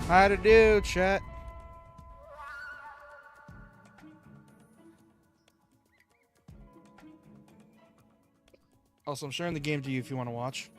How to do, chat? Also, I'm sharing the game to you if you want to watch.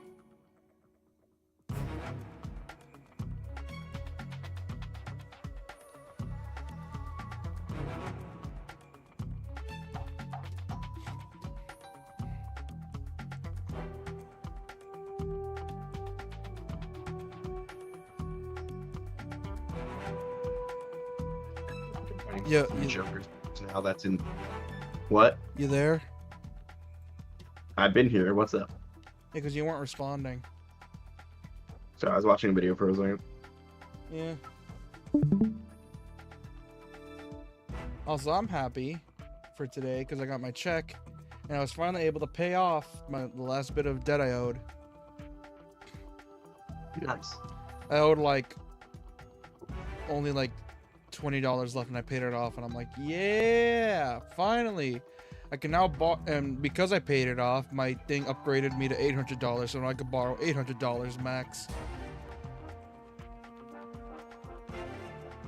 Yeah, Jokers. Now that's in. What? You there? I've been here. What's up? Yeah, because you weren't responding. So I was watching a video for a second. Yeah. Also, I'm happy for today because I got my check and I was finally able to pay off the last bit of debt I owed. Nice. I owed like only like $20 left and I paid it off and I'm like, yeah, finally. I can now borrow, and because I paid it off, my thing upgraded me to $800, so now I could borrow $800 max.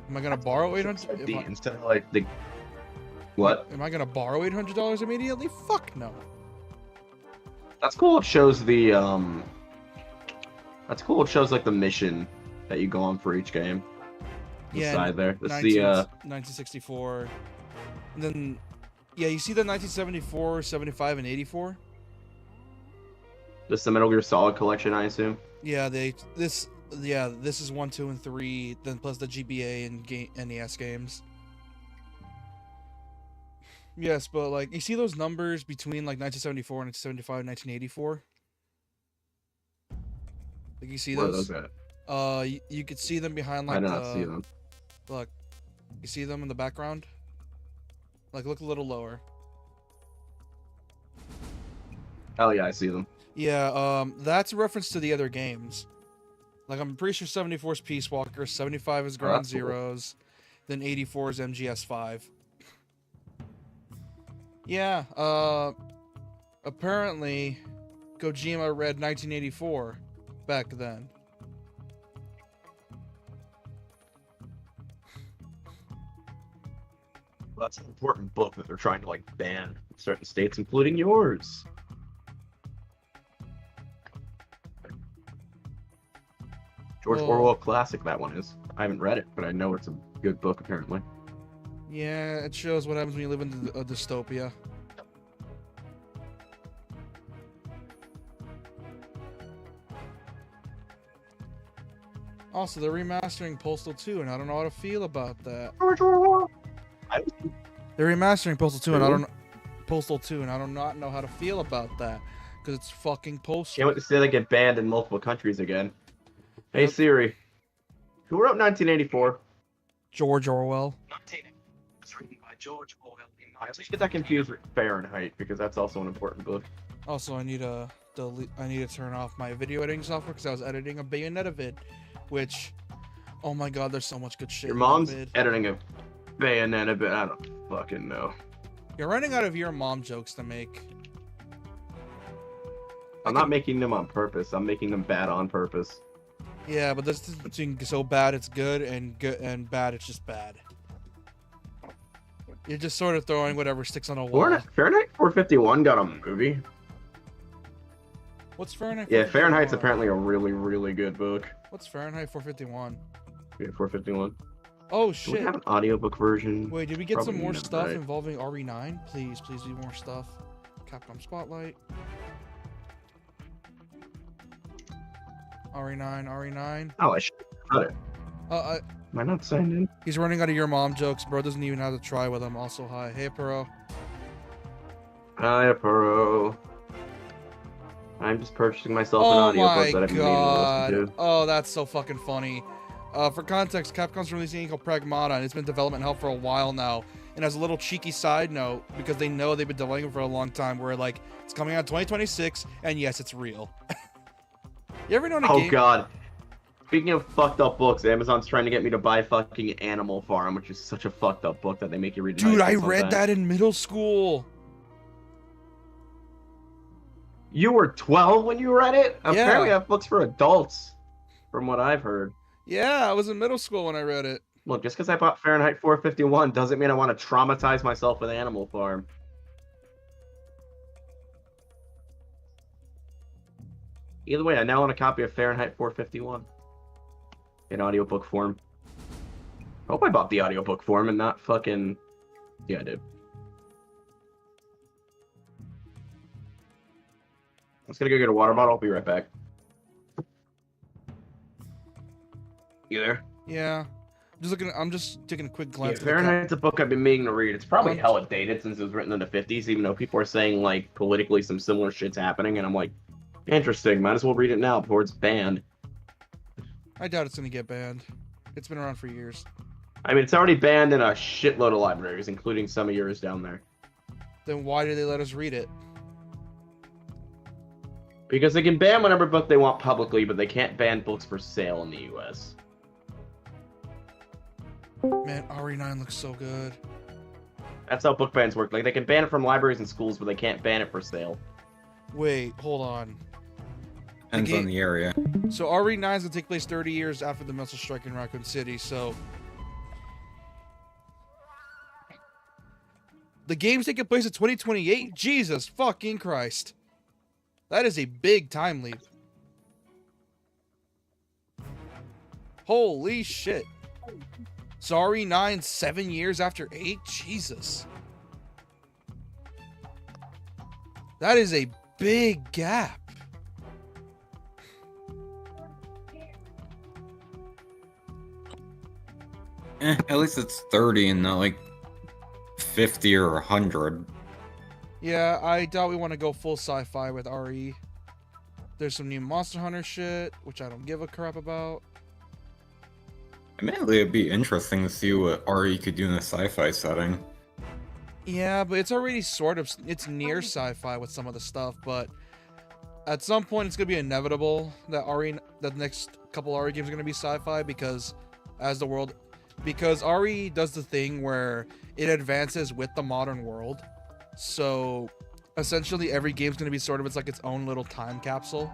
Am I gonna borrow $800? Instead of like the what? Am I gonna borrow $800 immediately? Fuck no. That's cool. It shows the That's cool. It shows like the mission that you go on for each game. The Yeah, side there. That's 1964. And then, yeah, you see the 1974, 75, and 84. This is the Metal Gear Solid collection, I assume. Yeah, this is 1, 2, and 3. Then plus the GBA and NES games. Yes, but like you see those numbers between like 1974 and 1975 and 1984. Like you see Where those? are those at? You could see them behind like I do not see them. Look, you see them in the background? Like look a little lower. Oh yeah, I see them. Yeah, that's a reference to the other games. Like I'm pretty sure 74 is Peace Walker, 75 is Ground that's cool. Zeroes, then 84 is MGS5. Yeah, apparently Kojima read 1984 back then. Well, that's an important book that they're trying to like ban in certain states, including yours. George Orwell classic, that one is. I haven't read it, but I know it's a good book apparently. Yeah, it shows what happens when you live in a dystopia. Also, they're remastering Postal 2, and I don't know how to feel about that. George Orwell. They're remastering Postal 2, and I do not know how to feel about that because it's fucking Postal. Can't wait to see they get banned in multiple countries again. Hey Siri, who wrote 1984? George Orwell. 1980 was written by George Orwell in I always get that confused with Fahrenheit because that's also an important book. Also, I need to turn off my video editing software because I was editing a Bayonetta vid, which, oh my god, there's so much good shit. Your mom's editing a Bayonetta vid. I don't fucking know. You're running out of your mom jokes to make. I'm not making them on purpose. I'm making them bad on purpose. Yeah, but this is between so bad it's good and bad it's just bad. You're just sort of throwing whatever sticks on a wall. Fahrenheit 451 got a movie. What's Fahrenheit? Yeah, Fahrenheit's apparently a really, really good book. What's Fahrenheit 451? Yeah, 451. Oh Do we shit! have an audiobook version? Wait, did we get Probably some more not, stuff right? involving RE9? Please do more stuff. Capcom Spotlight. RE9. Oh, I should have cut it. Am I not signed in? He's running out of your mom jokes. Bro doesn't even have to try with them. Also, hi. Hey, Puro. Hi, Puro. I'm just purchasing myself an Oh audiobook my that I've been meaning god. to listen to. Oh, that's so fucking funny. For context, Capcom's releasing a game called Pragmata, and it's been in development hell for a while now. And as a little cheeky side note, because they know they've been delaying it for a long time, where like it's coming out 2026, and yes, it's real. You ever known a game? Oh god. Speaking of fucked up books, Amazon's trying to get me to buy fucking Animal Farm, which is such a fucked up book that they make you read. Dude, I read that in middle school. You were 12 when you read it? Yeah. Apparently, I have books for adults, from what I've heard. Yeah, I was in middle school when I read it. Look, just because I bought Fahrenheit 451 doesn't mean I want to traumatize myself with Animal Farm. Either way, I now own a copy of Fahrenheit 451 in audiobook form. I hope I bought the audiobook form and not fucking... Yeah, I did. I'm just gonna go get a water bottle. I'll be right back. You there? Yeah. I'm just taking a quick glance. Yeah, Fahrenheit's a book I've been meaning to read. It's probably hella dated since it was written in the 50s, even though people are saying, like, politically some similar shit's happening, and I'm like, interesting, might as well read it now before it's banned. I doubt it's gonna get banned. It's been around for years. I mean, it's already banned in a shitload of libraries, including some of yours down there. Then why did they let us read it? Because they can ban whatever book they want publicly, but they can't ban books for sale in the US. Man, RE9 looks so good. That's how book bans work. Like, they can ban it from libraries and schools, but they can't ban it for sale. Wait, hold on. Depends on the area. So RE9 is gonna take place 30 years after the missile strike in Raccoon City, so... The game's taking place in 2028? Jesus fucking Christ. That is a big time leap. Holy shit. So RE9 7 years after 8? Jesus. That is a big gap. At least it's 30 and not like 50 or 100. Yeah, I doubt we want to go full sci-fi with RE. There's some new Monster Hunter shit, which I don't give a crap about. Admittedly, it'd be interesting to see what RE could do in a sci-fi setting. Yeah, but it's already it's near sci-fi with some of the stuff, but at some point it's gonna be inevitable that the next couple RE games are gonna be sci-fi because RE does the thing where it advances with the modern world. So essentially every game's gonna be sort of its own little time capsule.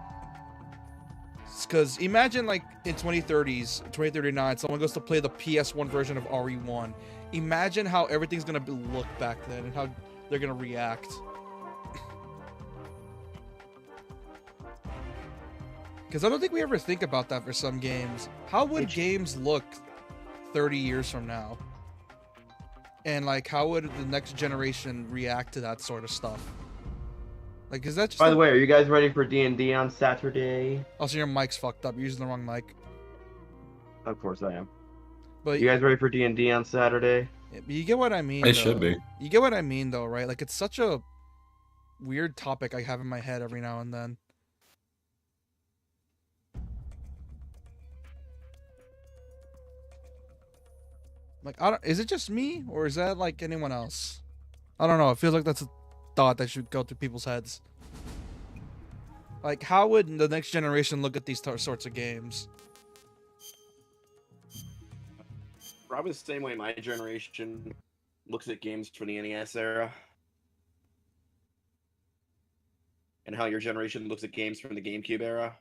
Because imagine like in 2030s, 2039, someone goes to play the PS1 version of RE1. Imagine how everything's gonna look back then and how they're gonna react. Because I don't think we ever think about that for some games. How would games look 30 years from now? And like, how would the next generation react to that sort of stuff? Like, is that just... By the way, are you guys ready for D&D on Saturday? Also, your mic's fucked up. You're using the wrong mic. Of course I am. But You guys ready for D&D on Saturday? you get what I mean, It though. should be. You get what I mean, though, right? Like, it's such a weird topic I have in my head every now and then. Like, is it just me, or is that, like, anyone else? I don't know. It feels like that's a thought that should go through people's heads. Like, how would the next generation look at these sorts of games? Probably the same way my generation looks at games for the NES era. And how your generation looks at games from the GameCube era.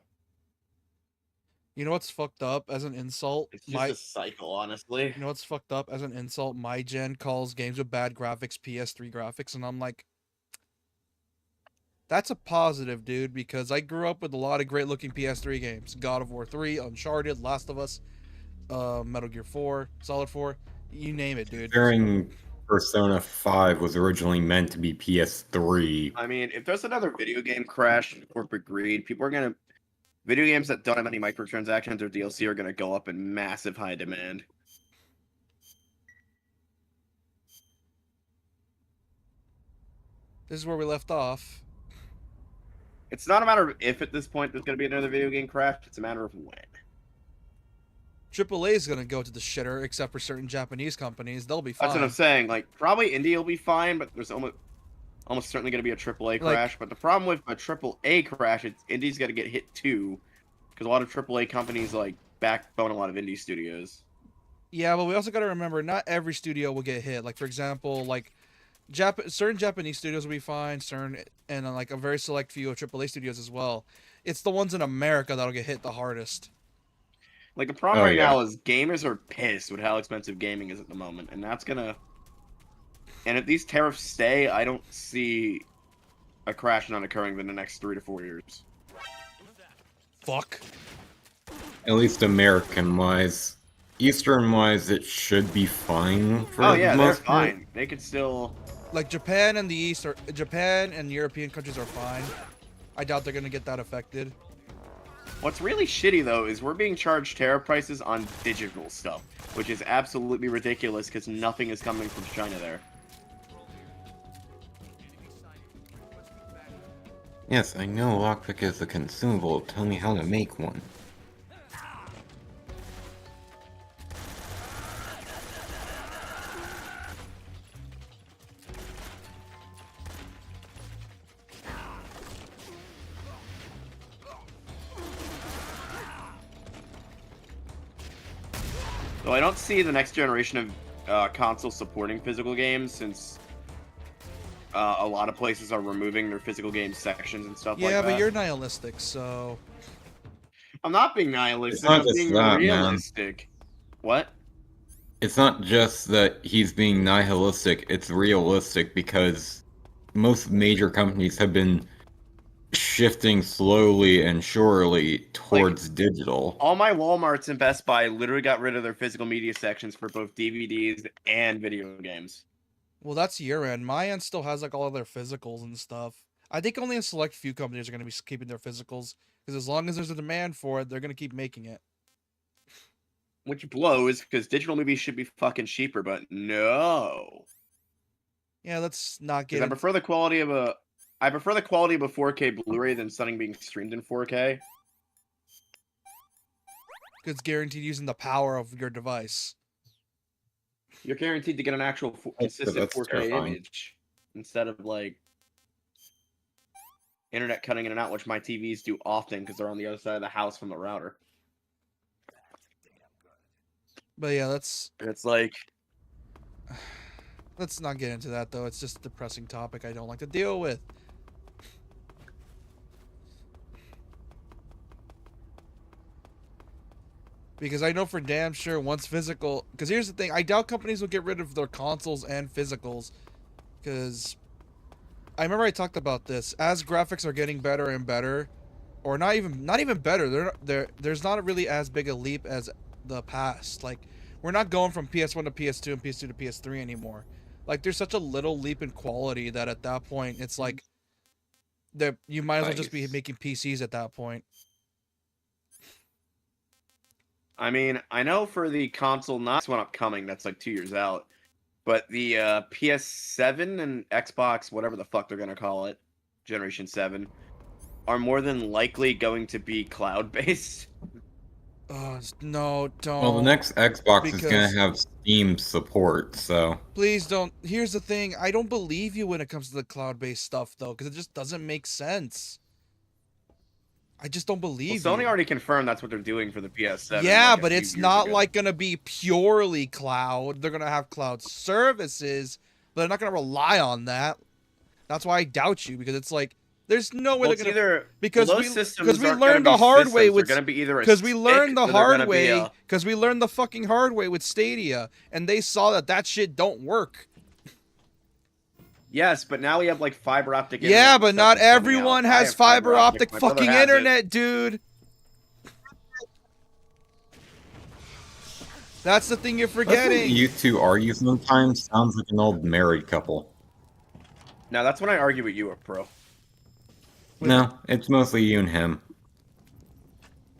You know what's fucked up as an insult? It's just a cycle, honestly. You know what's fucked up as an insult? My gen calls games with bad graphics PS3 graphics, and I'm like, that's a positive, dude, because I grew up with a lot of great looking PS3 games. God of War 3, Uncharted, Last of Us, Metal Gear 4, Solid 4, you name it, dude. During Persona 5 was originally meant to be PS3. I mean, if there's another video game crash, corporate greed, people are gonna... Video games that don't have any microtransactions or DLC are gonna go up in massive high demand. This is where we left off. It's not a matter of if at this point there's gonna be another video game crash, it's a matter of when. AAA is gonna go to the shitter, except for certain Japanese companies. They'll be fine. That's what I'm saying. Like, probably Indie will be fine, but there's almost certainly going to be a AAA crash. But the problem with a AAA crash, it's Indie's got to get hit too, because a lot of AAA companies like backbone a lot of indie studios. Yeah, but we also got to remember, not every studio will get hit. Like, for example, like certain Japanese studios will be fine, and like a very select few of AAA studios as well. It's the ones in America that'll get hit the hardest. Like, the problem Oh, right yeah. now is gamers are pissed with how expensive gaming is at the moment, and that's gonna... And if these tariffs stay, I don't see a crash not occurring in the next 3 to 4 years. Fuck. At least American-wise. Eastern-wise, it should be fine for Oh the yeah, they're most part. fine. They could still... Like Japan and the East are Japan and European countries are fine. I doubt they're gonna get that affected. What's really shitty, though, is we're being charged tariff prices on digital stuff, which is absolutely ridiculous because nothing is coming from China there. Yes, I know lockpick is a consumable. Tell me how to make one. So I don't see the next generation of console supporting physical games, since a lot of places are removing their physical game sections and stuff like Yeah, that. but you're nihilistic, so I'm not being It's nihilistic, not I'm just being that, man. realistic. What? It's not just that he's being nihilistic, it's realistic because most major companies have been shifting slowly and surely towards digital. All my Walmarts and Best Buy literally got rid of their physical media sections for both DVDs and video games. well, that's your end. My end still has like all of their physicals and stuff. I think only a select few companies are gonna be keeping their physicals because as long as there's a demand for it, they're gonna keep making it. Which blows, because digital movies should be fucking cheaper, but no. Yeah, let's not Because get. I prefer the quality of a 4K Blu-ray than something being streamed in 4K. It's guaranteed using the power of your device. You're guaranteed to get an actual That's consistent 4K terrifying. image instead of like internet cutting in and out, which my TVs do often because they're on the other side of the house from the router. But yeah, let's It's like, not get into that though. It's just a depressing topic I don't like to deal with. Because I know for damn sure once physical... Because here's the thing. I doubt companies will get rid of their consoles and physicals. Because... I remember I talked about this. As graphics are getting better and better... Or not even better. There's not really as big a leap as the past. Like, we're not going from PS1 to PS2 and PS2 to PS3 anymore. Like, there's such a little leap in quality that at that point, it's like... You might as well just be Nice. making PCs at that point. I mean, I know for the console, not this one upcoming, that's like 2 years out, but the PS7 and Xbox, whatever the fuck they're gonna call it, Generation 7, are more than likely going to be cloud-based. No, don't. Well, the next Xbox is gonna because- have Steam support, so Please don't. Here's the thing. I don't believe you when it comes to the cloud-based stuff, though, because it just doesn't make sense. I just don't Well, believe Sony you. already confirmed that's what they're doing for the PS7. Yeah, like, a but few it's years not ago. like gonna be purely cloud. They're gonna have cloud services, but they're not gonna rely on that. That's why I doubt you, because it's like there's no way Well, they're it's gonna. either because well, we- those systems 'cause we aren't learned gonna the be hard systems, way with- they're gonna be either a Because we stick learned the or they're hard gonna be way. a- Because we learned the fucking hard way with Stadia, and they saw that shit don't work. Yes, but now we have like fiber optic. Yeah, internet but stuff not that's coming everyone out. I has have fiber optic My brother fucking has it. internet, dude. That's the thing you're that's what forgetting. you two argue sometimes. Sounds like an old married couple. Now that's when I argue with you, a pro. No, it's mostly you and him.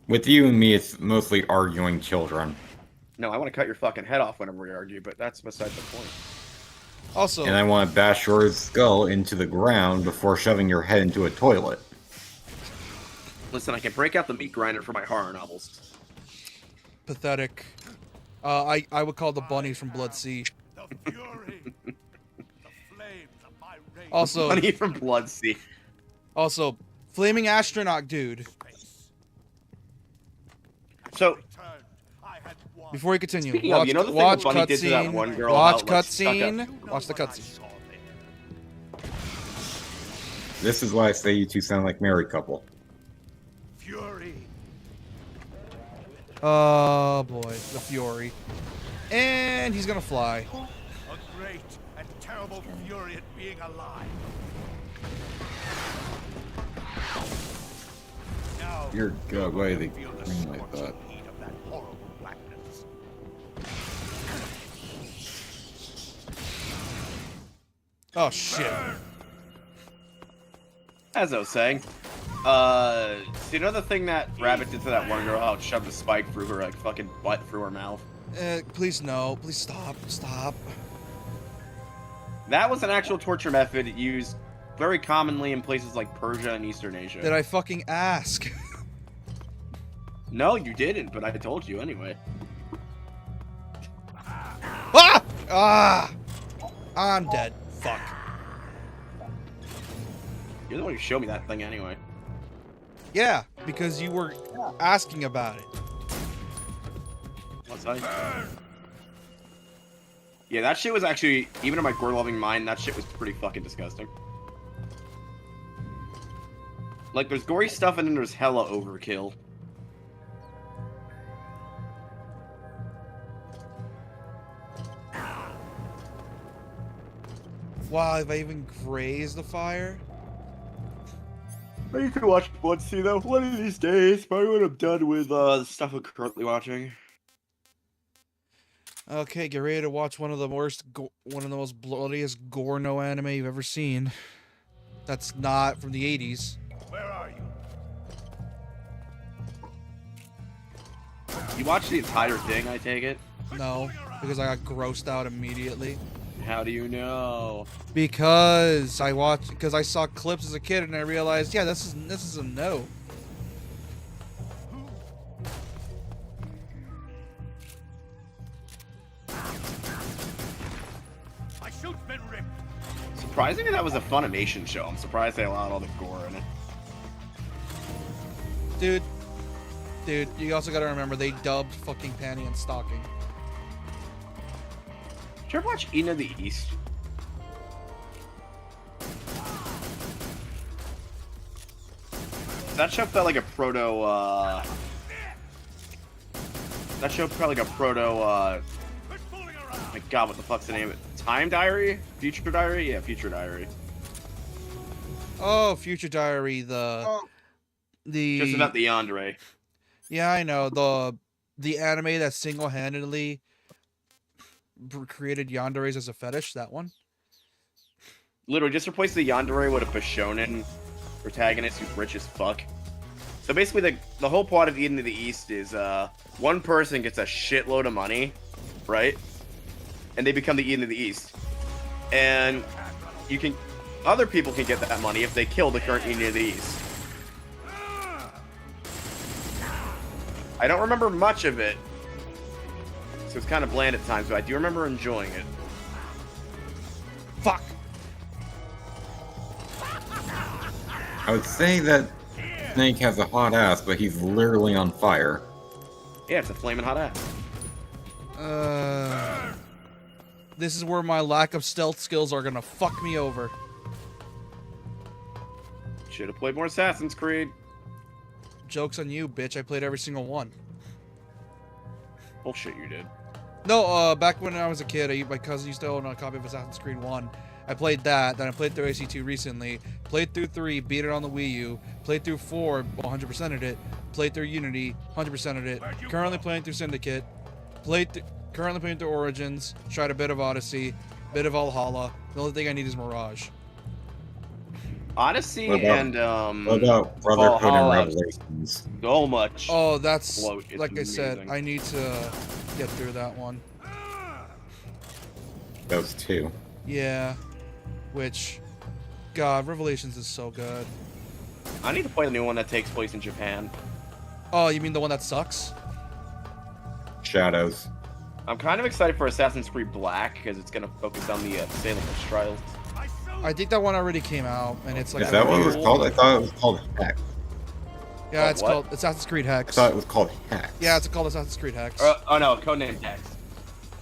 With you and me, it's mostly arguing children. No, I want to cut your fucking head off whenever we argue, but that's beside the point. Also, And I want to bash your skull into the ground before shoving your head into a toilet. Listen, I can break out the meat grinder for my horror novels. pathetic. I would call the bunnies from Blood Sea. The fury, the flames of my rage. Also, Money from Bloodsea. flaming astronaut dude. So, Returned, I had won. Before you continue, Speaking of, watch, you know the thing watch Bunny did to that one cutscene. girl Watch out, like, stuck up? cutscene. You know Watch the what I cutscene. saw there. This is why I say you two sound like married couple. Fury. Oh boy, the Fury. And he's gonna fly. A great and terrible fury at being alive. Now, You're good. Why are they feel the green like that? scorching heat of that horrible blackness. Oh shit. As I was saying, see another thing that Rabbit did to that one girl, how it shoved the spike through her like fucking butt through her mouth. Please no. Please stop. Stop. That was an actual torture method used very commonly in places like Persia and Eastern Asia. Did I fucking ask? No, you didn't, but I told you anyway. Ah! Ah! I'm dead. Fuck. You're the one who showed me that thing anyway. Yeah, because you were asking about it. Was I? Yeah, that shit was actually, even in my gore-loving mind, that shit was pretty fucking disgusting. Like, there's gory stuff and then there's hella overkill. Wow, have I even grazed the fire? I need to watch Bloodsea though, one of these days, probably when I'm done with the stuff I'm currently watching. Okay, get ready to watch one of the most bloodiest gore no anime you've ever seen. That's not from the 80s. Where are you? You watched the entire thing, I take it? No, because I got grossed out immediately. How do you know? Because I saw clips as a kid and I realized, yeah, this is a no. My suit's been ripped. Surprisingly, that was a Funimation show. I'm surprised they allowed all the gore in it. Dude, you also gotta remember they dubbed fucking Panty and Stocking. Did you ever watch Eden of the East? That show felt like a proto, That show felt like a proto, Quit fooling around. my god, what the fuck's the name of it? Time Diary? Future Diary? Yeah, Future Diary. Oh, Future Diary, the Just about the yandere. Yeah, I know, the anime that single-handedly created yanderes as a fetish, that one. Literally, just replace the yandere with a Bishonen protagonist who's rich as fuck. So basically, the whole plot of Eden of the East is one person gets a shitload of money, right? And they become the Eden of the East. And other people can get that money if they kill the current Eden of the East. I don't remember much of it, so it's kind of bland at times, but I do remember enjoying it. Fuck! I would say that Snake has a hot ass, but he's literally on fire. Yeah, it's a flaming hot ass. This is where my lack of stealth skills are gonna fuck me over. Should have played more Assassin's Creed. Joke's on you, bitch. I played every single one. Bullshit, you did. No, back when I was a kid, my cousin used to own a copy of Assassin's Creed 1. I played that, then I played through AC2 recently, played through 3, beat it on the Wii U, played through 4, 100%ed it, played through Unity, 100%ed it, currently playing through Syndicate, currently playing through Origins, tried a bit of Odyssey, bit of Valhalla. The only thing I need is Mirage. Odyssey What about- and What about Brotherhood and Valhalla. Revelations? so much. Oh, that's, Float, it's like I said, amazing. I need to get through that one. Those two. Yeah, which, God, Revelations is so good. I need to play the new one that takes place in Japan. Oh, you mean the one that sucks? Shadows. I'm kind of excited for Assassin's Creed Black because it's going to focus on the Salem Witch Trials. My suit. I think that one already came out, and it's like Is that what it was called? I thought it was called Hex. Yeah, Oh, it's what? called Assassin's Creed I Hex. thought it was called Hex. Yeah, it's called Assassin's Creed Hex. Oh no, codename Hex.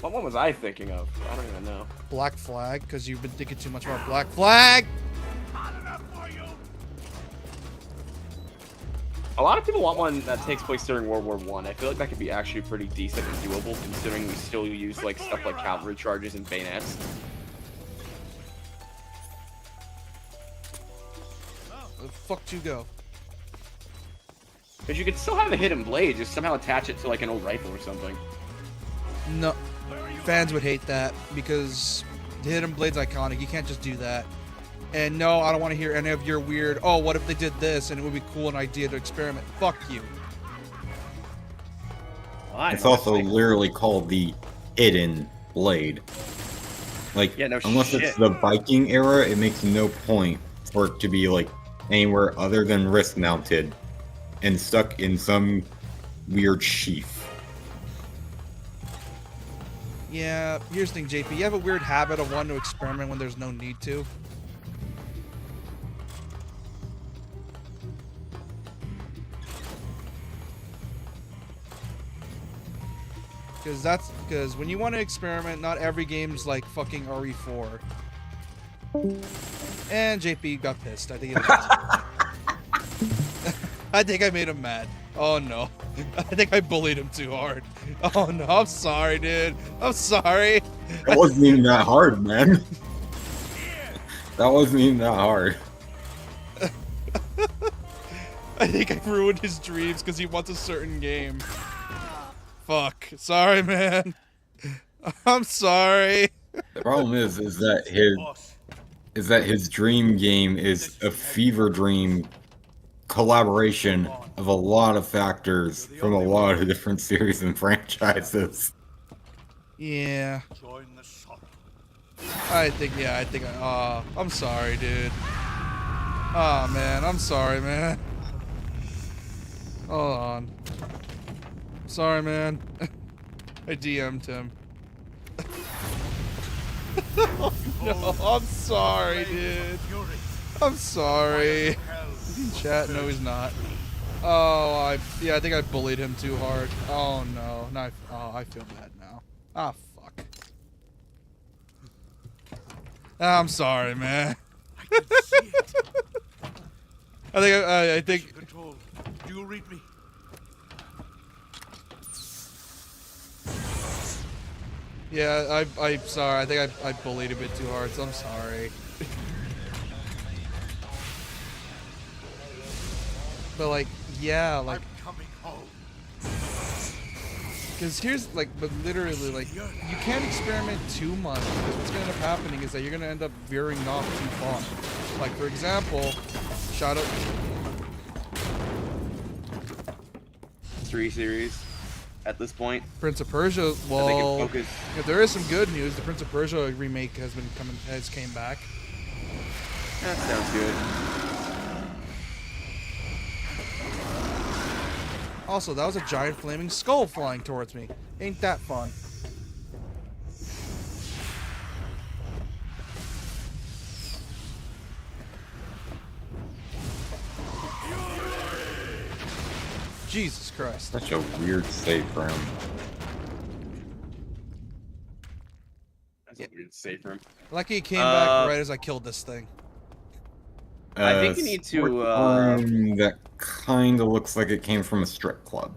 What one was I thinking of? I don't even know. Black Flag, because you've been thinking too much about Black Flag. Hot enough for you. A lot of people want one that takes place during World War One. I feel like that could be actually pretty decent and doable, considering we still use like stuff like cavalry charges and bayonets. Where the fuck you go? Because you could still have a hidden blade, just somehow attach it to like an old rifle or something. No, fans would hate that because the hidden blade's iconic. You can't just do that. And no, I don't want to hear any of your weird, oh, what if they did this and it would be cool an idea to experiment. Fuck you. Why? It's also literally called the Hidden Blade. Like, Yeah, no unless shit. it's the Viking era, it makes no point for it to be like anywhere other than wrist mounted and stuck in some weird sheath. Yeah, here's the thing, JP. You have a weird habit of wanting to experiment when there's no need to. Because when you want to experiment, not every game's like fucking RE4. And JP got pissed. I think I think I made him mad. Oh no. I think I bullied him too hard. Oh no, I'm sorry, dude. I'm sorry. That wasn't even that hard, man. That wasn't even that hard. I think I ruined his dreams because he wants a certain game. Fuck. Sorry, man. I'm sorry. The problem is that his dream game is a fever dream collaboration of a lot of factors from a lot of different series and franchises. Yeah. Join the shop. I think, I'm sorry, dude. Oh, man. I'm sorry, man. Hold on. Sorry, man. I DM'd him. Oh, no, I'm sorry, dude. Fury. I'm sorry. Hell. Chat, no, he's not. Oh, I think I bullied him too hard. Oh no, I feel bad now. Ah, fuck. I'm sorry, man. I can see it. I think. Control. Do you read me? Yeah, I'm sorry. I think I bullied a bit too hard, so I'm sorry. But like, yeah, like. I'm coming home. Because here's, like, but literally, like, you can't experiment too much, because what's going to end up happening is that you're going to end up veering off too far. Like, for example, Shadow... 3 series at this point. Prince of Persia, That they can well, focus. if there is some good news, the Prince of Persia remake has came back. That sounds good. Also, that was a giant flaming skull flying towards me. Ain't that fun? Jesus Christ. Such a weird save for him. That's a weird safe room. Lucky he came back right as I killed this thing. I think you need to, that kind of looks like it came from a strip club.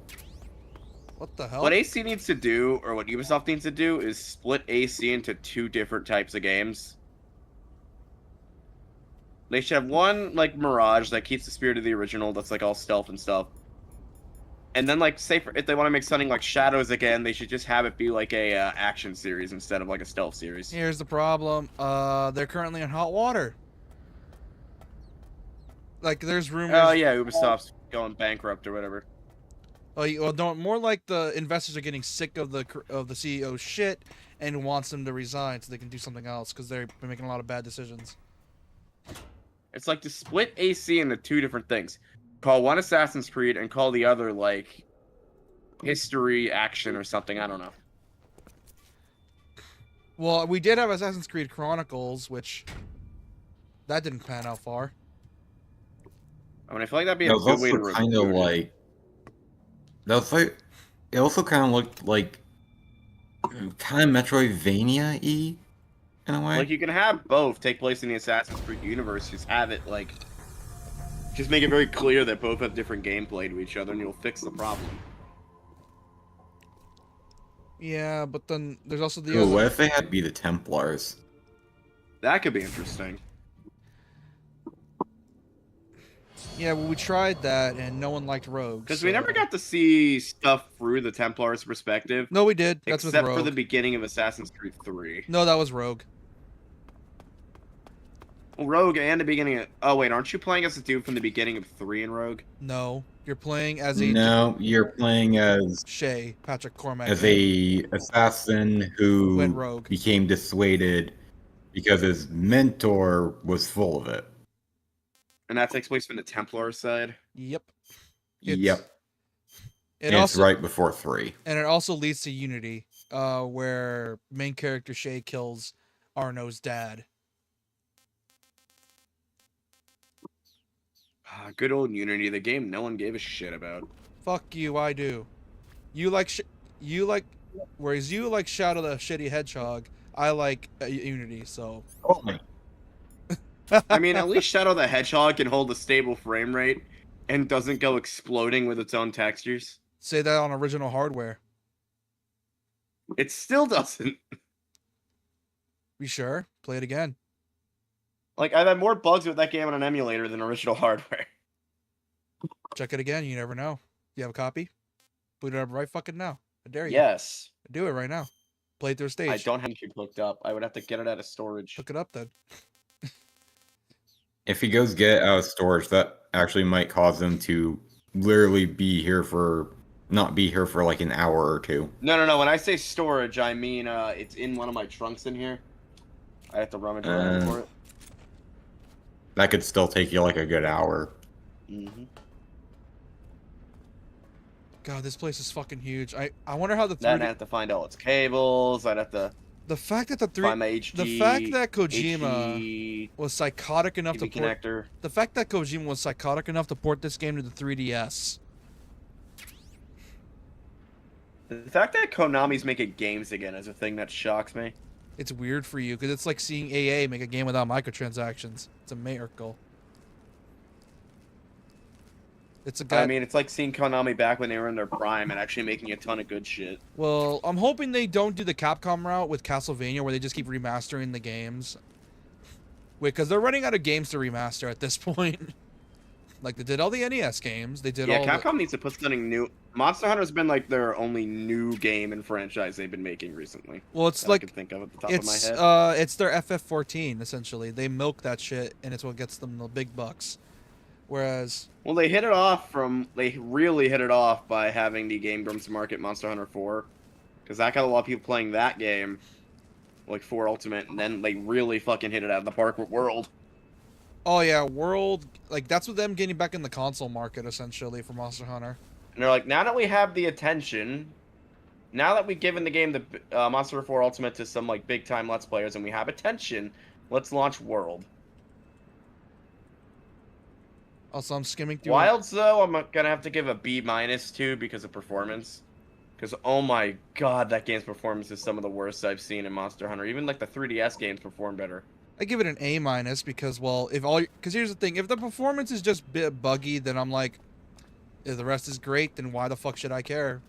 What the hell? What AC needs to do, or what Ubisoft needs to do, is split AC into 2 different types of games. They should have one, like, Mirage, that keeps the spirit of the original, that's, like, all stealth and stuff. And then, like, say, if they want to make something like Shadows again, they should just have it be, like, a action series instead of, like, a stealth series. Here's the problem. They're currently in hot water. Like, there's rumors. Oh, yeah, Ubisoft's going bankrupt or whatever. Well, don't, more like the investors are getting sick of the CEO's shit and wants them to resign so they can do something else because they're making a lot of bad decisions. It's like to split AC into 2 different things. Call one Assassin's Creed and call the other, like, history, action, or something. I don't know. Well, we did have Assassin's Creed Chronicles, which that didn't pan out far. I mean, I feel like that'd be That a was good way to also kind of review it. like. That was like. It also kind of looked like. Kind of Metroidvania-y in a way. Like, you can have both take place in the Assassin's Creed universe, just have it, like, Just make it very clear that both have different gameplay to each other, and you'll fix the problem. Yeah, but then there's also the Ooh, other. what if they had to be the Templars? That could be interesting. Yeah, well, we tried that and no one liked Rogue. Because so... we never got to see stuff through the Templars' perspective. No, we did. That's with except Rogue. for the beginning of Assassin's Creed 3. No, that was Rogue. Well, Rogue and the beginning of... Oh, wait, aren't you playing as a dude from the beginning of 3 in Rogue? No, you're playing as a No, you're playing as Shay, Patrick Cormac. a assassin who Went rogue. became dissuaded because his mentor was full of it. And that takes place from the Templar side? Yep. Yep. It And also it's right before 3. and it also leads to Unity, where main character Shay kills Arno's dad. Good old Unity, the game no one gave a shit about. Fuck you, I do. You like whereas you like Shadow the Shitty Hedgehog, I like Unity. So. Oh my. I mean, at least Shadow the Hedgehog can hold a stable frame rate and doesn't go exploding with its own textures. Say that on original hardware. It still doesn't. You sure? Play it again. Like, I've had more bugs with that game on an emulator than original hardware. Check it again. You never know. You have a copy? Boot it up right fucking now. I dare you. Yes. Do it right now. Play it through a stage. I don't have it hooked up. I would have to get it out of storage. Look it up then. If he goes get it out of storage, that actually might cause him to literally not be here for like an hour or two. No. When I say storage, I mean it's in one of my trunks in here. I have to rummage around for it. That could still take you like a good hour. Mm-hmm. God, this place is fucking huge. I wonder how the Then 3D... I have to find all its cables. I'd have to The fact that find my HD. the fact that Kojima HD was psychotic enough TV to port connector. the fact that Kojima was psychotic enough to port this game to the 3DS. The fact that Konami's making games again is a thing that shocks me. It's weird for you because it's like seeing AA make a game without microtransactions. It's a miracle. It's a guy. I mean, it's like seeing Konami back when they were in their prime and actually making a ton of good shit. Well, I'm hoping they don't do the Capcom route with Castlevania where they just keep remastering the games. Wait, because they're running out of games to remaster at this point. Like, they did all the NES games. They did all Capcom needs to put something new. Monster Hunter's been like their only new game and franchise they've been making recently. Well, it's that like I can think of at the top of my head. it's their FF14 essentially. They milk that shit, and it's what gets them the big bucks. Whereas, Well, they really hit it off by having the Game Grumps market Monster Hunter 4, because that got a lot of people playing that game, like 4 Ultimate, and then they really fucking hit it out of the park with World. oh yeah, World, like that's what them getting back in the console market essentially for Monster Hunter. And they're like, now that we have the attention, now that we've given the game the Monster Hunter 4 Ultimate to some like big time Let's Players, and we have attention, let's launch World. Also, I'm skimming through. Wilds, though, I'm gonna have to give a B- to because of performance. Because, oh my god, that game's performance is some of the worst I've seen in Monster Hunter. Even, like, the 3DS games perform better. I give it an A- because, well, because here's the thing: if the performance is just a bit buggy, then I'm like, if the rest is great, then why the fuck should I care?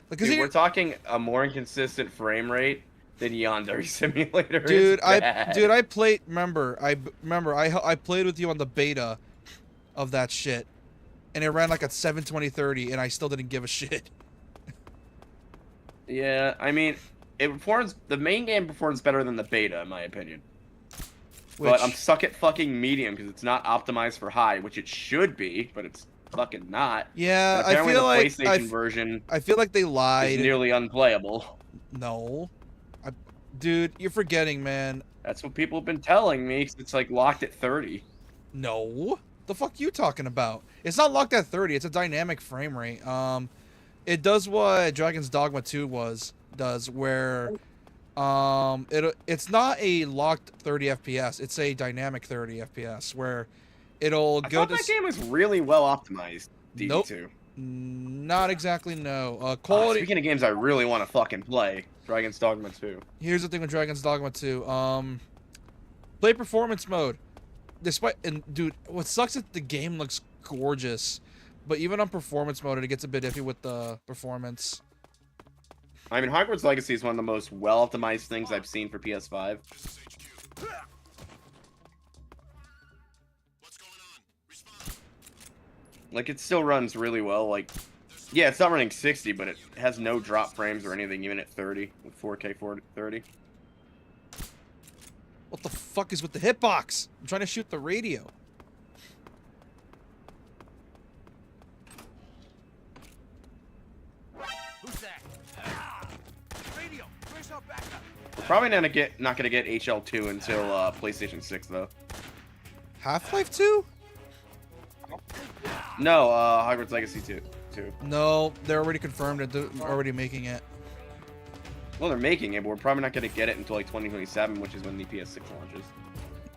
Like, Dude, we're talking a more inconsistent frame rate than Yandere Simulator. Dude, It's I played. I played with you on the beta of that shit, and it ran like at 720-30, and I still didn't give a shit. Yeah, I mean, the main game performs better than the beta, in my opinion. But I'm stuck at fucking medium because it's not optimized for high, which it should be, but it's fucking not. Yeah, And I apparently feel the like PlayStation version I feel like they lied. is nearly unplayable. No, dude, you're forgetting, man. That's what people have been telling me. 'Cause it's like locked at 30. No, the fuck you talking about? It's not locked at 30. It's a dynamic frame rate. It does what Dragon's Dogma 2 does, where it's not a locked 30 FPS. It's a dynamic 30 FPS where it'll I go thought to that game was really well optimized. Nope. DD2. Not exactly, no. Oh, Quality. speaking of games I really want to fucking play, Dragon's Dogma 2. Here's the thing with Dragon's Dogma 2. Play performance mode. despite and dude, what sucks is the game looks gorgeous, but even on performance mode, it gets a bit iffy with the performance. I mean, Hogwarts Legacy is one of the most well-optimized things I've seen for PS5. Like, it still runs really well. Like, yeah, it's not running 60, but it has no drop frames or anything, even at 30, with 4K 30. What the fuck is with the hitbox? I'm trying to shoot the radio. Who's that? Radio, where's our backup? We're probably not gonna get HL2 until PlayStation 6, though. Half-Life 2? No, Hogwarts Legacy 2. No, they're already confirmed it. They're already making it. Well, they're making it, but we're probably not gonna get it until like 2027, which is when the PS6 launches.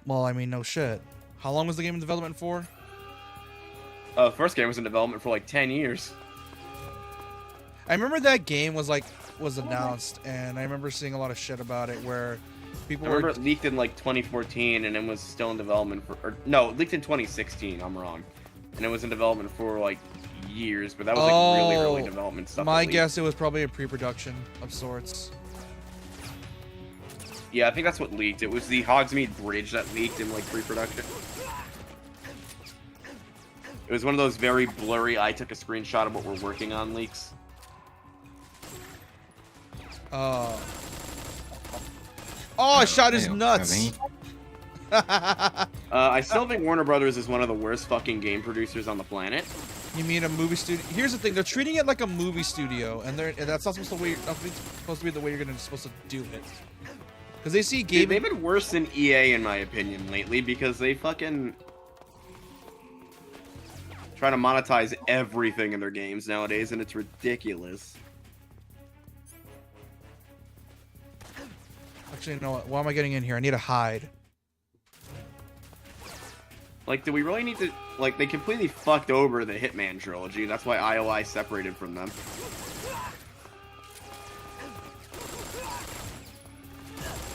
Well, I mean, no shit. How long was the game in development for? The first game was in development for like 10 years. I remember that game was announced, and I remember seeing a lot of shit about it where people I remember it leaked in like 2014, and it was still in development for. Or, no, it leaked in 2016. I'm wrong, and it was in development for like years, but that was like really early development stuff. My guess, it was probably a pre-production of sorts. Yeah, I think that's what leaked. It was the Hogsmeade Bridge that leaked in like pre-production. It was one of those very blurry, I took a screenshot of what we're working on leaks. Oh, I shot his nuts. I still think Warner Brothers is one of the worst fucking game producers on the planet. You mean a movie studio? Here's the thing: they're treating it like a movie studio, and that's not supposed to be the way you're supposed to do it. Because they see gaming. Dude, they've been worse than EA in my opinion lately because they fucking try to monetize everything in their games nowadays, and it's ridiculous. Actually, you know what? Why am I getting in here? I need to hide. Like, do we really need to... Like, they completely fucked over the Hitman trilogy. That's why IOI separated from them.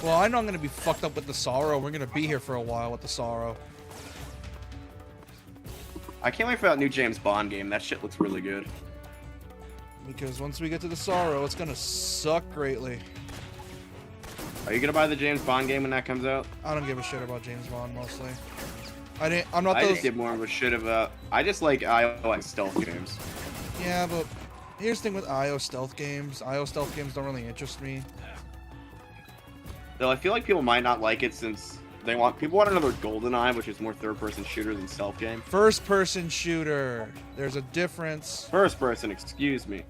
Well, I know I'm going to be fucked up with the Sorrow. We're going to be here for a while with the Sorrow. I can't wait for that new James Bond game. That shit looks really good. Because once we get to the Sorrow, it's going to suck greatly. Are you gonna buy the James Bond game when that comes out? I don't give a shit about James Bond, mostly. I'm not I those... just give more of a shit about... I just like IO stealth games. Yeah, but here's the thing with IO stealth games. IO stealth games don't really interest me. Though I feel like people might not like it since people want another GoldenEye, which is more third-person shooter than stealth game. First-person shooter. There's a difference. First person, excuse me.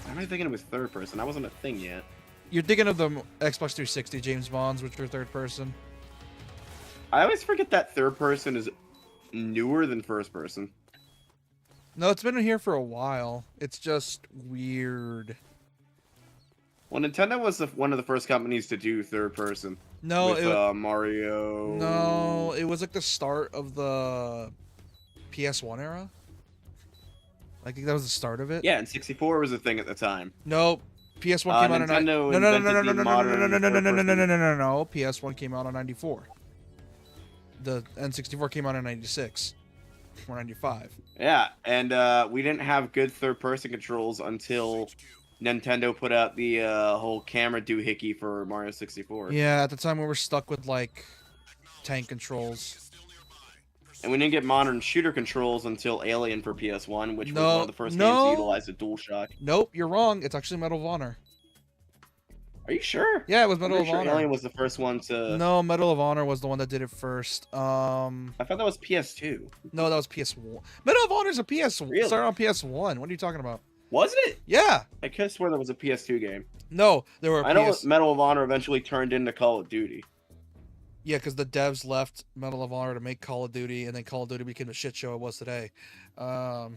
Why am I thinking it was third person? That wasn't a thing yet. You're thinking of the Xbox 360 James Bonds, which are third person. I always forget that third person is newer than first person. No, it's been here for a while. It's just weird. Well, Nintendo was one of the first companies to do third person. No, with Mario. No, it was like the start of the PS1 era. I think that was the start of it. Yeah, and 64 was a thing at the time. Nope. PS1 came out in Nintendo no. PS1 came out in 94. The N64 came out in 96 or 95. Yeah, and we didn't have good third-person controls until Nintendo put out the whole camera doohickey for Mario 64. Yeah, at the time we were stuck with like tank controls. And we didn't get modern shooter controls until Alien for PS1, which was one of the first games to utilize the DualShock. Nope, you're wrong. It's actually Medal of Honor. Are you sure? Yeah, it was Medal of Honor. Alien was the first one to... No, Medal of Honor was the one that did it first. I thought that was PS2. No, that was PS1. Medal of Honor is a PS1. Really? Started on PS1. What are you talking about? Was it? Yeah. I could have sworn there was a PS2 game. No, there were. I know Medal of Honor eventually turned into Call of Duty. Yeah, because the devs left Medal of Honor to make Call of Duty, and then Call of Duty became the shit show it was today. I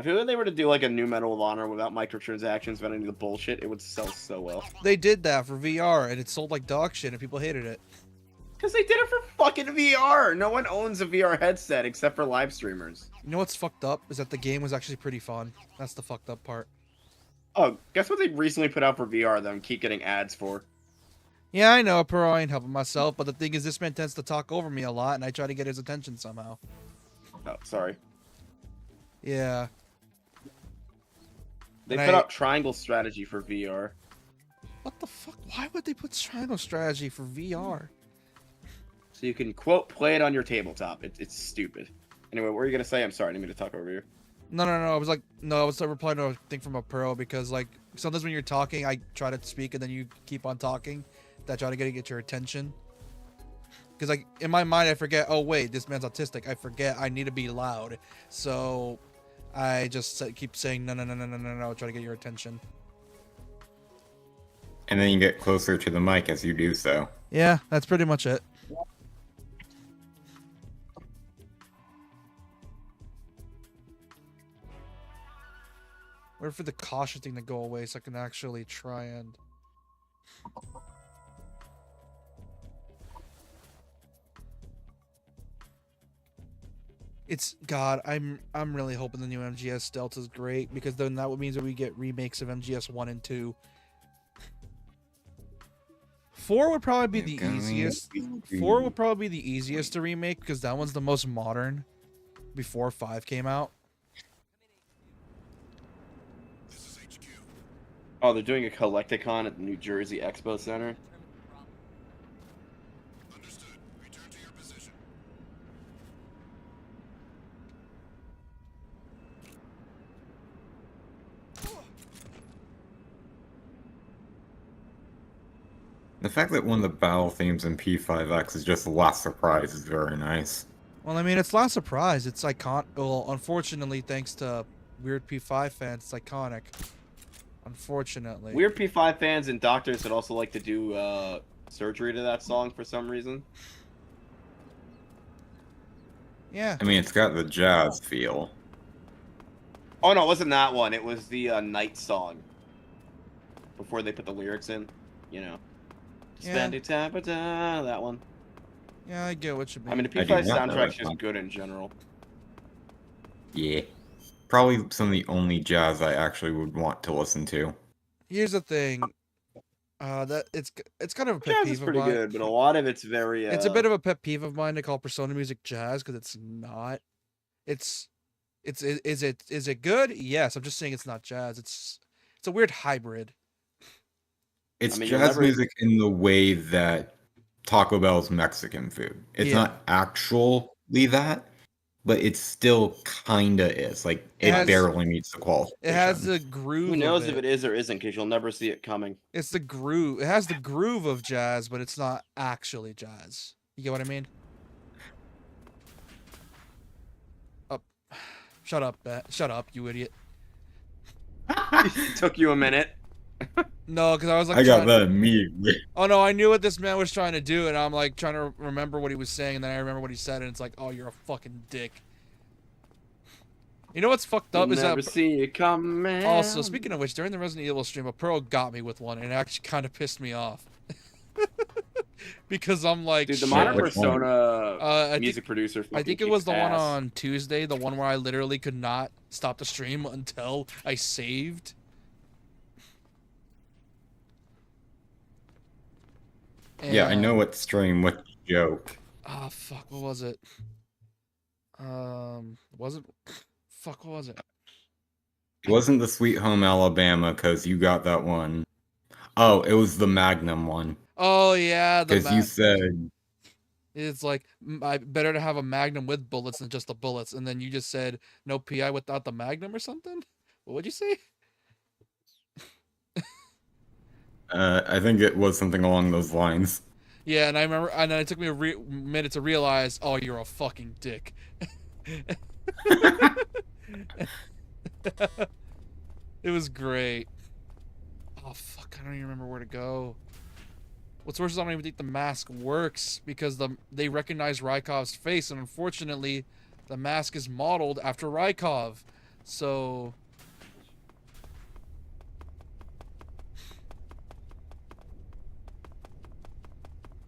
feel like they were to do like a new Medal of Honor without microtransactions, without any of the bullshit, it would sell so well. They did that for VR, and it sold like dog shit, and people hated it. Because they did it for fucking VR. No one owns a VR headset except for live streamers. You know what's fucked up is that the game was actually pretty fun. That's the fucked up part. Oh, guess what they recently put out for VR that I keep getting ads for? Yeah, I know, Pro. I ain't helping myself, but the thing is, this man tends to talk over me a lot, and I try to get his attention somehow. Oh, sorry. Yeah. They And put I- out Triangle Strategy for VR. What the fuck? Why would they put Triangle Strategy for VR? So you can, quote, play it on your tabletop. It's stupid. Anyway, what were you going to say? I'm sorry, I didn't mean to talk over you. No. I was like, no, I was replying to a thing from a Pro because, like, sometimes when you're talking, I try to speak and then you keep on talking. That try to get your attention. Because, like, in my mind, I forget, oh, wait, this man's autistic. I forget I need to be loud. So I just keep saying, no, try to get your attention. And then you get closer to the mic as you do so. Yeah, that's pretty much it. Wait for the caution thing to go away so I can actually try and... It's God. I'm really hoping the new MGS Delta is great because then that would mean that we get remakes of MGS 1 and 2. 4 would probably be the easiest. 4 would probably be the easiest to remake because that one's the most modern. Before 5 came out. Oh, they're doing a Collecticon at the New Jersey Expo Center. Understood. Return to your position. The fact that one of the battle themes in P5X is just Last Surprise is very nice. Well, I mean, it's not a surprise. It's iconic. Well, unfortunately, thanks to weird P5 fans, it's iconic. Unfortunately. Weird P5 fans and doctors that also like to do surgery to that song for some reason. Yeah. I mean, it's got the jazz feel. Oh no, it wasn't that one. It was the Night song. Before they put the lyrics in, you know. Yeah. That one. Yeah, I get what you mean. I mean, the I do P5 not know that soundtrack's just song. good in general. Yeah. Probably some of the only jazz I actually would want to listen to. Here's the thing. That it's kind of a pet Jazz peeve is of pretty mine. good, but a lot of it's very. It's a bit of a pet peeve of mine to call Persona music jazz because it's not. Is it good? Yes. I'm just saying it's not jazz. It's a weird hybrid. It's I mean, you'll jazz never- music in the way that Taco Bell's Mexican food. It's Yeah. not actually that, but it still kinda is. Like, It it has- barely meets the qualification. It has the groove. Who knows of if it is or isn't, because you'll never see it coming. It's the groove. It has the groove of jazz, but it's not actually jazz. You get what I mean? Up. Shut up, shut up, you idiot. Took you a minute. No, because I was like, I got trying- that immediately. Oh no, I knew what this man was trying to do, and I'm like trying to remember what he was saying, and then I remember what he said, and it's like, oh, you're a fucking dick. You know what's fucked up is Never that. see it coming. Also, speaking of which, during the Resident Evil stream, a pro got me with one, and it actually kind of pissed me off. Because I'm like, Dude, the shit. Modern Which one? Persona I music think, producer. I think it fucking was the kicks one ass. on Tuesday, the one where I literally could not stop the stream until I saved. Yeah, I And- know what stream, what joke. Ah, fuck, what was it? Was it? Fuck, what was it? It wasn't the Sweet Home Alabama, because you got that one. Oh, it was the Magnum one. Oh yeah, the Because you said, it's like I better to have a Magnum with bullets than just the bullets, and then you just said no PI without the Magnum or something. What would you say? I think it was something along those lines. Yeah, and I remember, and then it took me a minute to realize, oh, you're a fucking dick. It was great. Oh fuck, I don't even remember where to go. What's worse is I don't even think the mask works because they recognize Rykov's face, and unfortunately, the mask is modeled after Rykov. So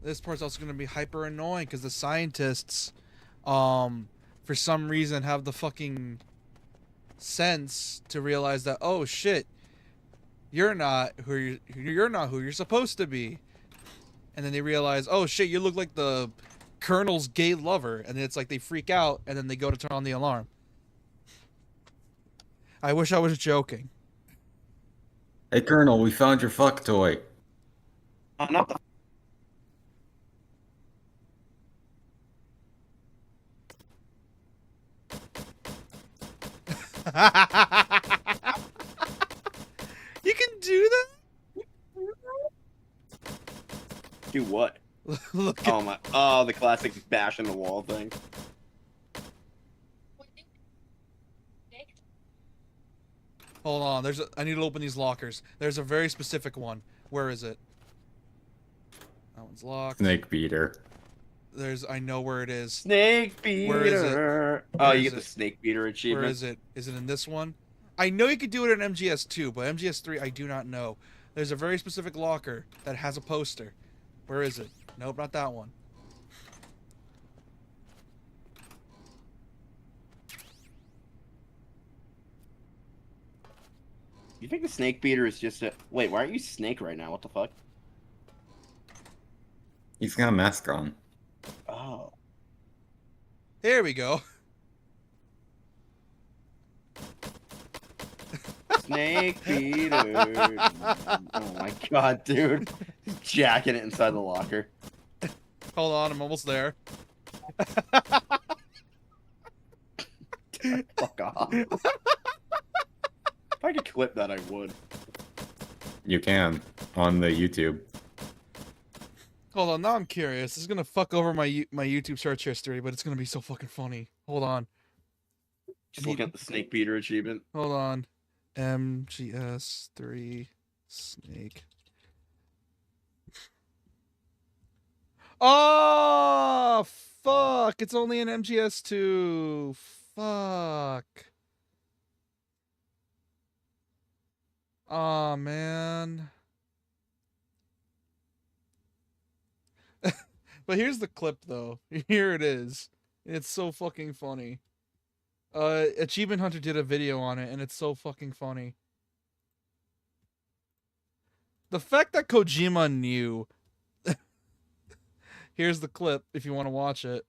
this part's also going to be hyper annoying because the scientists, for some reason, have the fucking sense to realize that, oh shit, you're not who you're supposed to be. and then they realize, oh shit, you look like the Colonel's gay lover, and then it's like they freak out, and then they go to turn on the alarm. I wish I was joking. Hey, Colonel, we found your fuck toy. Not the You can do that? do what? Look at Oh my! Oh, the classic bash in the wall thing. Hold on, I need to open these lockers. There's a very specific one. Where is it? That one's locked. Snake beater. I know where it is. Snake beater. Where is it? Oh, Where you is get the it? snake beater achievement. Where is it? Is it in this one? I know you could do it in MGS2, but MGS3 I do not know. There's a very specific locker that has a poster. Where is it? Nope, not that one. You think the snake beater is just a... Wait, why aren't you Snake right now? What the fuck? He's got a mask on. Oh. Here we go. Snake beater. Oh my god, dude. He's jacking it inside the locker. Hold on, I'm almost there. Fuck off. If I could clip that, I would. You can on the YouTube. Hold on, now I'm curious. This is gonna fuck over my YouTube search history, but it's gonna be so fucking funny. Hold on. Just look at the snake beater achievement. Hold on. MGS3 Snake. Oh, fuck. It's only an MGS2. Fuck. Oh, man. But here's the clip, though. Here it is. It's so fucking funny. Achievement Hunter did a video on it, and it's so fucking funny. The fact that Kojima knew. Here's the clip if you want to watch it.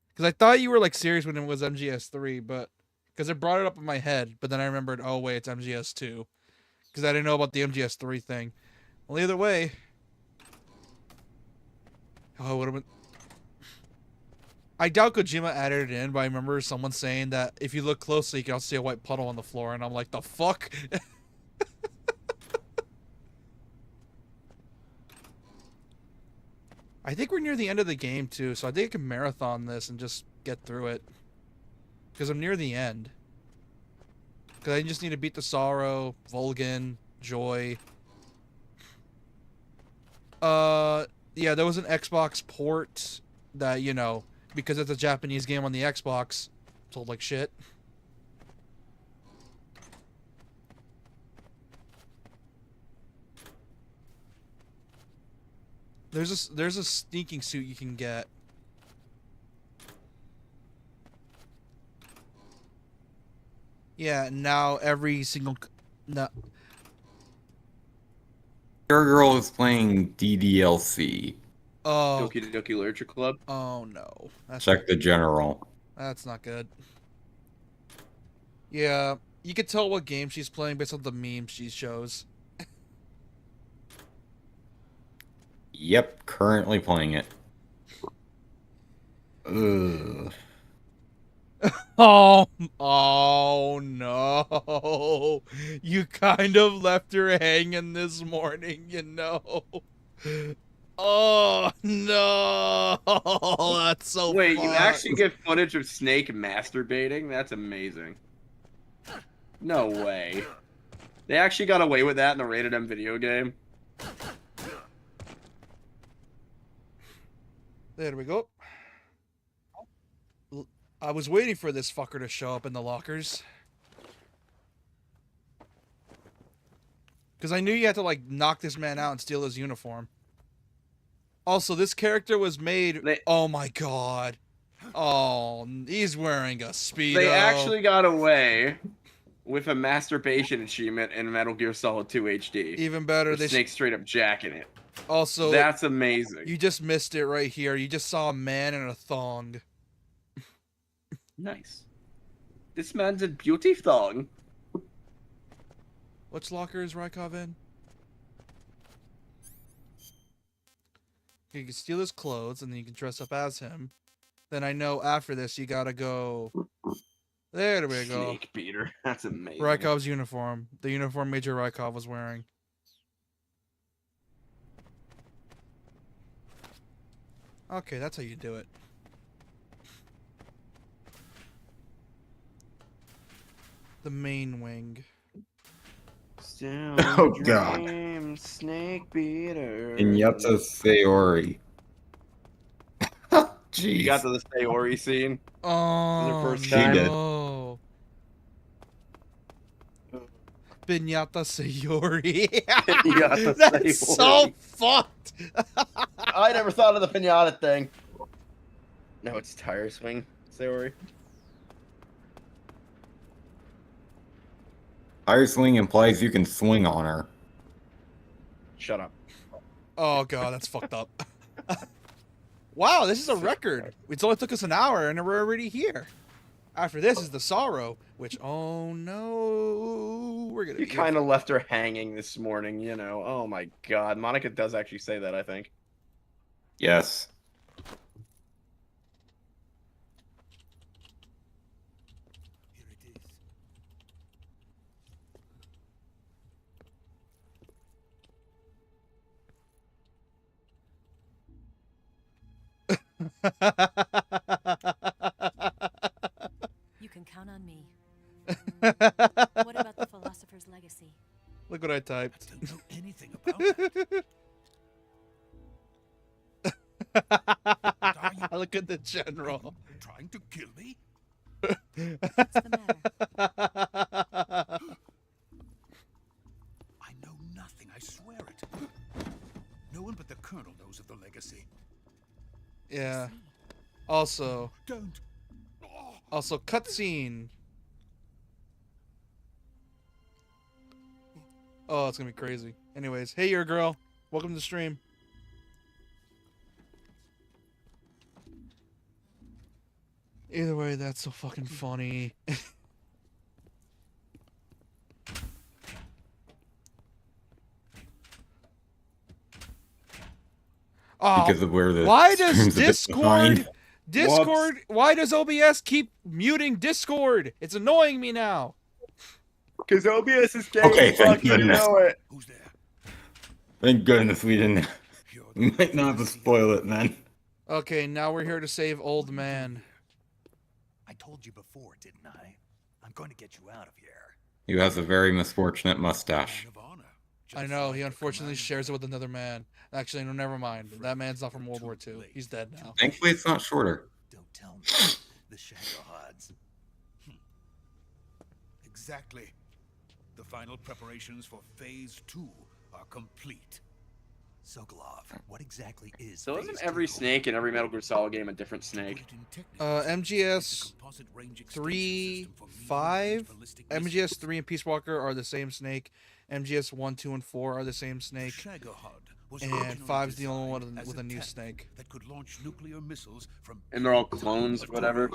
Because I thought you were like serious when it was MGS3, but because it brought it up in my head, but then I remembered, oh wait, it's MGS2. Because I didn't know about the MGS3 thing. Well, either way. Oh, it would have been. I doubt Kojima added it in, but I remember someone saying that if you look closely, you can also see a white puddle on the floor, and I'm like, the fuck? I think we're near the end of the game, too, so I think I can marathon this and just get through it. Because I'm near the end. Because I just need to beat the Sorrow, Vulcan, Joy. Yeah, there was an Xbox port that, you know, because it's a Japanese game on the Xbox, sold like shit. There's a sneaking suit you can get. Yeah, now every single no. Your girl is playing DDLC. Oh. Doki Doki Literature Club. Oh no. Check the general. That's not good. Yeah, you could tell what game she's playing based on the memes she shows. Yep, currently playing it. Ugh. Oh no. You kind of left her hanging this morning, you know. Oh no. That's so Wait, you fucked. actually get footage of Snake masturbating? That's amazing. No way. They actually got away with that in the Rated M video game? There we go. I was waiting for this fucker to show up in the lockers. Because I knew you had to, like, knock this man out and steal his uniform. Also, this character was made... Oh, my God. Oh, he's wearing a Speedo. They actually got away with a masturbation achievement in Metal Gear Solid 2 HD. Even better, Snake straight up jacking it. Also, That's amazing. you just missed it right here. You just saw a man in a thong. Nice. This man's a beauty thong. Which locker is Rykov in? You can steal his clothes, and then you can dress up as him. Then I know after this, you gotta go... There we go. Snake beater. That's amazing. Rykov's uniform. The uniform Major Rykov was wearing. Okay, that's how you do it. The main wing. Oh, God. Dream, snake beater. Inyata Sayori. Jeez. You got to the Sayori scene. Oh, first She did. no. Piñata Sayori. Piñata That's so Sayori. fucked. I never thought of the pinata thing. No, it's tire swing Sayori. Tire swing implies you can swing on her. Shut up. Oh god, that's fucked up. Wow, this is a record. It only took us an hour and we're already here. After this is the sorrow, which, oh no, we're gonna. You kind of left her hanging this morning, you know. Oh my god. Monica does actually say that, I think. Yes. Here it is. You can count on me. What about the philosopher's legacy? Look what I typed. I don't know anything about that. Are you Look at the general. trying to kill me? What's the matter? I know nothing, I swear it. No one but the Colonel knows of the legacy. Yeah. Also, Don't. Oh, cutscene. Oh, it's gonna be crazy. Anyways, hey, your girl. Welcome to the stream. Either way, that's so fucking funny. Oh, Because of where the why does stream's a bit behind. Discord, why does OBS keep muting Discord? It's annoying me now. Because OBS is gay. Okay, thank fucking goodness. know it. who's there? Thank goodness we didn't. You're We might not have to spoil it, man. Okay, now we're here to save old man. I told you before, didn't I? I'm going to get you out of here. You has a very misfortunate mustache. Man of honor. I Just know, like he the unfortunately commander. shares it with another man. Actually, no, never mind. That man's not from World War II. He's dead now. Thankfully, it's not shorter. Don't tell me. The Shagohods. Exactly. The final preparations for Phase 2 are complete. Sokolov, what exactly is So Phase isn't every 2? snake in every Metal Gear Solid game a different snake? MGS 3, 5, MGS 3 and Peace Walker are the same snake. MGS 1, 2, and 4 are the same snake. And 5's the only one with a new snake. That could launch nuclear missiles from And they're all clones or whatever.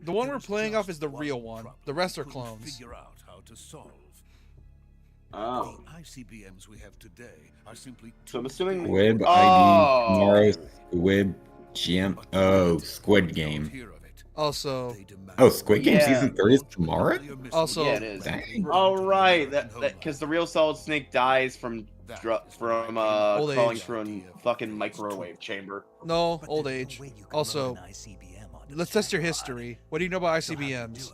The one we're playing off is the real one. The rest are Couldn't clones. Figure out how to solve. Oh. The ICBMs we have today are simply So I'm assuming. Squid Oh. ID tomorrow. Squid GM. Oh, Squid Game. Also, Oh, Squid Game Yeah. season 3 is tomorrow. Also- Yeah, it is. Dang. Oh right, that because the real Solid Snake dies from Old crawling age. through a fucking microwave chamber. no, old age. Also, let's test your history. What do you know about ICBMs?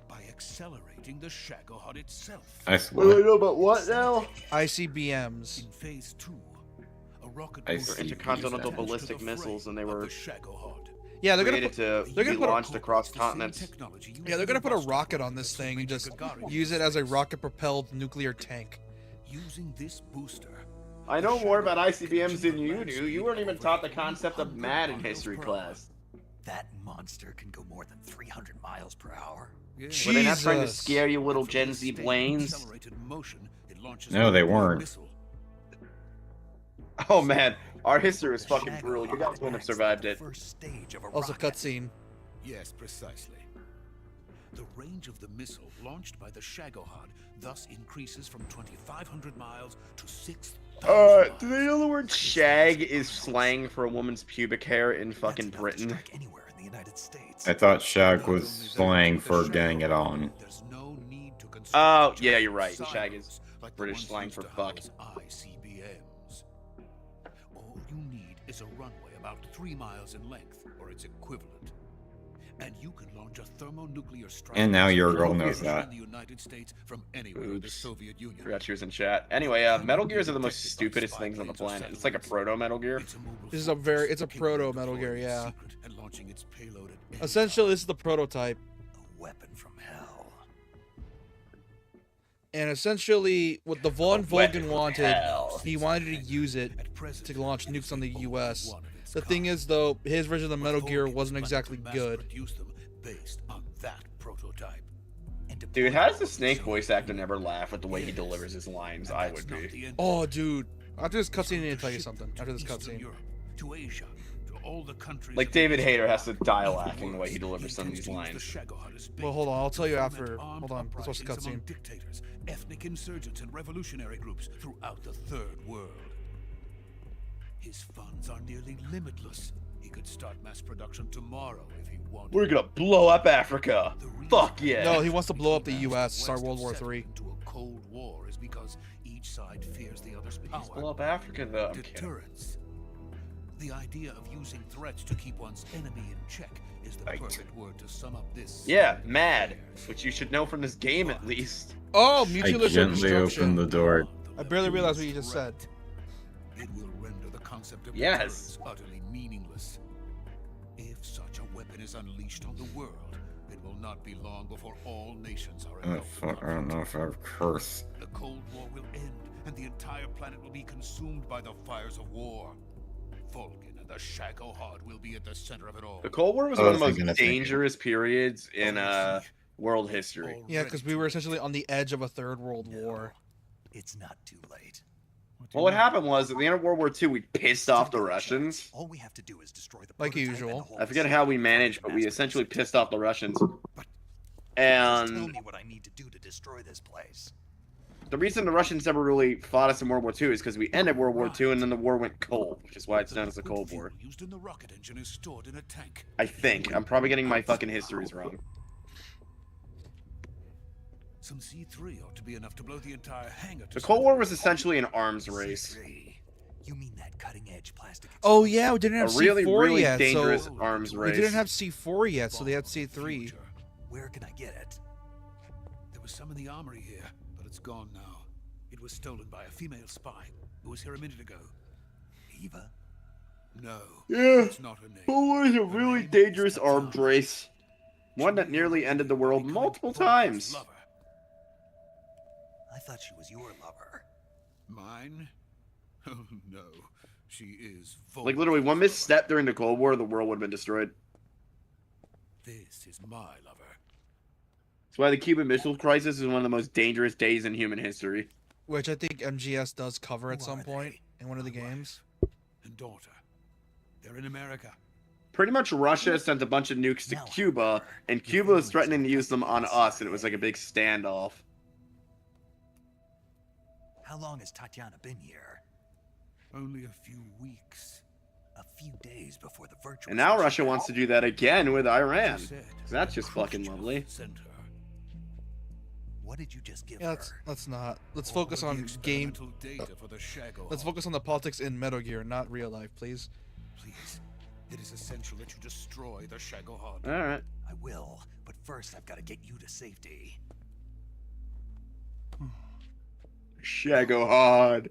By accelerating the Shagohod itself. I swear. know about what now? ICBMs. In Phase 2, a rocket I booster see. Intercontinental attached to the ballistic frame missiles, and they of were the Shagohod. Yeah, they're created gonna to they're be gonna put a- launched across continents. yeah, they're gonna put a rocket on this thing and just use it as a rocket-propelled nuclear tank. Using this booster. I know more about ICBMs than you do. You weren't even taught the concept of MAD in history class. That monster can go more than 300 miles per hour. Yeah. Were they not trying to Jesus. scare you little After Gen this Z stable brains? accelerated motion, it launches No, they a nuclear weren't. missile. Oh man, our history was fucking brutal. You guys wouldn't have survived it. First stage of a Also, rocket. cutscene. Yes, precisely. The range of the missile launched by the Shagohod thus increases from 2,500 miles to 6,000 Do they know the word shag is slang for a woman's pubic hair in fucking That's enough to Britain? strike anywhere in the United States. I thought shag was slang for getting it on. There's no need to construct Oh, yeah, giant you're right. silos Shag is like the British ones slang used for to fuck. house ICBMs. All you need is a runway about 3 miles in length, or its equivalent. And you can launch a thermonuclear strike And now your missile girl anywhere knows that. in the United States from anywhere in the Oops. Soviet Union. Forgot she was in chat. Anyway, Metal Gears are the most stupidest things on the planet. It's like a proto Metal Gear. It's a mobile This is a fortress it's a capable of proto Metal Gear, deploying in yeah. secret and launching its payload at any Essentially, time. this is the prototype. A weapon from hell. And essentially, what the Von weapon Volgen from wanted, hell. he wanted to use it At present, to launch nukes on the only US. one of its The thing kind. is, though, his version of the Metal But Gear Volgen wasn't is planning exactly to mass good. produce them based on that prototype. And Dude, deploy how does them the Snake so voice they actor can- never laugh at the way he delivers his lines? And I that's would not be. the end Oh, of it. dude. After this It's cutscene, I going need to tell you ship something. to After this Eastern cutscene. Europe, to Asia, to all the countries Like of the David East. Hayter has to dial Even acting the way he worse, delivers some of intends these to use lines. the Shagohod as Well, bait hold on. I'll to tell you foment after. armed Hold on. Let's watch the uprisings among cutscene. dictators, ethnic insurgents, and revolutionary groups throughout the Third World. His funds are nearly limitless. He could start mass production tomorrow if he wanted. We're gonna blow up Africa. The reason Fuck yeah. No, he wants to blow up the West US, start has World War settled III. into a Cold War is because each side fears the other's Just power. blow up Africa, though. I'm kidding. Deterrence. The idea of using threats to keep one's enemy in check is the Right. perfect word to sum up this. Yeah, state of mad. affairs. Which you should know from this game at least. Oh, I mutualist gently destruction. opened the door. I barely realized what you just said. It will render the concept of Yes. deterrence utterly meaningless. If such a weapon is unleashed on the world, it will not be long before all nations are Oh, engulfed in fuck, I don't know if I've cursed. The Cold War will end, and the entire planet will be consumed by the fires of war. Vulcan and the Shagohod will be at the center of it all. The Cold War was I one of was the thinking most the same. dangerous periods in world history. Yeah, because we were essentially on the edge of a third world war. It's not too late. Well, what happened was at the end of World War II, we pissed off the Russians. All we have to do is destroy the Like prototype and usual. the whole I forget how we facility managed, before but we mass essentially production. pissed off the Russians. Just tell And me what I need to do to destroy this place. the reason the Russians never really fought us in World War II is because we ended World War II and then the war went cold, which is why it's known as the liquid Cold War. fuel used in the rocket engine is stored in a tank. I think. I'm probably getting my fucking histories wrong. Some C3 ought to be enough to blow the entire hangar to The Cold War was smithereens. essentially an arms race. C3. You mean that cutting-edge plastic? Oh yeah, we didn't A have really, C4 really yet, dangerous so arms we race. didn't have C4 yet, so they had Bomb of the C3. future. Where can I get it? There was some in the armory here, but it's gone now. It was stolen by a female spy who was here a minute ago. Eva? No, Yeah, it's not her name. Cold War is a really dangerous arms race. One that nearly ended the world Becoming multiple Vulcan's times. lover. I thought she was your lover. Mine? Oh no, she is Like Vulcan's literally, one lover. misstep during the Cold War, the world would have been destroyed. This is my lover. That's why the Cuban Missile Crisis is one of the most dangerous days in human history. Which I think MGS does cover at Who some are point they? in one of the My wife games. And daughter. They're in America. Pretty much Russia sent a bunch of nukes to Now I Cuba, remember. and Your Cuba was feelings threatening to were use them on protected us, and it was inside. like a big standoff. How long has Tatiana been here? Only a few weeks. A few days before the virtual. And now Russia wants to do that again with Iran. As I said, That's just fucking Khrushchev lovely. sent her. What did you just give Yeah, her? let's not. Let's All focus of on the game. experimental data for the Shagohod. Let's focus on the politics in Metal Gear, not real life, please. Please, it is essential that you destroy the Shagohod. Alright. I will, but first I've got to get you to safety. Shagohod.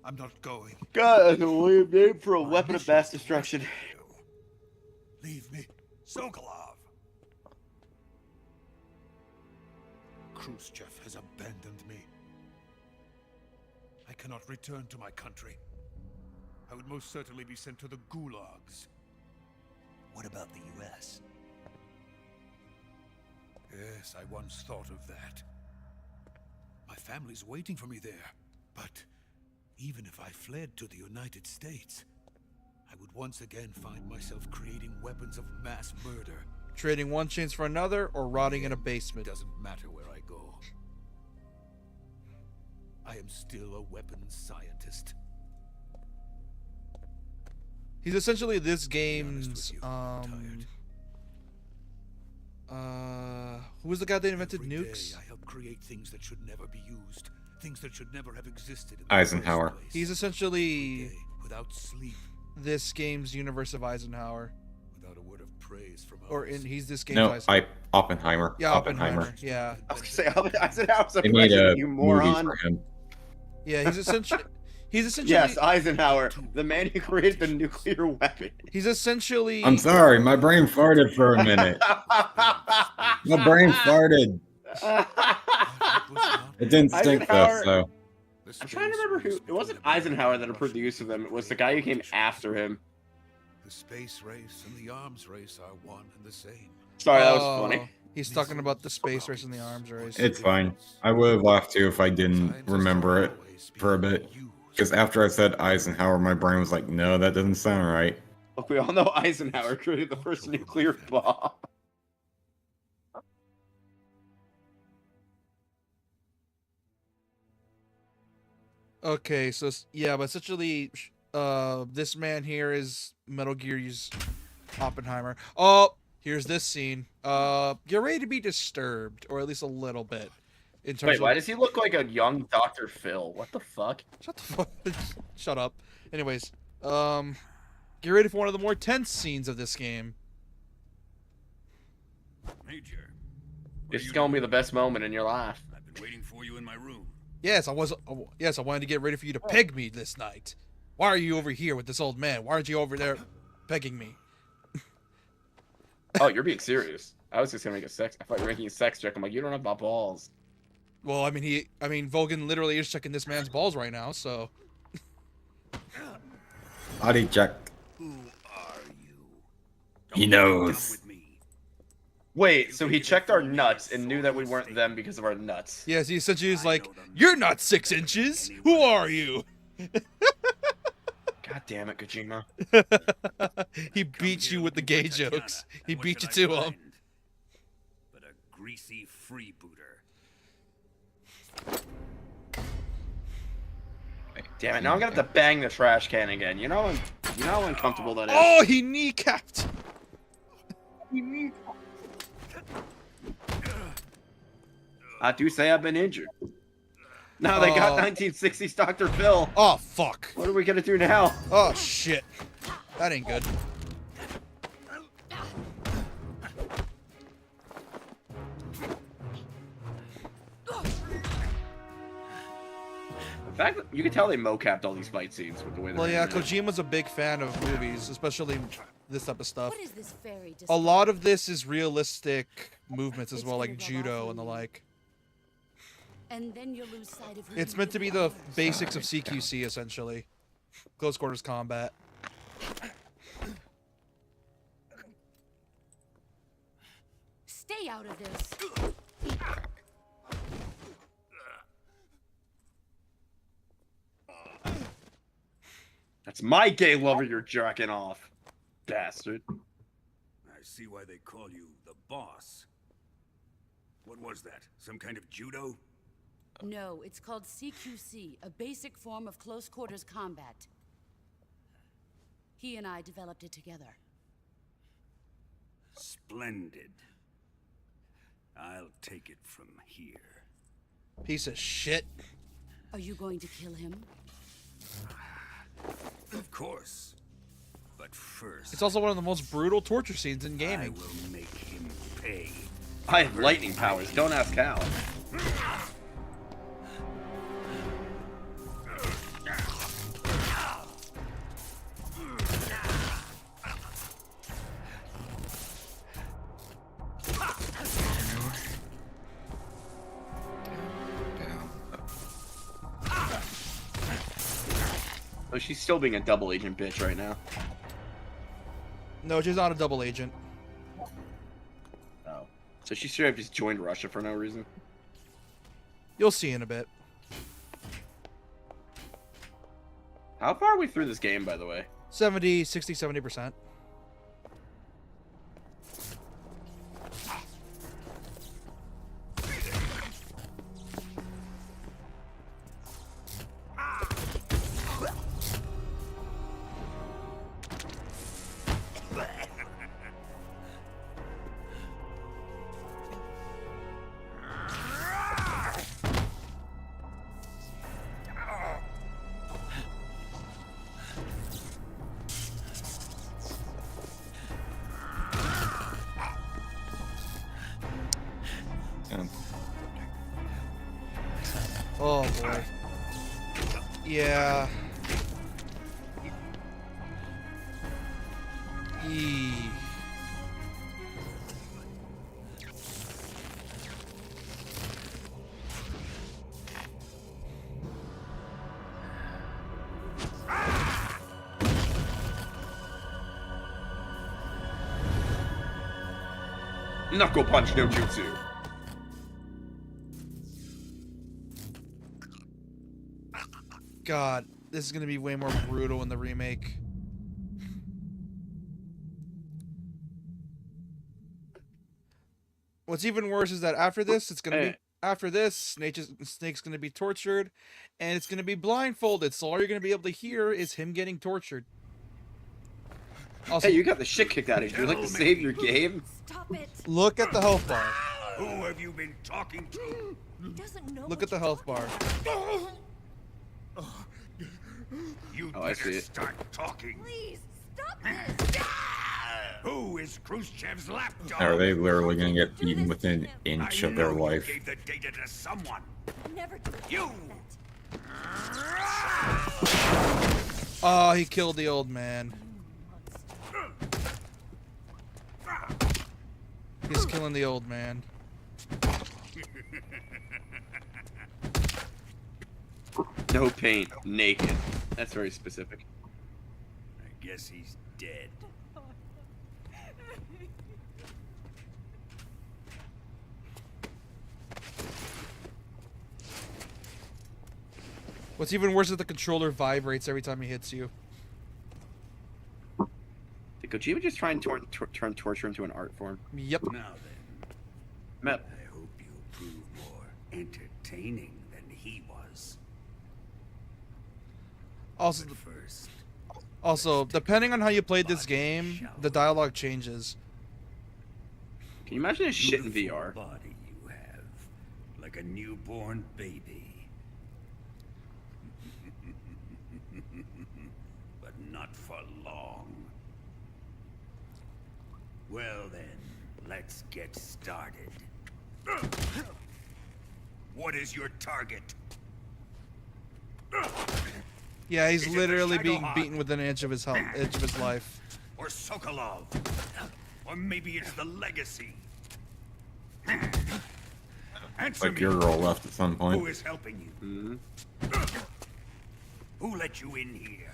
I'm not going. God, that's a weird name for a My weapon of mission mass is to destruction. rescue you. Leave me. Sokolov! Khrushchev has abandoned me. I cannot return to my country. I would most certainly be sent to the gulags. What about the US? Yes, I once thought of that. My family's waiting for me there, but Even if I fled to the United States, I would once again find myself creating weapons of mass murder. Trading one chance for another or rotting in a It basement. doesn't matter where I go. I am still a weapons scientist. He's essentially this To be honest game's with you, I'm tired. who was the guy that invented Every nukes? day I help create things that should never be used, things that should never have existed. In the Eisenhower. first place. He's Every essentially day, without sleep, this game's universe of Eisenhower. without a word of praise from Or others. he's this game's No, Eisenhower. Oppenheimer. Yeah, Oppenheimer. Yeah. I was gonna say, Eisenhower's a They made a president, you movie moron. for him. Yeah, he's essentially Yes, Eisenhower, the man who created the nuclear weapon. he's essentially I'm sorry, my brain farted for a minute. My brain farted. It didn't stink though, Eisenhower- so I'm trying to remember who. It wasn't Eisenhower that approved the use of them. It was the guy who came after him. The space race and the arms race are one and the same. Sorry, that was Oh, funny. He's talking about the space race and the arms race. it's fine. I would have laughed too if I didn't remember it for a bit. Because after I said Eisenhower, my brain was like, no, that doesn't sound right. Look, we all know Eisenhower created the first nuclear bomb. Okay, so yeah, but essentially, this man here is Metal Gear's Oppenheimer. Oh, here's this scene. Get ready to be disturbed, or at least a little bit. In terms Wait, of, why does he look like a young Dr. Phil? What the fuck? Shut the fuck. Shut up. Anyways, get ready for one of the more tense scenes of this game. Major, This is gonna be the best moment in your life. I've been waiting for you in my room. Yes, I wanted to get ready for you to peg me this night. Why are you over here with this old man? Why aren't you over there pegging me? Oh, you're being serious. I was just gonna make a sex. I thought you were making a sex joke. I'm like, you don't have my balls. Well, I mean, Vogan literally is checking this man's balls right now, so. Body check. Who are you? He Don't come knows. with me. Wait, so he checked our nuts and knew that we weren't them because of our nuts. Yes, he essentially is like, "You're not 6 inches. Who are you?" God damn it, Kojima. He Come beats here you with the looking gay for Tatiana, jokes. He and what beat you should I to him. find? But a greasy freebooter. Damn it, now I'm gonna have to bang the trash can again. You know how uncomfortable that is? Oh, he kneecapped. I do say I've been injured. Now they got Oh. 1960s Dr. Phil. Oh fuck. What are we gonna do now? Oh shit. That ain't good. In fact, you can tell they mocapped all these fight scenes with the way they're Well, yeah, animated. Kojima's a big fan of movies, especially this type of stuff. What is this fairy A lot of this is realistic movements as It's well, gonna like rub judo off and the on you. like. And then you'll lose sight of who It's you meant to be really the are. basics of CQC, essentially. Close quarters combat. Stay out of this. That's my gay lover you're jacking off, bastard. I see why they call you the boss. What was that? Some kind of judo? No, it's called CQC, a basic form of close quarters combat. He and I developed it together. Splendid. I'll take it from here. Piece of shit. Are you going to kill him? Of course. But first, It's also one of the most brutal torture scenes in I gaming. will make him pay. I have lightning powers. Don't ask how. Oh, she's still being a double agent bitch right now. No, she's not a double agent. Oh. So she should have just joined Russia for no reason. You'll see in a bit. How far are we through this game, by the way? 70, 60, 70%. Um, Oh boy. Yeah. Eee. Knuckle punch no jutsu. God, this is gonna be way more brutal in the remake. What's even worse is that after this, it's gonna be after this, Snake's gonna be tortured, and it's gonna be blindfolded. So all you're gonna be able to hear is him getting tortured. Also, Hey, you got the shit kicked out of you. Would you like to save your game? Stop it. look at the health bar. Who have you been talking to? He doesn't know. Look what at the you're health talking bar. about. You Oh, I see better it. start talking. Please stop this. Who is Khrushchev's lapdog? are they literally gonna get beaten within an I inch of their know life? You gave the data to someone. Never do You. that. Oh, he killed the old man. He's killing the old man. No paint, naked. That's very specific. I guess he's dead. What's even worse is the controller vibrates every time he hits you. Did Kojima just try and turn torture into an art form? Yep. Now then, Mep. I hope you'll prove more entertaining than he was. Also, But first, depending on how you played this game, the dialogue changes. Can you imagine this shit in beautiful VR? body you have, like a newborn baby. But not for long. Well then, let's get started. What is your target? Yeah, he's Is it the literally being Shadowhawk? beaten within an inch of his life. Or Sokolov? Or maybe it's the Legacy? Answer Like me. your girl left at some Who point. is helping you? Mm-hmm. Who let you in here?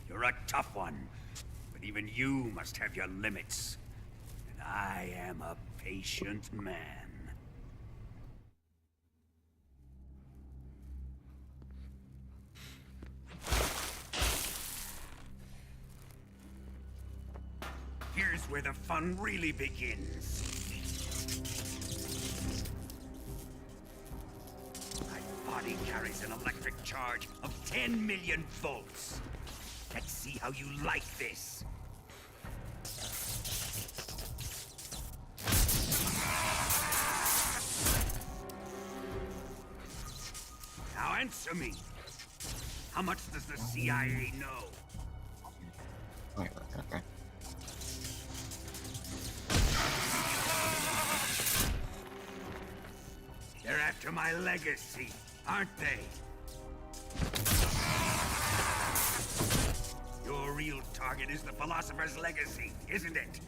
You're a tough one, but even you must have your limits. And I am a patient man. Here's where the fun really begins. My body carries an electric charge of 10 million volts. Let's see how you like this. Now answer me. How much does the CIA know? Okay. They're after my legacy, aren't they? Your real target is the Philosopher's Legacy, isn't it?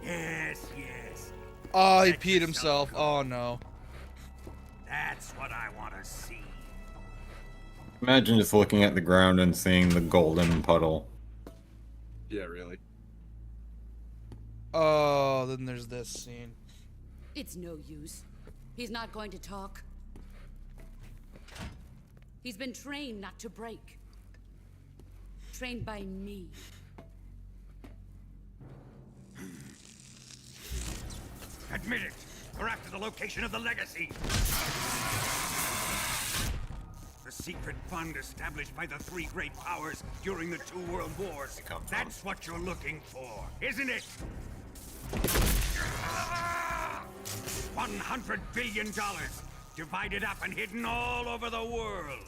Yes, yes. Oh, he peed himself. Oh no. the sea. Imagine just looking at the ground and seeing the golden puddle. Yeah, really. Oh, then there's this scene. It's no use. He's not going to talk. He's been trained not to break. Trained by me. Admit it! We're after the location of the legacy! The secret fund established by the three great powers during the 2 world wars. That's what you're looking for, isn't it? $100 billion, divided up and hidden all over the world.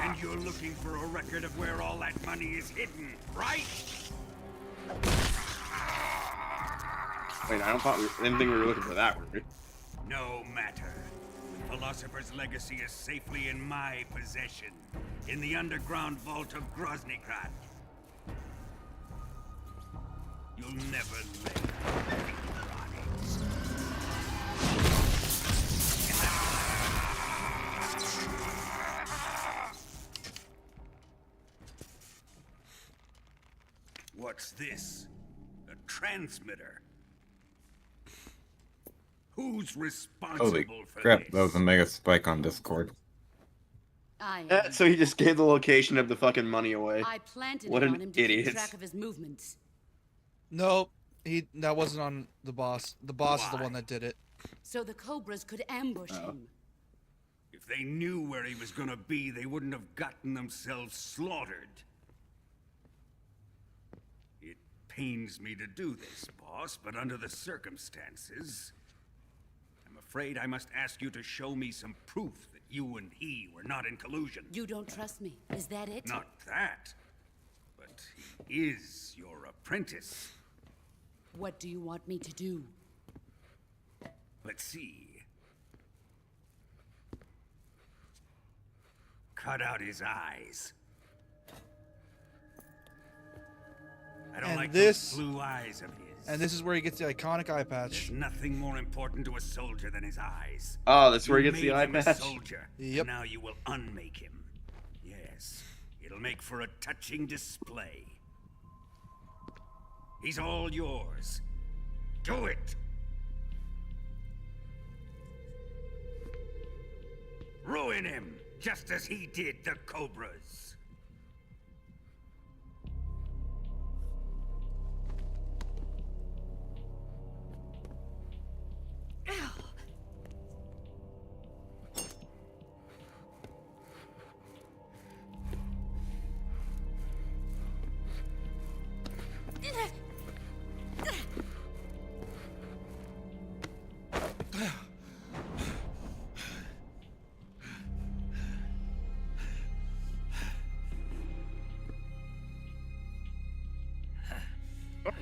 And you're looking for a record of where all that money is hidden, right? Wait, I didn't think we were looking for that, were we? No matter. The Philosopher's legacy is safely in my possession, in the underground vault of Groznygrad. You'll never lay a finger on it. What's this? A transmitter? Who's responsible Holy for crap, this? that was a mega spike on Discord. So he just gave the location of the fucking money away. I planted What it an on him to idiot. keep track of his movements. Nope. That wasn't on the boss. The boss is the Why? one that did it. So the Cobras could ambush Oh. him. If they knew where he was gonna be, they wouldn't have gotten themselves slaughtered. It pains me to do this, boss, but under the circumstances, I'm afraid I must ask you to show me some proof that you and he were not in collusion. You don't trust me. Is that it? Not that, but he is your apprentice. What do you want me to do? Let's see. Cut out his eyes. I don't And like this- those blue eyes of his. And this is where he gets the iconic eye patch. There's nothing more important to a soldier than his eyes. Oh, that's where he You gets the made eye him a patch. soldier. Yep. Now you will unmake him. Yes, it'll make for a touching display. He's all yours. Do it. Ruin him, just as he did the Cobras.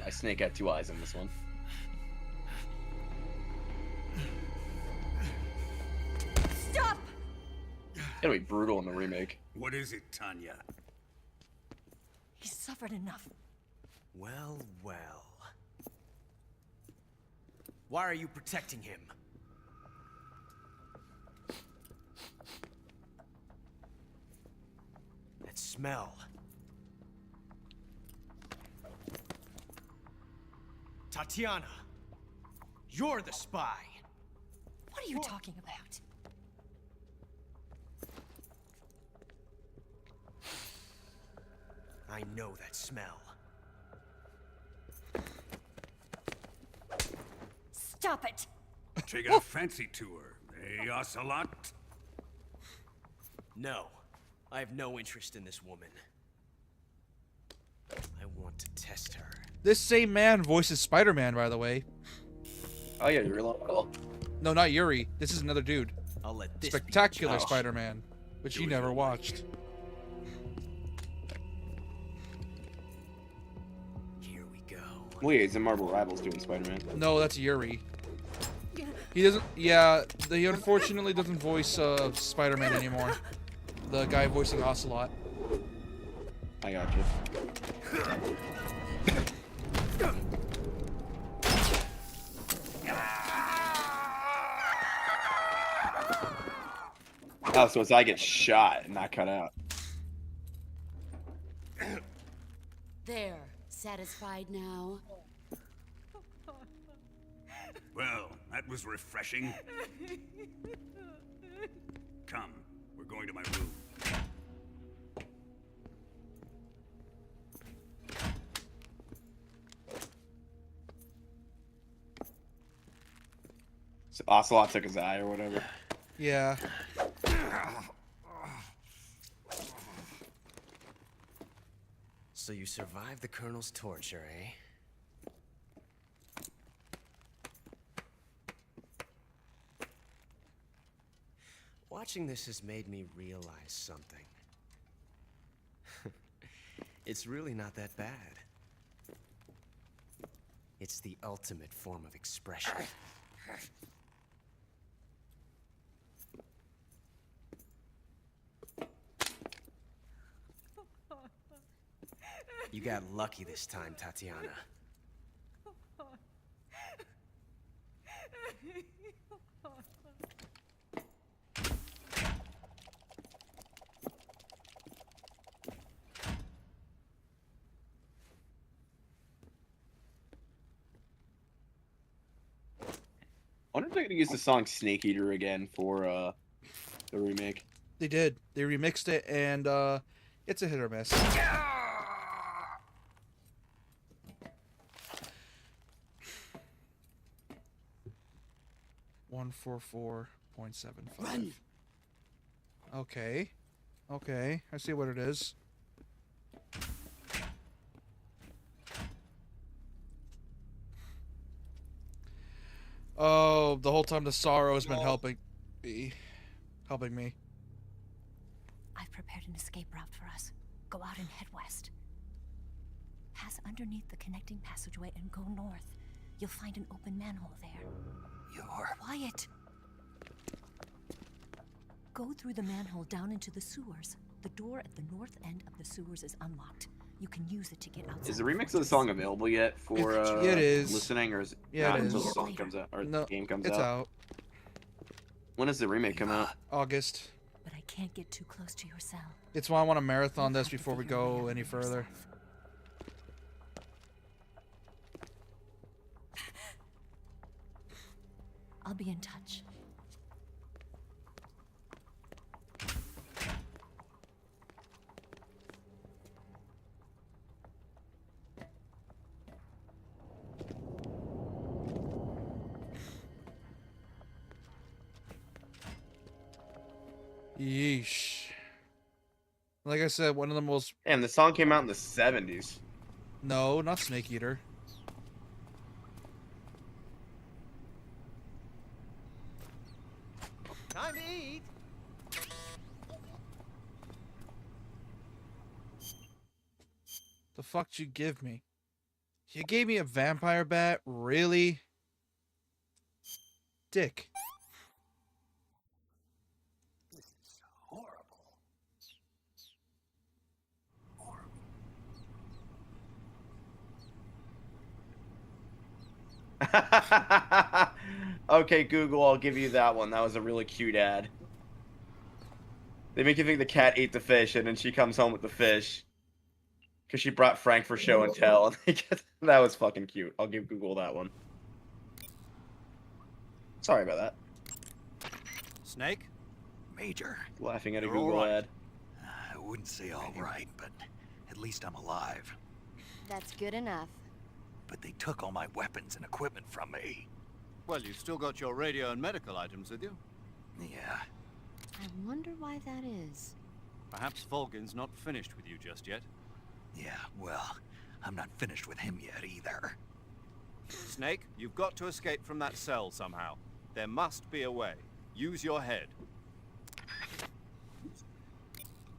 My snake had 2 eyes in this one. Stop! It'll be brutal in the remake. What is it, Tanya? He's suffered enough. Well, well. Why are you protecting him? That smell. Tatiana, you're the spy. What are you talking about? I know that smell. Stop it! Taking a fancy to her, eh, Ocelot? No, I have no interest in this woman. I want to test her. This same man voices Spider-Man, by the way. Oh yeah, you're local. No, not Yuri. This is another dude. I'll let this be Spectacular the judge. Spider-Man, which you never watched. Here we go. Wait, is it Marvel Rivals doing Spider-Man? No, that's Yuri. He doesn't. Yeah, he unfortunately doesn't voice Spider-Man anymore. The guy voicing Ocelot. I got you. Oh, so it's I get shot and not cut out. There. Satisfied now? Well, that was refreshing. Come, we're going to my room. So Ocelot took his eye or whatever. Yeah. So you survived the Colonel's torture, eh? Watching this has made me realize something. It's really not that bad. It's the ultimate form of expression. You got lucky this time, Tatiana. I wonder if they're gonna use the song Snake Eater again for the remake. They did. They remixed it, and it's a hit or miss. 144.75. Run. Okay. Okay. I see what it is. Oh, the whole time the sorrow has been helping me. I've prepared an escape route for us. Go out and head west. Pass underneath the connecting passageway and go north. You'll find an open manhole there. You're... Quiet! Go through the manhole down into the sewers. The door at the north end of the sewers is unlocked. You can use it to get outside. Is the remix of the song available yet for it is. listening, or is it Yeah, not it until is. the song comes out or No, the game comes it's out? out. When does the remake come out? August. But I can't get too close to your cell. It's why I want to marathon this before we go any further. I'll be in touch. Yeesh. Like I said, one of the most... And the song came out in the 70s. No, not Snake Eater. Time to eat! The fuck did you give me? You gave me a vampire bat? Really? Dick. Okay, Google, I'll give you that one. That was a really cute ad. They make you think the cat ate the fish, and then she comes home with the fish. Because she brought Frank for show and tell. That was fucking cute. I'll give Google that one. Sorry about that. Snake? Major. Laughing at a You're Google all right. ad. I wouldn't say all right, but at least I'm alive. That's good enough. But they took all my weapons and equipment from me. Well, you've still got your radio and medical items with you. Yeah. I wonder why that is. Perhaps Volgin's not finished with you just yet. Yeah, well, I'm not finished with him yet either. Snake, you've got to escape from that cell somehow. There must be a way. Use your head.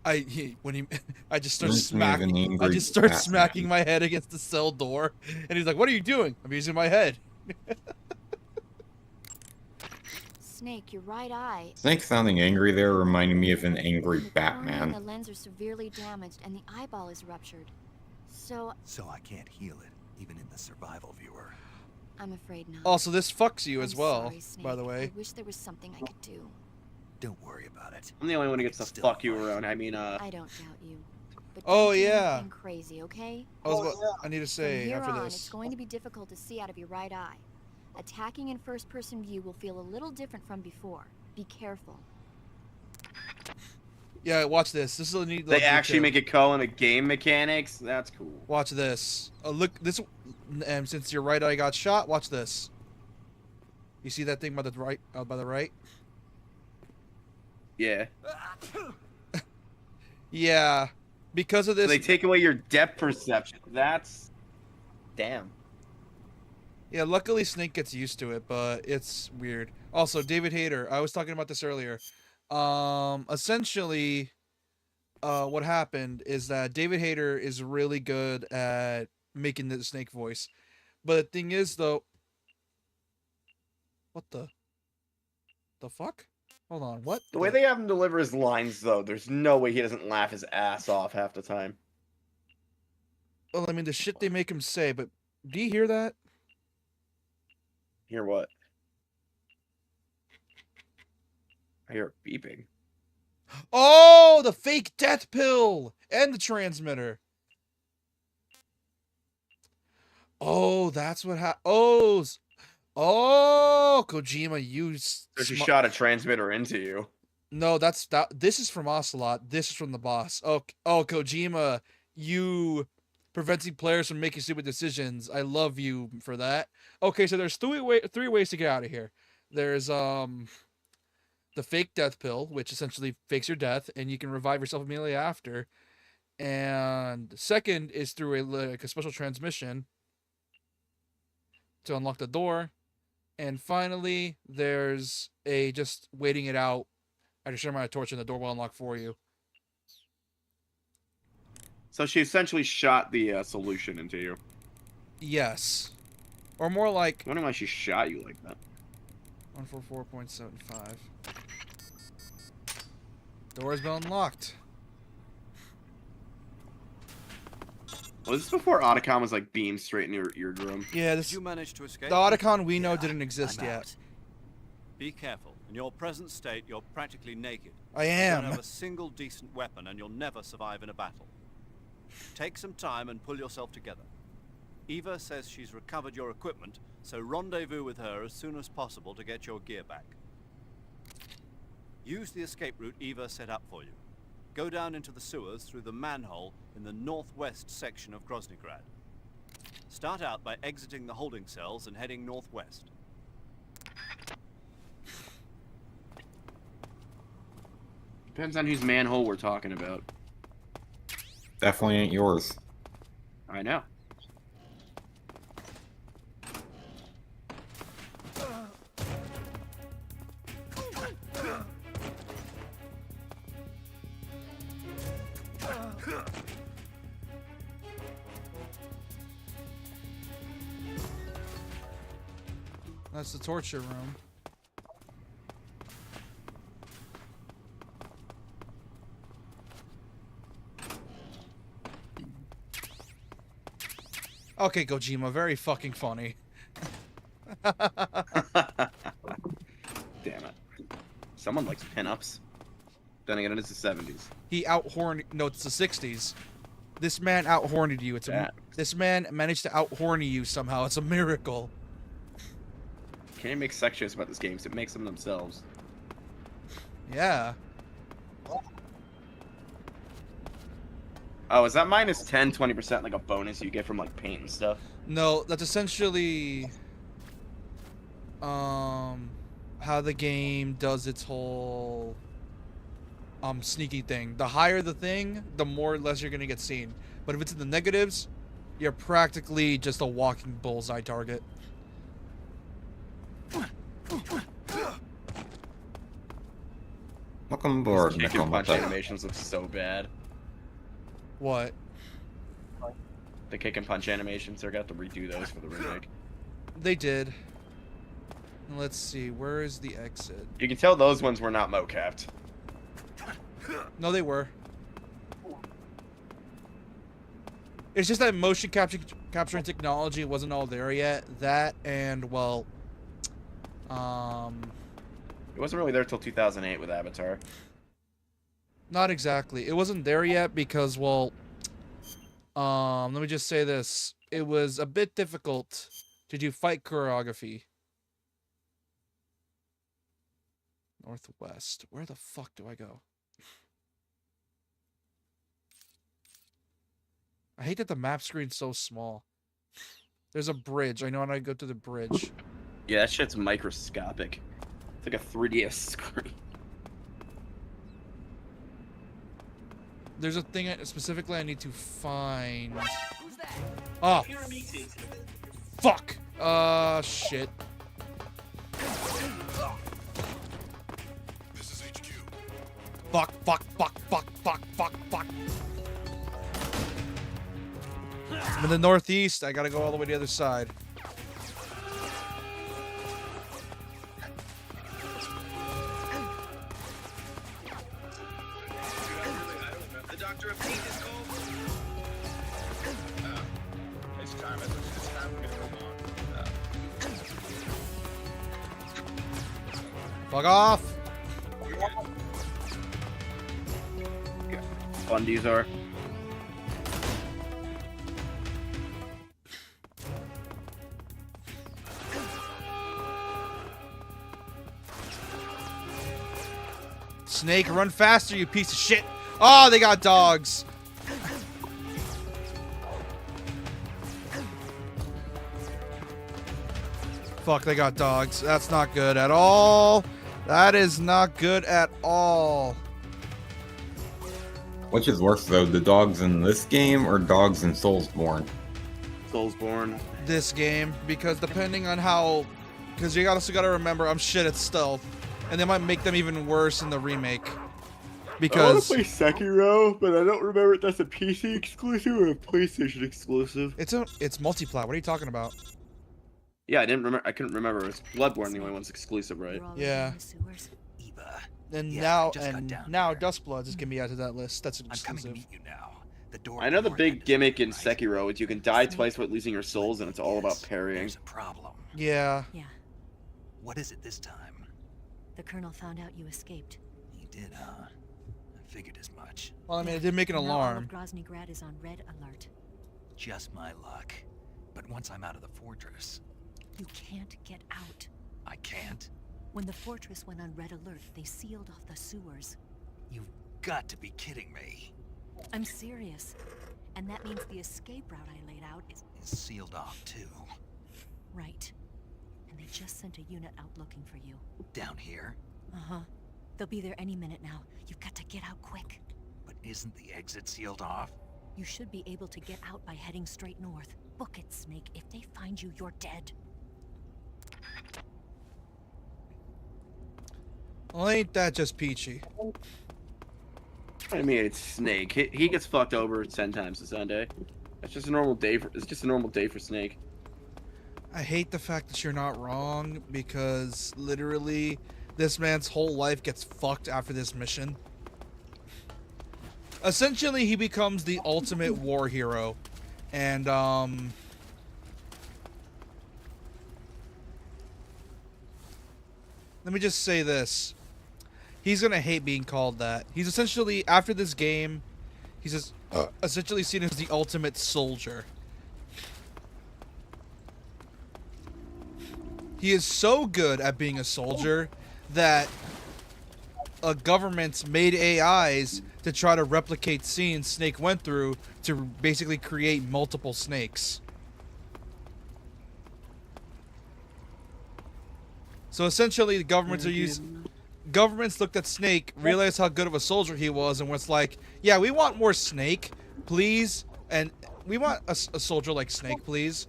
I just start Don't smacking. even I angry just start Batman. smacking my head against the cell door, and he's like, "What are you doing?" I'm using my head. Snake, your right eye. Snake sounding angry there reminded me of an angry The cornea and the Batman. lens are severely damaged, and the eyeball is ruptured. So So I can't heal it, even in the survival viewer. I'm afraid not. Also, this fucks you as I'm well, sorry, Snake. by the way. I wish there was something I could do. Don't worry about it. I'm the only one who gets to Still fuck you fine. around. I mean, I don't doubt you. But Oh, don't do yeah. anything crazy, okay? I need to say From here after on, this. it's going to be difficult to see out of your right eye. Attacking in first-person view will feel a little different from before. Be careful. Yeah, watch this. This is a neat. they little actually detail. make it call in the game mechanics. That's cool. Watch this. Look, this. And since your right eye got shot, watch this. You see that thing by the right? By the right? Yeah. Yeah. Because of So this. they take away your depth perception. That's damn. Yeah, luckily Snake gets used to it, but it's weird. Also, David Hayter, I was talking about this earlier. Essentially, what happened is that David Hayter is really good at making the Snake voice. But the thing is, though... What the fuck? Hold on, what? The way they have him deliver his lines, though, there's no way he doesn't laugh his ass off half the time. Well, I mean, the shit they make him say, but do you hear that? Hear what? I hear it beeping. Oh, the fake death pill and the transmitter. Oh, that's what happened. Oh, Kojima, you. So she shot a transmitter into you. No, that. This is from Ocelot. This is from the boss. Oh, Kojima, you preventing players from making stupid decisions. I love you for that. Okay, so there's three ways to get out of here. There's the fake death pill, which essentially fakes your death, and you can revive yourself immediately after. And second is through a special transmission to unlock the door. And finally, there's a just waiting it out. I just turn my torch and the door will unlock for you. So she essentially shot the solution into you. Yes. Or more like... I wonder why she shot you like that. 144.75. Door has been unlocked. Was this before Otacon was like beamed straight in your eardrum? Yeah, Did you manage to escape? The Otacon we know didn't exist I'm yet. out. Be careful. In your present state, you're practically naked. I You am. don't have a single decent weapon, and you'll never survive in a battle. Take some time and pull yourself together. Eva says she's recovered your equipment, so rendezvous with her as soon as possible to get your gear back. Use the escape route Eva set up for you. Go down into the sewers through the manhole in the northwest section of Groznygrad. Start out by exiting the holding cells and heading northwest. Depends on whose manhole we're talking about. Definitely ain't yours. I know. That's the torture room. Okay, Kojima, very fucking funny. Damn it. Someone likes pinups. Then again, it's the 70s. He out-horned... No, it's the 60s. This man out-horned you. This man managed to out-horny you somehow. It's a miracle. Can't even make sex jokes about this game, so it makes them themselves. Yeah. Oh, is that minus 10, 20% like a bonus you get from like paint and stuff? No, that's essentially... how the game does its whole... sneaky thing. The higher the thing, the more or less you're gonna get seen. But if it's in the negatives, you're practically just a walking bullseye target. Welcome aboard, Kick and punch Nickel. animations look so bad. What? The kick and punch animations, they're gonna have to redo those for the remake. They did. Let's see, where is the exit? You can tell those ones were not mocapped. No, they were. It's just that motion capturing technology wasn't all there yet. That and, well, It wasn't really there till 2008 with Avatar. Not exactly. It wasn't there yet because, well, let me just say this. It was a bit difficult to do fight choreography. Northwest. Where the fuck do I go? I hate that the map screen's so small. There's a bridge. I know how to go to the bridge. Yeah, that shit's microscopic. It's like a 3DS screen. There's a thing specifically I need to find. Oh. Fuck. Shit. This is HQ. Fuck. I'm in the northeast. I gotta go all the way to the other side. The Doctor of Pain is called. It's time. It's time we're gonna go on. Fuck off. Fun these are. Snake, run faster, you piece of shit. Oh, they got dogs. Fuck, they got dogs. That's not good at all. That is not good at all. Which is worse though, the dogs in this game or dogs in Soulsborne? Soulsborne. This game, because depending on how, because you also gotta remember I'm shit at stealth, and they might make them even worse in the remake. Because I want to play Sekiro, but I don't remember if that's a PC exclusive or a PlayStation exclusive. it's multi-plat. What are you talking about? Yeah, I couldn't remember. It was Bloodborne, the only one's exclusive, right? Yeah. Eva. And Yeah, I just got down now here. Dustbloods is gonna be added to that list. That's I'm exclusive. coming to meet you now. The door. I know the to big North End gimmick in is open, right? Sekiro is you can die twice without losing your souls, and it's all about Yes, parrying. There's a problem. Yeah. Yeah. What is it this time? The Colonel found out you escaped. He did, huh? I figured as much. Well, I mean, it did make an Now all alarm. of Groznygrad is on red alert. Just my luck. But once I'm out of the fortress, You can't get out. I can't. When the fortress went on red alert, they sealed off the sewers. You've got to be kidding me. I'm serious. And that means the escape route I laid out is It's sealed off too. right. And they just sent a unit out looking for you. Down here. Uh-huh. They'll be there any minute now. You've got to get out quick. But isn't the exit sealed off? You should be able to get out by heading straight north. Book it, Snake. If they find you, you're dead. Well, ain't that just peachy? I mean, it's Snake. He gets fucked over 10 times a Sunday. That's just a normal day for. It's just a normal day for Snake. I hate the fact that you're not wrong, because literally this man's whole life gets fucked after this mission. Essentially, he becomes the ultimate war hero. And, let me just say this. He's gonna hate being called that. He's essentially, after this game, he's just, essentially seen as the ultimate soldier. He is so good at being a soldier that a government made AIs to try to replicate scenes Snake went through to basically create multiple Snakes. So essentially, the governments governments looked at Snake, realized how good of a soldier he was, and was like, "Yeah, we want more Snake, please, and we want a soldier like Snake, please."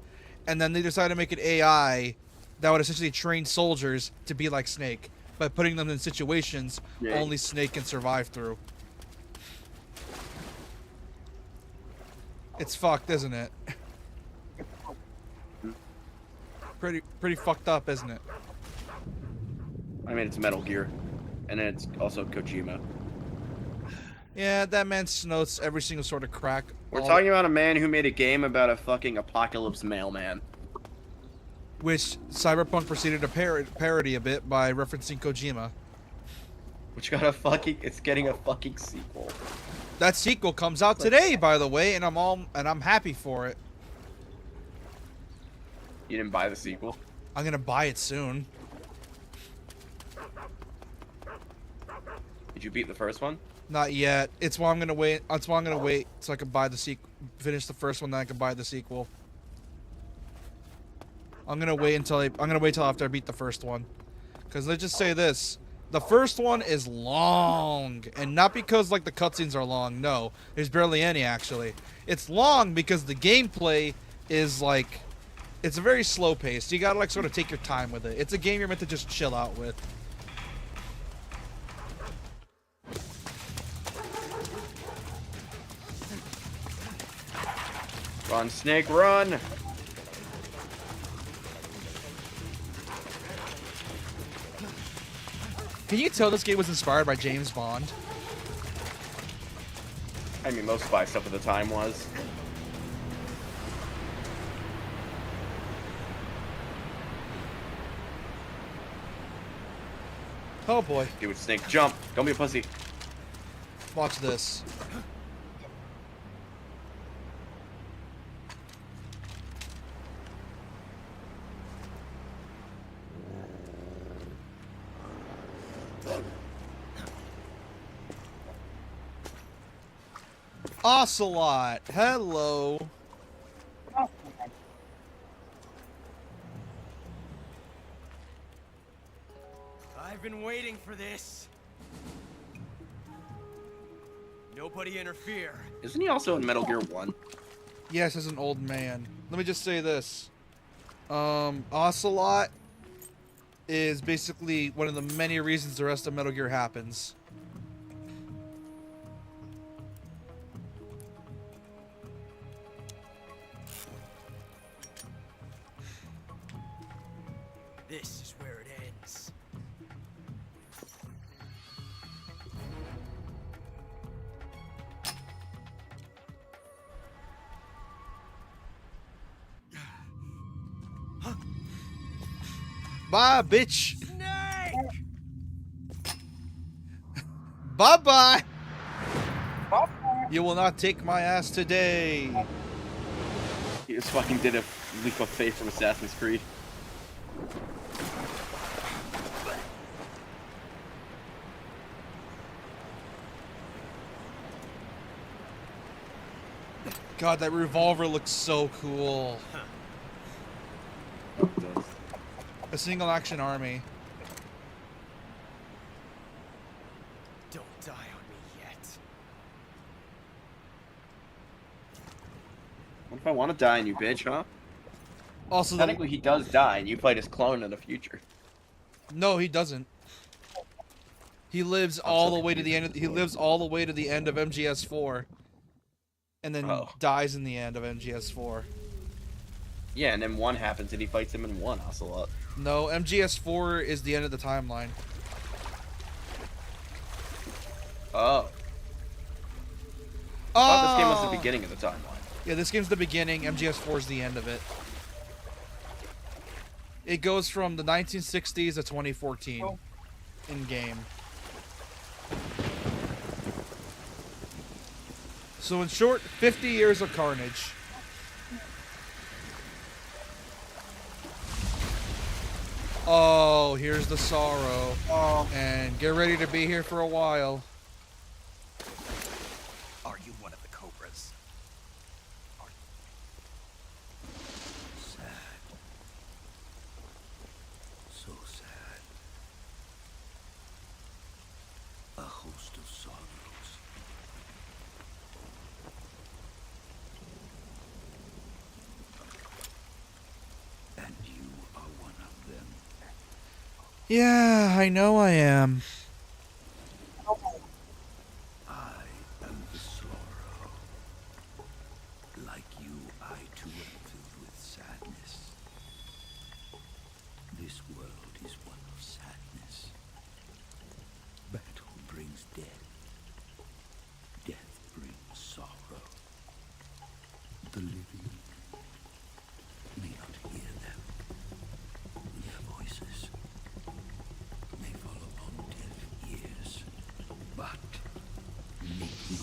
And then they decided to make an AI that would essentially train soldiers to be like Snake by putting them in situations only Snake can survive through. It's fucked, isn't it? Pretty fucked up, isn't it? I mean, it's Metal Gear, and then it's also Kojima. Yeah, that man snows every single sort of crack. We're talking about a man who made a game about a fucking apocalypse mailman. which Cyberpunk proceeded to parody a bit by referencing Kojima. Which got it's getting a fucking sequel. That sequel comes out today, by the way, and I'm happy for it. You didn't buy the sequel? I'm gonna buy it soon. Did you beat the first one? Not yet. It's why I'm gonna wait. That's why I'm gonna wait so I can buy the sequel. Finish the first one, then I can buy the sequel. I'm gonna wait until after I beat the first one. Cause let's just say this: the first one is long, and not because like the cutscenes are long. No, there's barely any actually. It's long because the gameplay is like, it's a very slow paced. You gotta like sort of take your time with it. It's a game you're meant to just chill out with. Run, Snake, run! Can you tell this game was inspired by James Bond? I mean, most spy stuff at the time was. Oh boy. Do it, Snake. Jump. Don't be a pussy. Watch this. Ocelot, hello. I've been waiting for this. Nobody interfere. Isn't he also in Metal Gear 1? Yes, as an old man. Let me just say this. Ocelot is basically one of the many reasons the rest of Metal Gear happens. This is where it ends. Bye, bitch. Snake! Bye-bye. You will not take my ass today. He just fucking did a leap of faith from Assassin's Creed. God, that revolver looks so cool. A single action army. Don't die on me yet. What if I want to die and you bitch, huh? Also, technically he does die and you played his clone in the future. No, he doesn't. He lives all the way to the end. He lives all the way to the end of MGS4, and then dies in the end of MGS4. Yeah, and then 1 happens and he fights him in 1, Ocelot. No, MGS4 is the end of the timeline. Oh. I thought this game was the beginning of the timeline. Yeah, this game's the beginning. MGS4 is the end of it. It goes from the 1960s to 2014 in game. So in short, 50 years of carnage. Oh, here's the sorrow. Oh. And get ready to be here for a while. Are you one of the Cobras? Sad. So sad. A host of sorrows. And you are one of them. Yeah, I know I am. I am the sorrow. Like you, I too am filled with sadness. This world is one of sadness. Battle brings death. Death brings sorrow. The living may not hear them,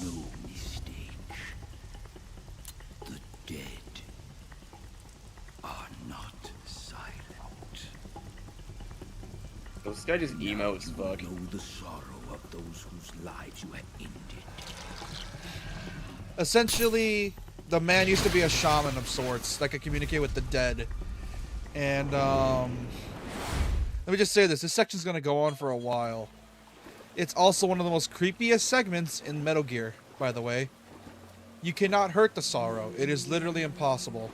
no mistake. The dead are not silent. This guy just emo as fuck. Know the sorrow of those whose lives you have ended. Essentially, the man used to be a shaman of sorts that could communicate with the dead. And, let me just say this section's gonna go on for a while. It's also one of the most creepiest segments in Metal Gear, by the way. You cannot hurt the Sorrow. It is literally impossible.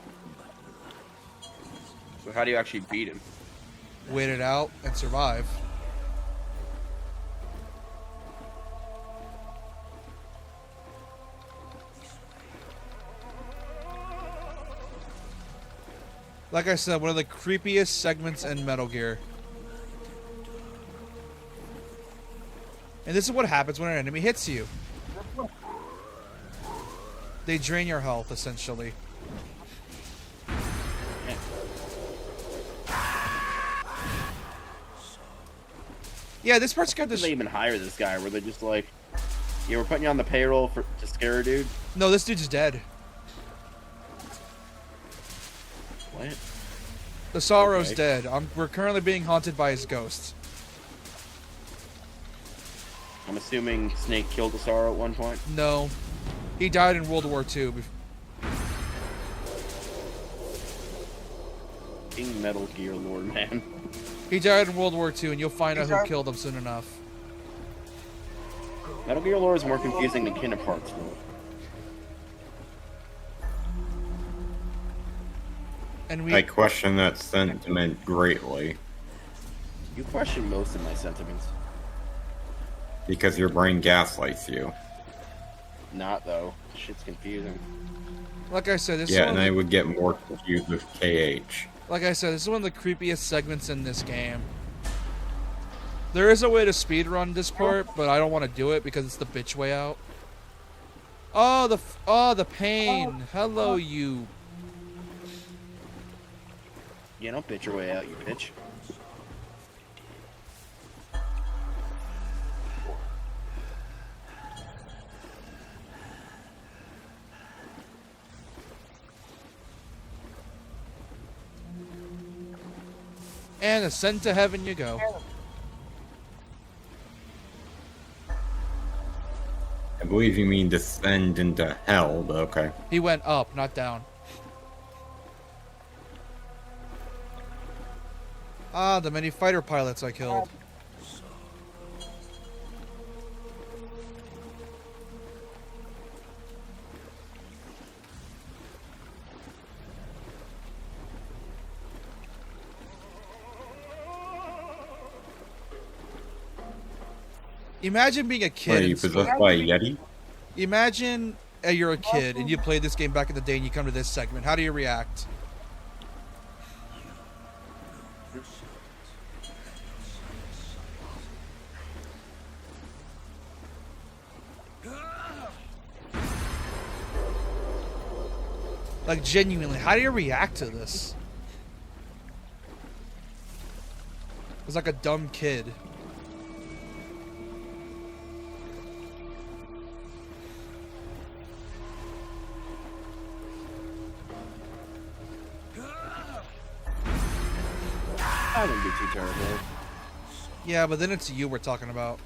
So how do you actually beat him? Wait it out and survive. Like I said, one of the creepiest segments in Metal Gear. And this is what happens when an enemy hits you. They drain your health, essentially. Yeah, this part's got this. They even hire this guy? Were they just like, yeah, we're putting you on the payroll to scare a dude? No, this dude's dead. What? The Sorrow's Okay. dead. We're currently being haunted by his ghost. I'm assuming Snake killed the Sorrow at one point. No. He died in World War II. King Metal Gear Lord, man. He died in World War II, and you'll find out who killed him soon enough. Metal Gear Lore is more confusing than Kingdom Hearts lore. And I question that sentiment greatly. You question most of my sentiments. Because your brain gaslights you. Not though. Shit's confusing. Like I said, this is Yeah, one and of I the, would get more confused with KH. like I said, this is one of the creepiest segments in this game. There is a way to speedrun this part, but I don't want to do it because it's the bitch way out. Oh, the pain. Hello, you. Yeah, don't bitch your way out, you bitch. And ascend to heaven you go. I believe you mean descend into hell, but okay. He went up, not down. Ah, the many fighter pilots I killed. Imagine being a kid. What, are you in school. possessed by a Yeti? Imagine you're a kid and you played this game back in the day and you come to this segment. How do you react? Like, genuinely, how do you react to this? It's like a dumb kid. I wouldn't be too terrible. Yeah, but then it's you we're talking about.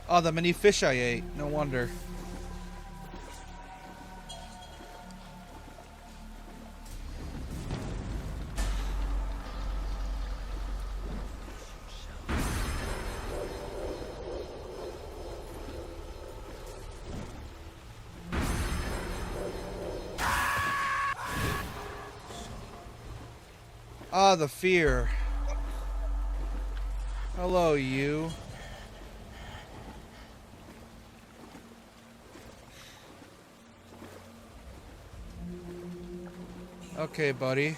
Oh, the many fish I ate. No wonder. Ah, the fear. Hello, you. Okay, buddy.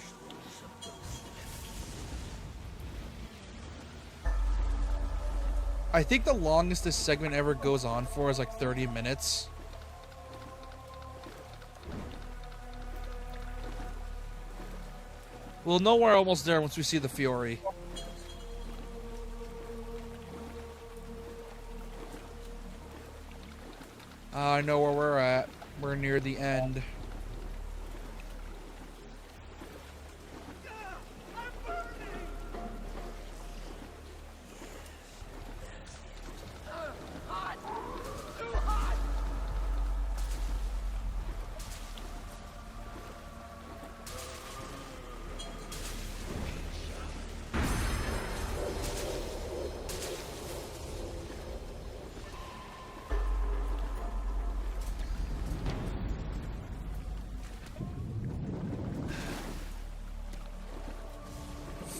I think the longest this segment ever goes on for is like 30 minutes. We'll know we're almost there once we see the Fury. I know where we're at. We're near the end.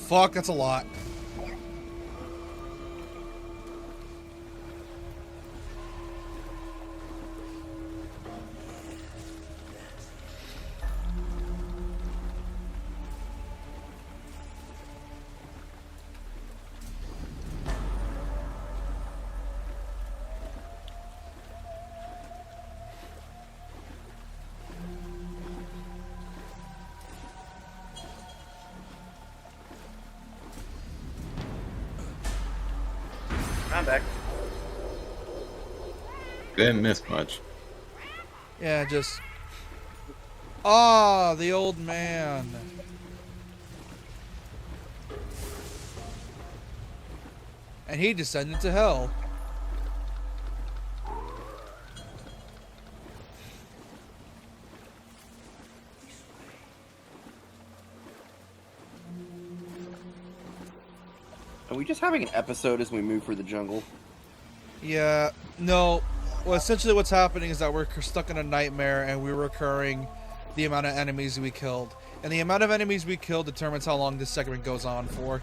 Fuck, that's a lot. I'm back. Didn't miss much. Yeah, just... Ah, the old man. And he descended to hell. Are we just having an episode as we move through the jungle? Yeah, no. Well, essentially what's happening is that we're stuck in a nightmare and we're recurring the amount of enemies we killed. And the amount of enemies we killed determines how long this segment goes on for.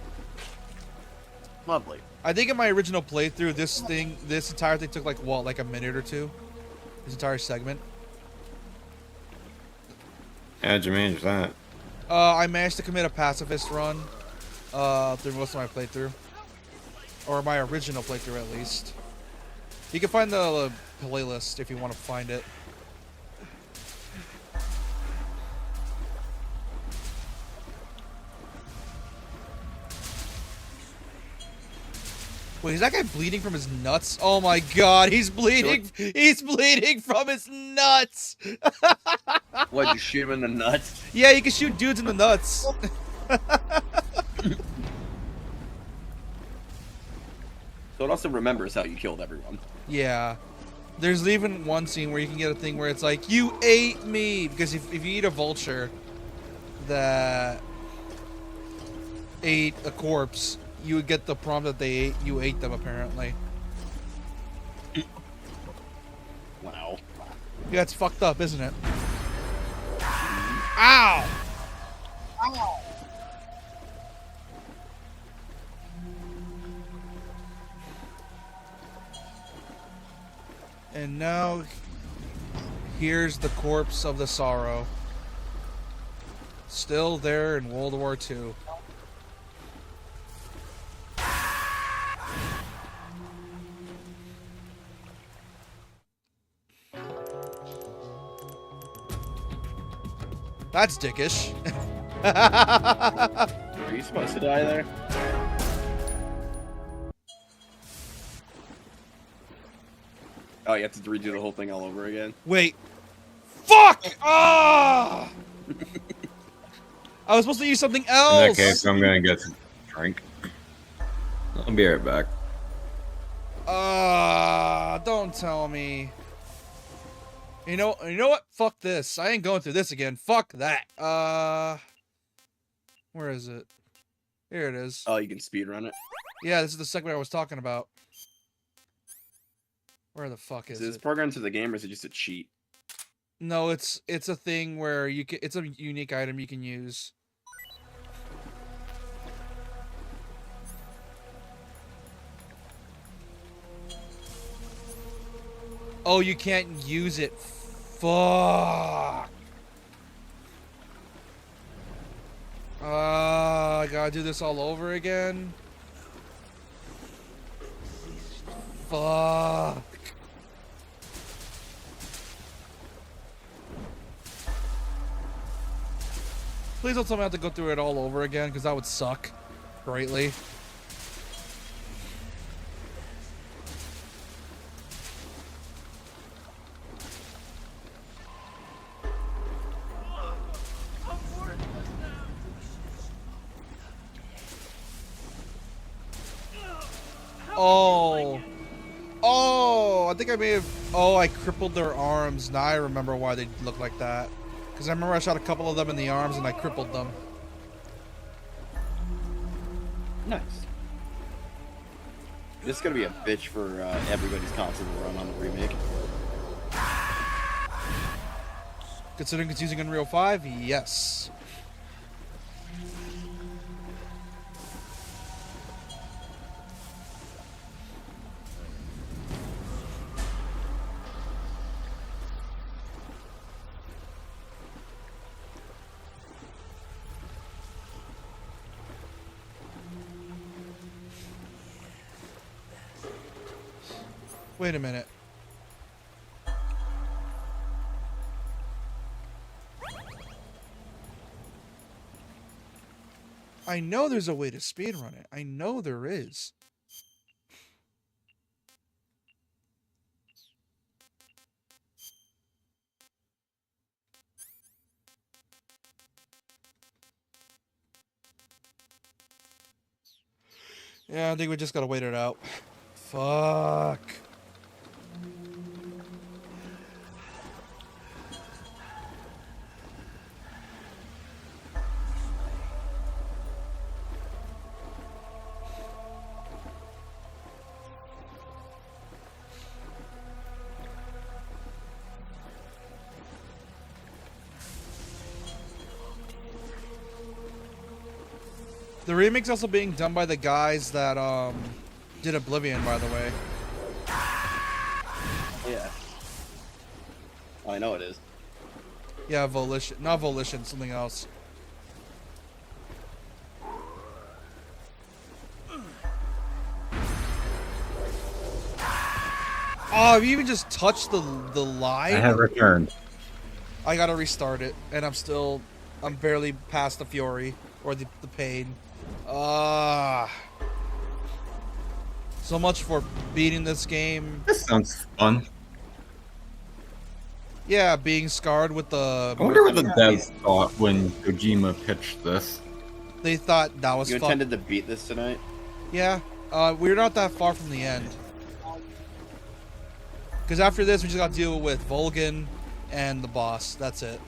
Lovely. I think in my original playthrough, this entire thing took like, what, like a minute or two? This entire segment? How'd you manage that? I managed to commit a pacifist run through most of my playthrough. Or my original playthrough, at least. You can find the playlist if you want to find it. Wait, is that guy bleeding from his nuts? Oh my god, he's bleeding! He's bleeding from his nuts! What, you shoot him in the nuts? Yeah, you can shoot dudes in the nuts. So it also remembers how you killed everyone. Yeah. There's even one scene where you can get a thing where it's like, you ate me! Because if you eat a vulture that ate a corpse, you would get the prompt that you ate them, apparently. Wow. Yeah, it's fucked up, isn't it? Ow! Ow! And now, here's the corpse of the Sorrow. Still there in World War II. That's dickish. Are you supposed to die there? Oh, you have to redo the whole thing all over again? Wait. Fuck! Ah! I was supposed to use something else! In that case, I'm gonna get some drink. I'll be right back. Don't tell me. You know what? Fuck this. I ain't going through this again. Fuck that. Where is it? Here it is. Oh, you can speedrun it? Yeah, this is the segment I was talking about. Where the fuck is this it? programmed to the game, or is it just a cheat? No, it's a thing where you can. It's a unique item you can use. Oh, you can't use it. Fuck. I gotta do this all over again. Fuck. Please don't tell me I have to go through it all over again, because that would suck greatly. Oh. Oh, I think I may have... Oh, I crippled their arms. Now I remember why they look like that. Because I remember I shot a couple of them in the arms and I crippled them. Nice. This is gonna be a bitch for everybody's console to run on the remake. Considering it's using Unreal 5, yes. Wait a minute. I know there's a way to speedrun it. I know there is. Yeah, I think we just gotta wait it out. Fuck. The remake's also being done by the guys that did Oblivion, by the way. Yeah. Oh, I know it is. Yeah, Volition. Not Volition, something else. Oh, have you even just touched the line? I have returned. I gotta restart it, and I'm barely past the fury, or the pain. So much for beating this game. This sounds fun. Yeah, being scarred with the... I wonder what the devs thought when Kojima pitched this. They thought that was You fun. intended to beat this tonight? Yeah, we're not that far from the end. Because after this, we just got to deal with Volgin and the boss. That's it.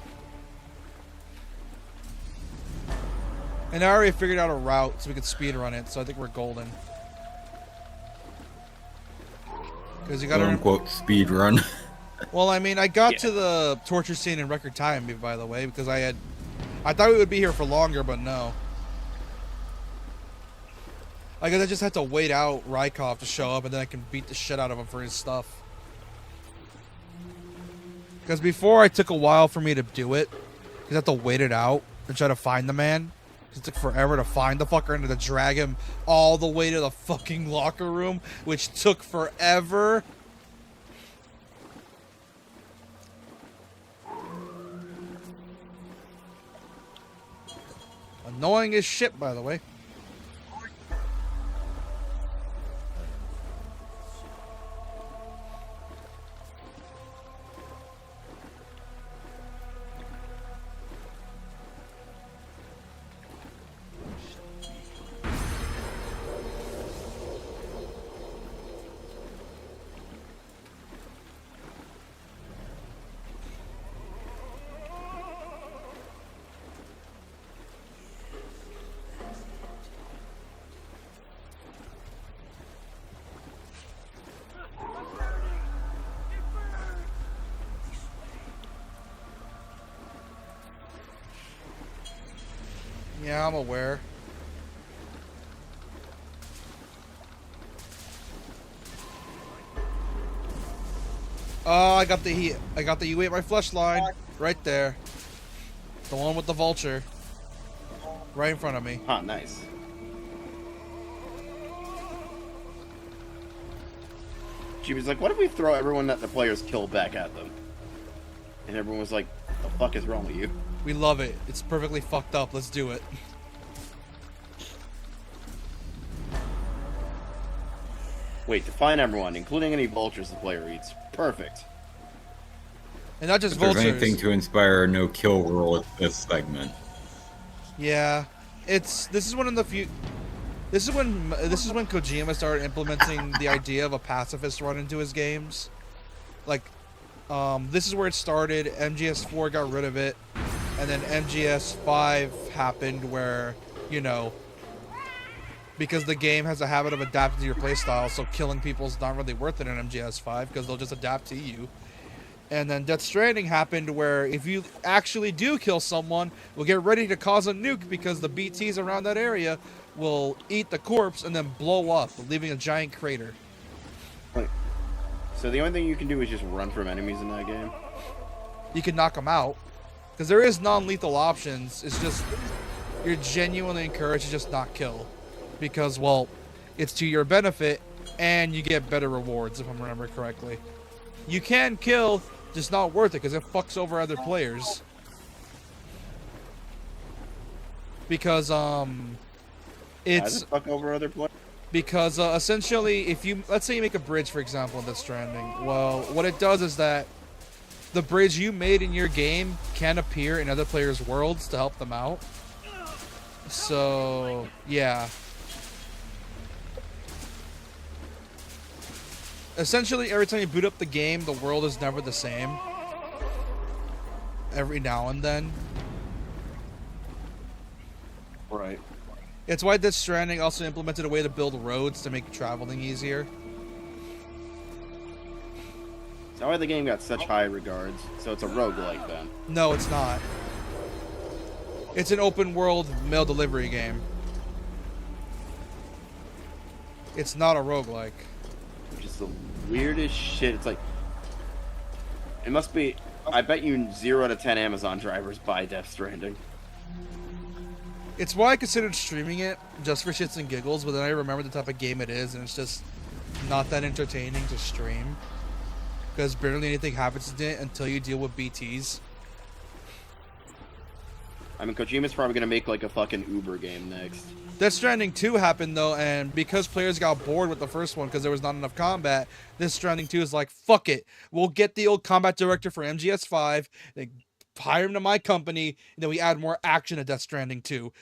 And I already figured out a route so we could speedrun it, so I think we're golden. Because you got to... Quote-unquote speed run. Well, I mean, I got to the torture scene in record time, by the way, because I thought we would be here for longer, but no. I guess I just had to wait out Rykov to show up, and then I can beat the shit out of him for his stuff. Because before, it took a while for me to do it. Because I had to wait it out and try to find the man. It took forever to find the fucker and to drag him all the way to the fucking locker room, which took forever. Annoying as shit, by the way. Yeah, I'm aware. Oh, I got the heat. I got the you ate my flesh line right there. The one with the vulture. Right in front of me. Huh, nice. She was like, what if we throw everyone that the players kill back at them? And everyone was like, what the fuck is wrong with you? We love it. It's perfectly fucked up. Let's do it. Wait, define everyone, including any vultures the player eats. Perfect. And not just If vultures. there's anything to inspire a no-kill rule with this segment. Yeah. This is one of the few... This is when Kojima started implementing the idea of a pacifist run into his games. Like, this is where it started. MGS4 got rid of it, and then MGS5 happened where, you know, because the game has a habit of adapting to your playstyle, so killing people is not really worth it in MGS5 because they'll just adapt to you. And then Death Stranding happened where if you actually do kill someone, we'll get ready to cause a nuke because the BTs around that area will eat the corpse and then blow up, leaving a giant crater. Wait. So the only thing you can do is just run from enemies in that game? You can knock them out. Because there is non-lethal options. It's just, you're genuinely encouraged to just not kill. Because, well, it's to your benefit and you get better rewards, if I remember correctly. You can kill, just not worth it because it fucks over other players. Because, it's fuck over other players? Because essentially, if you, let's say you make a bridge, for example, in Death Stranding. Well, what it does is that the bridge you made in your game can appear in other players' worlds to help them out. So, yeah. Essentially, every time you boot up the game, the world is never the same. Every now and then. Right. It's why Death Stranding also implemented a way to build roads to make traveling easier. That's why the game got such high regards. So it's a roguelike then. No, it's not. It's an open world mail delivery game. It's not a roguelike. Just the weirdest shit. It's like, it must be, I bet you 0 out of 10 Amazon drivers buy Death Stranding. It's why I considered streaming it just for shits and giggles, but then I remember the type of game it is, and it's just not that entertaining to stream. Because barely anything happens in it until you deal with BTs. I mean, Kojima's probably gonna make like a fucking Uber game next. Death Stranding 2 happened though, and because players got bored with the first one because there was not enough combat, Death Stranding 2 is like, fuck it. We'll get the old combat director for MGS5, they hire him to my company, and then we add more action to Death Stranding 2.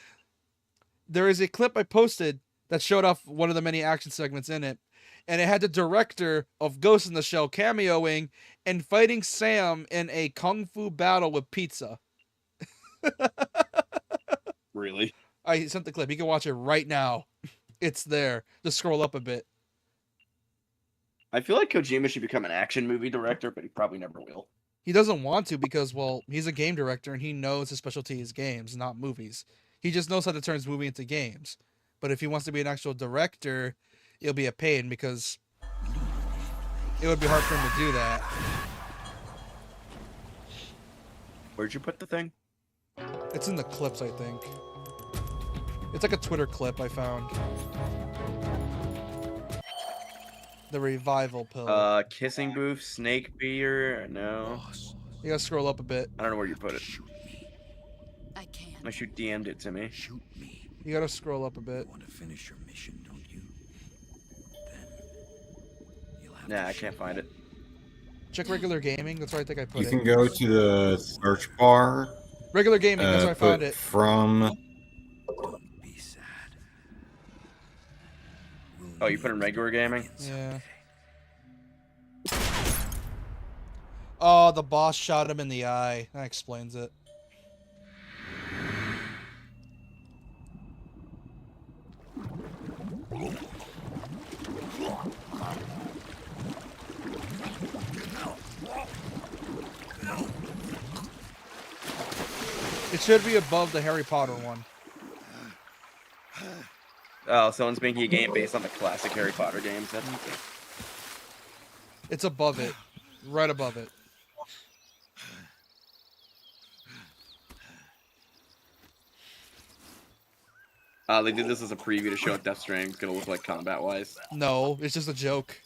There is a clip I posted that showed off one of the many action segments in it, and it had the director of Ghost in the Shell cameoing and fighting Sam in a kung fu battle with pizza. Really? I sent the clip. You can watch it right now. It's there. Just scroll up a bit. I feel like Kojima should become an action movie director, but he probably never will. He doesn't want to because, well, he's a game director and he knows his specialty is games, not movies. He just knows how to turn his movie into games. But if he wants to be an actual director, it'll be a pain because it would be hard for him to do that. Where'd you put the thing? It's in the clips, I think. It's like a Twitter clip I found. The revival pill. Kissing booth, snake beer, no. You gotta scroll up a bit. I don't know where you put it. I can't. Unless you DM'd it to me. Shoot me. You gotta scroll up a bit. You want to finish your mission, don't you? Then you'll have Nah, to I can't shoot find me. it. Check regular gaming. That's where I think I put You it. can go to the search bar. Regular gaming. That's where I found it. From. Don't be sad. Oh, you put in regular gaming? Yeah. Oh, the boss shot him in the eye. That explains it. It should be above the Harry Potter one. Oh, someone's making a game based on the classic Harry Potter games. That's okay. It's above it. Right above it. They did this as a preview to show what Death Stranding is gonna look like combat-wise. No, it's just a joke.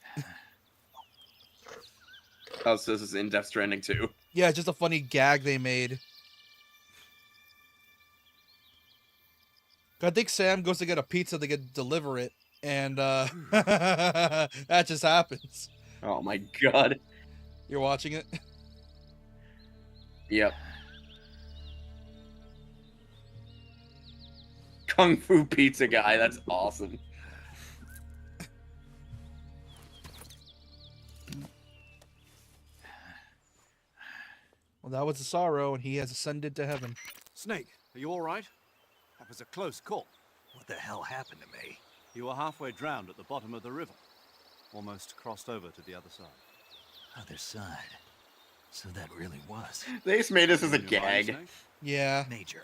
Oh, so this is in Death Stranding 2. Yeah, it's just a funny gag they made. I think Sam goes to get a pizza to deliver it, and that just happens. Oh my god. You're watching it? Yep. Kung Fu Pizza guy. That's awesome. Well, that was the sorrow, and he has ascended to heaven. Snake, are you all right? That was a close call. What the hell happened to me? You were halfway drowned at the bottom of the river. Almost crossed over to the other side. Other side. So that really was. They just made this as a In your mind, gag. Snake? Yeah. Major,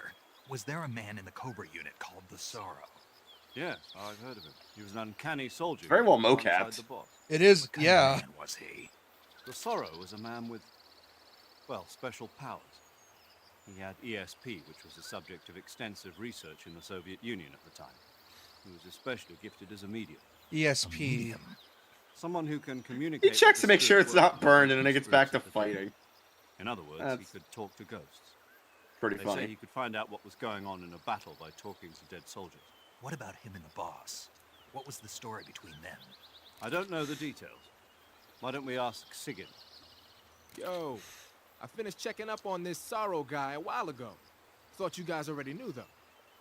was there a man in the Cobra unit called the Sorrow? Yes, I've heard of him. He was an uncanny soldier. Very well alongside mocapped. the boss. It is, What kind yeah. of man was he? The Sorrow was a man with, well, special powers. He had ESP, which was the subject of extensive research in the Soviet Union at the time. He was especially gifted as a medium. ESP. Medium. Someone who can communicate. He checks with to the make sure spirit it's not world burned, and of then it gets back to groups at the time. fighting. In other words, he That's could talk to ghosts. Pretty They funny. say he could find out what was going on in a battle by talking to dead soldiers. What about him and the boss? What was the story between them? I don't know the details. Why don't we ask Sigyn? Yo, I finished checking up on this Sorrow guy a while ago. Thought you guys already knew, though.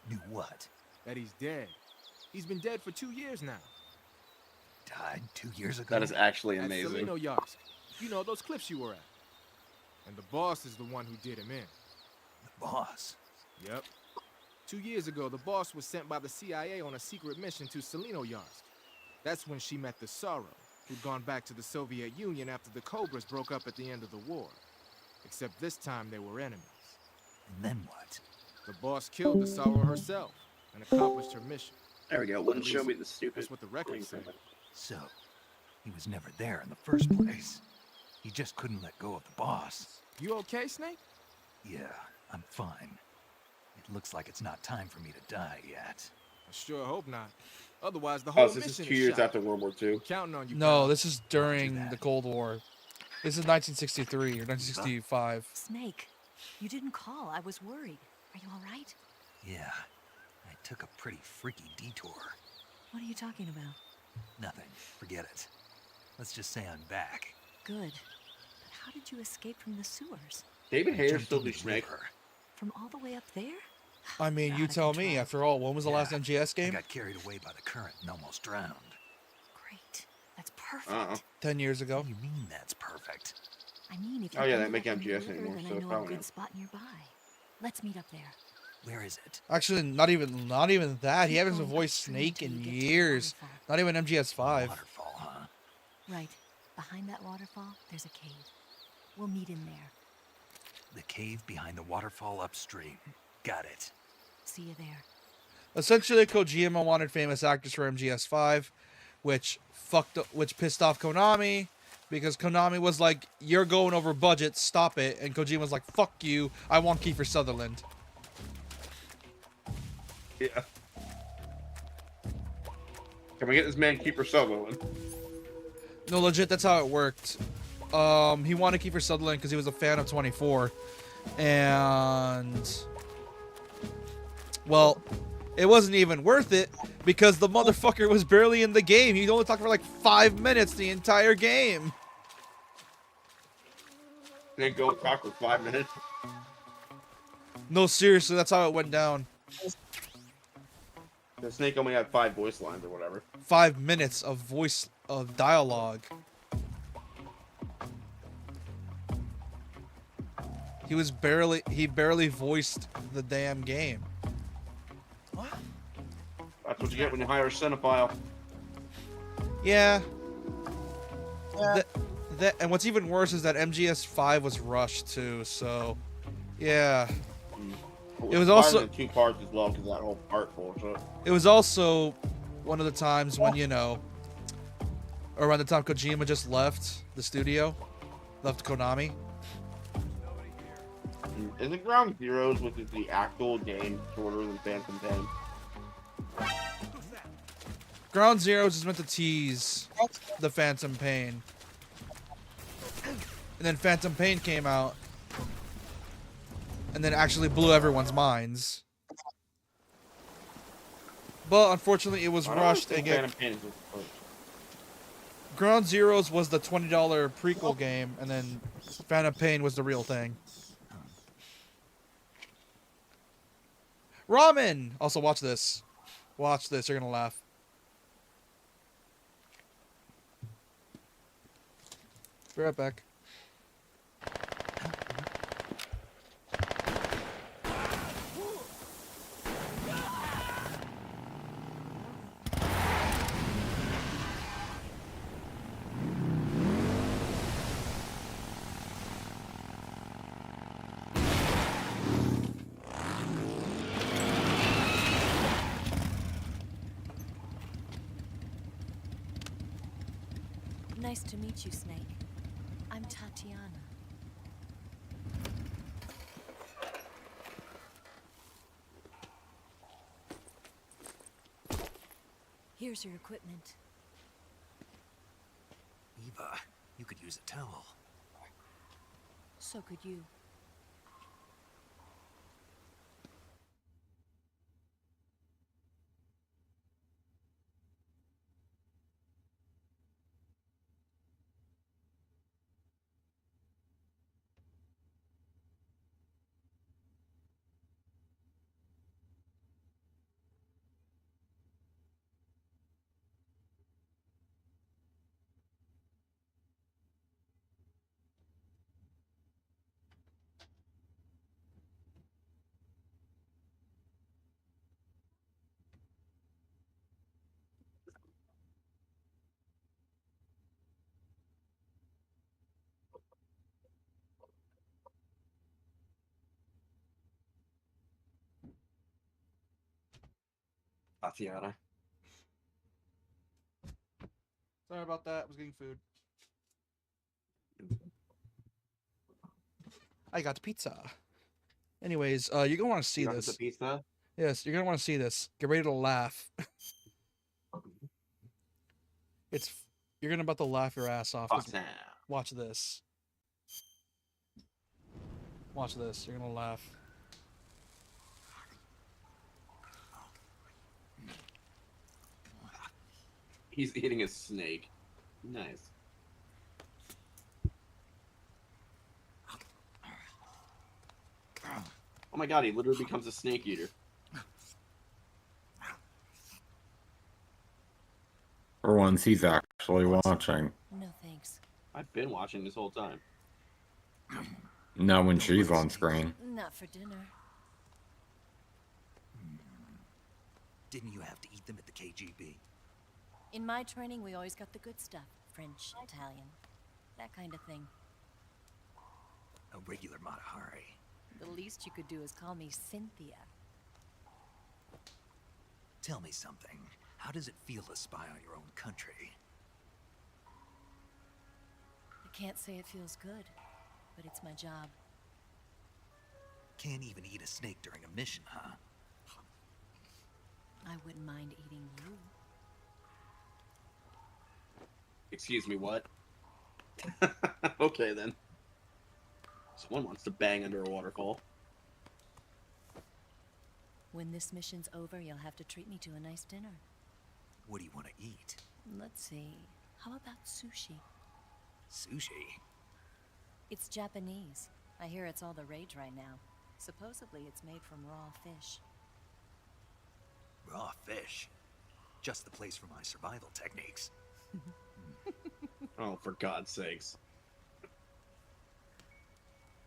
Knew what? That he's dead. He's been dead for 2 years now. Died 2 years ago? That is actually At amazing. Selino-Yarsk. You know, those cliffs you were at. And the boss is the one who did him in. The boss? Yep. 2 years ago, the boss was sent by the CIA on a secret mission to Selino-Yarsk. That's when she met the Sorrow, who'd gone back to the Soviet Union after the Cobras broke up at the end of the war. Except this time they were enemies. And then what? The boss killed the Sorrow herself and accomplished her mission. There we go. Wouldn't show me the stupid. That's what the records say. So, he was never there in the first place. He just couldn't let go of the boss. You okay, Snake? Yeah, I'm fine. It looks like it's not time for me to die yet. I sure hope not. Otherwise, the whole Oh, so this mission is 2 years shot. after World War II. We're counting on you. No, pal. this is during the Cold War. This is 1963 or 1965. Snake, you didn't call. I was worried. Are you all right? Yeah, I took a pretty freaky detour. What are you talking about? Nothing. Forget it. Let's just say I'm back. Good. But how did you escape from the sewers? David I Hayter jumped still in do the Snake. river. From all the way up there? I mean, you Out of tell me. control. After all, when was the last Yeah, MGS I game? got carried away by the current and almost drowned. Great. That's perfect. 10 years ago. What do you mean that's perfect? I mean, if you Oh, yeah, ended they make up on the MGS river, anymore, then so I it's know a probably good not. spot nearby. Let's meet up there. Where is it? Actually, not even that. He Keep hasn't going voiced upstream Snake until in you get to the years. waterfall. Not even MGS5. Waterfall, huh? Right. Behind that waterfall, there's a cave. We'll meet in there. The cave behind the waterfall upstream. Got it. See you there. Essentially, Kojima wanted famous actors for MGS5, which pissed off Konami, because Konami was like, "You're going over budget, stop it," and Kojima was like, "Fuck you, I want Kiefer Sutherland." Yeah. Can we get this man Keeper Sutherland? No, legit, that's how it worked. He wanted Kiefer Sutherland because he was a fan of 24, and well, it wasn't even worth it because the motherfucker was barely in the game. He only talked for like 5 minutes the entire game. Then go talk for 5 minutes. No, seriously, that's how it went down. The Snake only had 5 voice lines or whatever. 5 minutes of voice of dialogue. He barely voiced the damn game. That's what you get when you hire a cinephile. Yeah. And what's even worse is that MGS5 was rushed too, so yeah. It was also in 2 parts as well because that whole part bullshit. It was also one of the times when, you know, around the time Kojima just left the studio, left Konami. Isn't Ground Zeroes, which is the actual game, shorter than Phantom Pain? Ground Zeroes is meant to tease the Phantom Pain. And then Phantom Pain came out and then actually blew everyone's minds. But unfortunately it was rushed and Phantom Pain is Ground Zeroes was the $20 prequel game, and then Phantom Pain was the real thing. Ramen! Also, watch this. Watch this. You're gonna laugh. Be right back. Nice to meet you, Snake. I'm Tatiana. Here's your equipment. Eva, you could use a towel. So could you. Tatiana. Sorry about that. I was getting food. I got pizza. Anyways, you're gonna want to see You got this. the pizza? Yes, you're gonna want to see this. Get ready to laugh. You're gonna about to laugh your ass off. 'Cause Awesome. Watch this. Watch this. You're gonna laugh. He's eating a snake. Nice. Oh my god, he literally becomes a snake eater. For once, he's actually watching. No thanks. I've been watching this whole time. Not when she's on screen. Not for dinner. Didn't you have to eat them at the KGB? In my training, we always got the good stuff. French, Italian, that kind of thing. A regular Mata Hari. The least you could do is call me Cynthia. Tell me something. How does it feel to spy on your own country? I can't say it feels good, but it's my job. Can't even eat a snake during a mission, huh? I wouldn't mind eating you. Excuse me, what? Okay, then. Someone wants to bang under a waterfall. When this mission's over, you'll have to treat me to a nice dinner. What do you want to eat? Let's see. How about sushi? Sushi? It's Japanese. I hear it's all the rage right now. Supposedly it's made from raw fish. Raw fish? Just the place for my survival techniques. Oh, for God's sakes.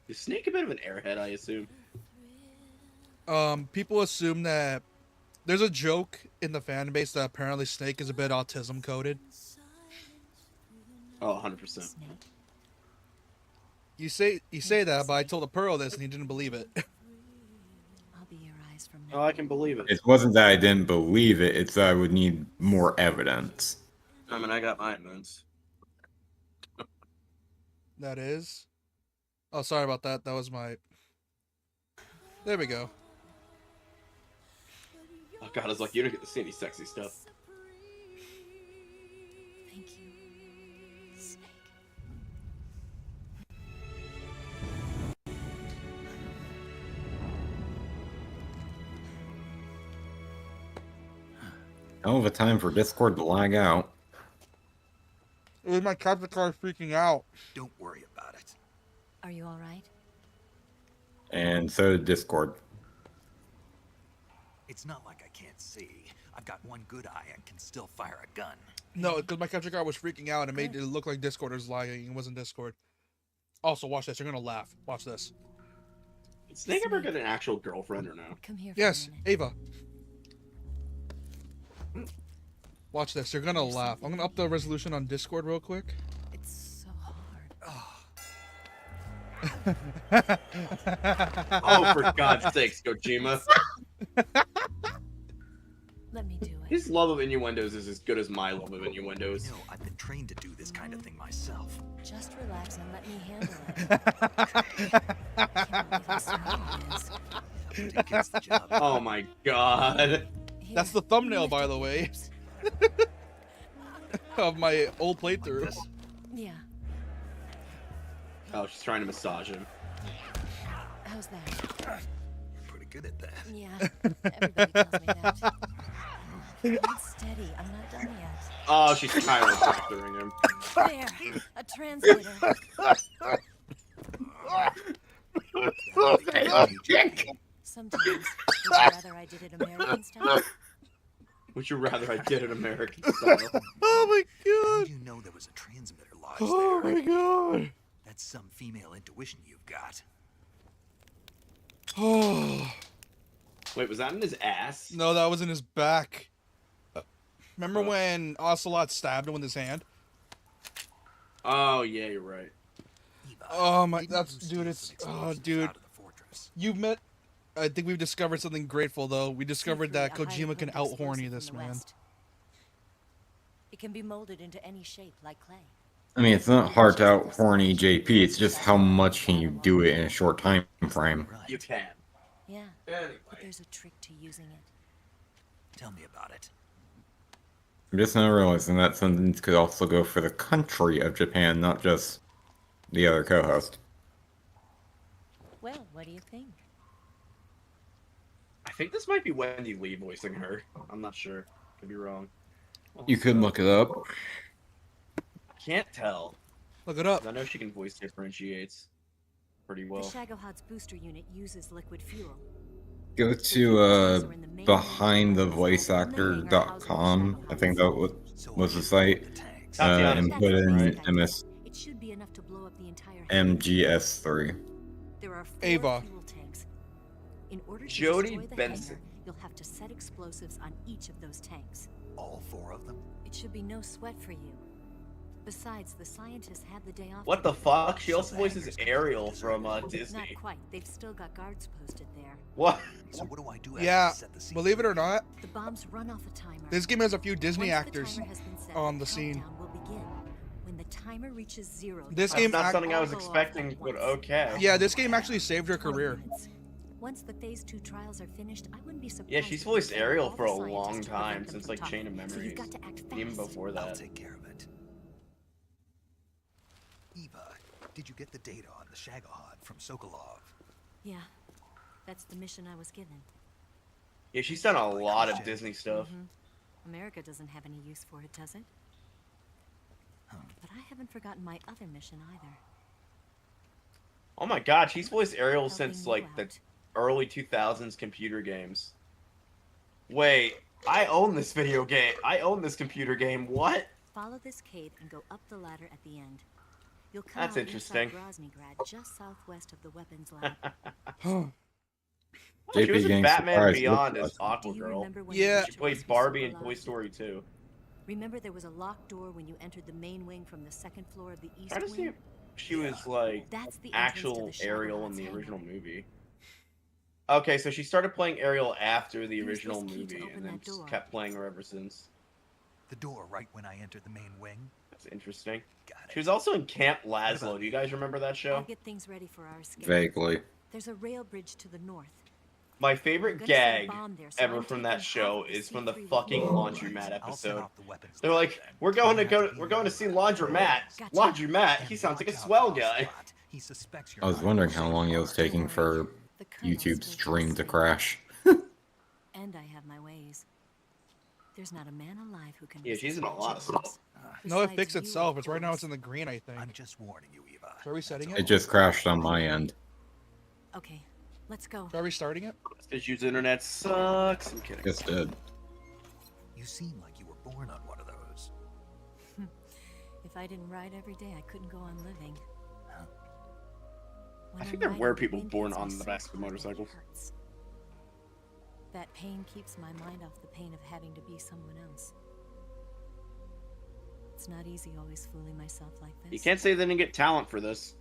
Is Snake a bit of an airhead, I assume? People assume that there's a joke in the fan base that apparently Snake is a bit autism coded. Oh, 100%. You say that, but I told the Pearl this and he didn't believe it. I'll be your eyes from Oh, I can believe it. It wasn't that I didn't believe it, it's that I would need more evidence. I mean, I got my evidence. That is. Oh, sorry about that. That was my. There we go. Oh God, I was like, you don't get to see any sexy stuff. Thank you, Snake. Hell of a time for Discord to lag out. It was my capture card freaking out. Don't worry about it. Are you all right? And so did Discord. It's not like I can't see. I've got one good eye and can still fire a gun. No, because my capture card was freaking out and it made it look like Discord was lagging. It wasn't Discord. Also, watch this. You're gonna laugh. Watch this. Did Snake ever get an actual girlfriend or no? Come here. Yes, Ava. Watch this. You're gonna laugh. I'm gonna up the resolution on Discord real quick. It's so hard. Oh, for God's sakes, Kojima. Let me do it. His love of innuendos is as good as my love of innuendos. No, I've been trained to do this kind of thing myself. Just relax and let me handle it. Can't believe how small it is. It gets the job. Oh my God. That's the thumbnail, by the way, of my old playthrough. Yeah. Oh, she's trying to massage him. How's that? Pretty good at that. Yeah. Everybody tells me that. Hold steady. I'm not done yet. Oh, she's chiropractoring him. There. A translator. Sometimes, would you rather I did it American style? Would you rather I did it American style? Oh my How God. do you know there was a transmitter lodged Oh there? my God. That's some female intuition you've got. Oh. Wait, was that in his ass? No, that was in his back. Remember when Ocelot stabbed him with his hand? Oh, yeah, you're right. Oh my, that's, dude, it's, oh dude. You've met, I think we've discovered something grateful though. We discovered that Kojima can out horny this man. It can be molded into any shape like clay. I mean, it's not hard to out horny JP. It's just how much can you do it in a short time frame. You can. Yeah. Anyway. But there's a trick to using it. Tell me about it. I'm just now realizing that sentence could also go for the country of Japan, not just the other co-host. Well, what do you think? I think this might be Wendy Lee voicing her. I'm not sure. Could be wrong. You could look it up. Can't tell. Look it up. I know she can voice differentiates pretty well. The Shagohod's booster unit uses liquid fuel. Go to behindthevoiceactor.com. I think that was the site. And put in MS It should be enough to blow up the entire MGS3. There are 4 Ava. fuel tanks. In order to Jody destroy the Benson. hangar, you'll have to set explosives on each of those tanks. All 4 of them? It should be no sweat for you. Besides, the scientists had the day off. What the fuck? She also voices Ariel from Not Disney. quite. They've still got guards posted there. What? So what do I do Yeah, after I set the scene? believe it or not, The bombs run off a timer. this game has a few Disney Once the actors timer has been set, on the scene. countdown will begin. When the timer reaches 0, This That's game not act- something I was all go off expecting, at but once. okay. Yeah, this game actually saved her 20 career. minutes. Once the phase 2 trials are finished, I wouldn't be surprised. Yeah, she's if voiced they tell Ariel all for the a long scientists to prevent time, them since from like Chain of talking. So Memories. you've got to act fast. Even before I'll that. take care of it. Eva, did you get the data on the Shagohod from Sokolov? Yeah, that's the mission I was given. Yeah, she's done a lot of Disney stuff. America doesn't have any use for it, does it? But I haven't forgotten my other mission either. Oh my god, she's voiced Ariel Helping since you like the out. early 2000s computer games. Wait, I own this video game. I own this computer game. What? Follow this cave and go up the ladder at the end. You'll come That's out interesting. inside Groznygrad, just southwest of the weapons lab. She was JP in getting Batman surprised. Beyond Look as at us. Do Aqua you Girl. remember when Yeah. the She mission played was Barbie in alive? Toy Story 2. Remember there was a locked door when you entered the main wing from the second floor of the east Trying to see wing? if she was like That's the entrance to actual the Ariel in Shagohod's the hangar. original movie. Okay, so she started playing Ariel after the Use this original key to movie open and then that just door. kept playing her ever since. The door right when I entered the main wing? That's interesting. Got it. She was also in Camp Laszlo. Do you guys remember that I'll show? get things ready for our escape. Vaguely. There's a rail bridge to the north. My We're favorite gonna set a gag bomb there, so ever I'm from taking that half show of the is from the C3 fucking with me. laundromat I'll set episode. off the weapons They're lab like, then. we're going to You have go, be we're in going to the see main Laundromat. Gotcha. Laundromat. And He sounds like a watch out swell for guy. Ocelot. He suspects you're I was not wondering Russian. how long it was taking for The Colonel's YouTube's making stream us to safe. crash. And I have my ways. There's not a man alive who can Yeah, she's resist in a my lot of challenges. stuff. No, it Besides fixed you, itself. of It's right now. It's course. in the green, I think. I'm just warning you, Eva. So are we setting It it? just crashed on my end. Okay, Let's go. Are we starting it? Issues internet sucks. I'm kidding. Just did. You seem like you were born on one of those. If I didn't ride every day, I couldn't go on living. I think there were people born on the backs of motorcycles. That pain keeps my mind off the pain of having to be someone else. It's not easy always fooling myself like this. You can't say they didn't get talent for this.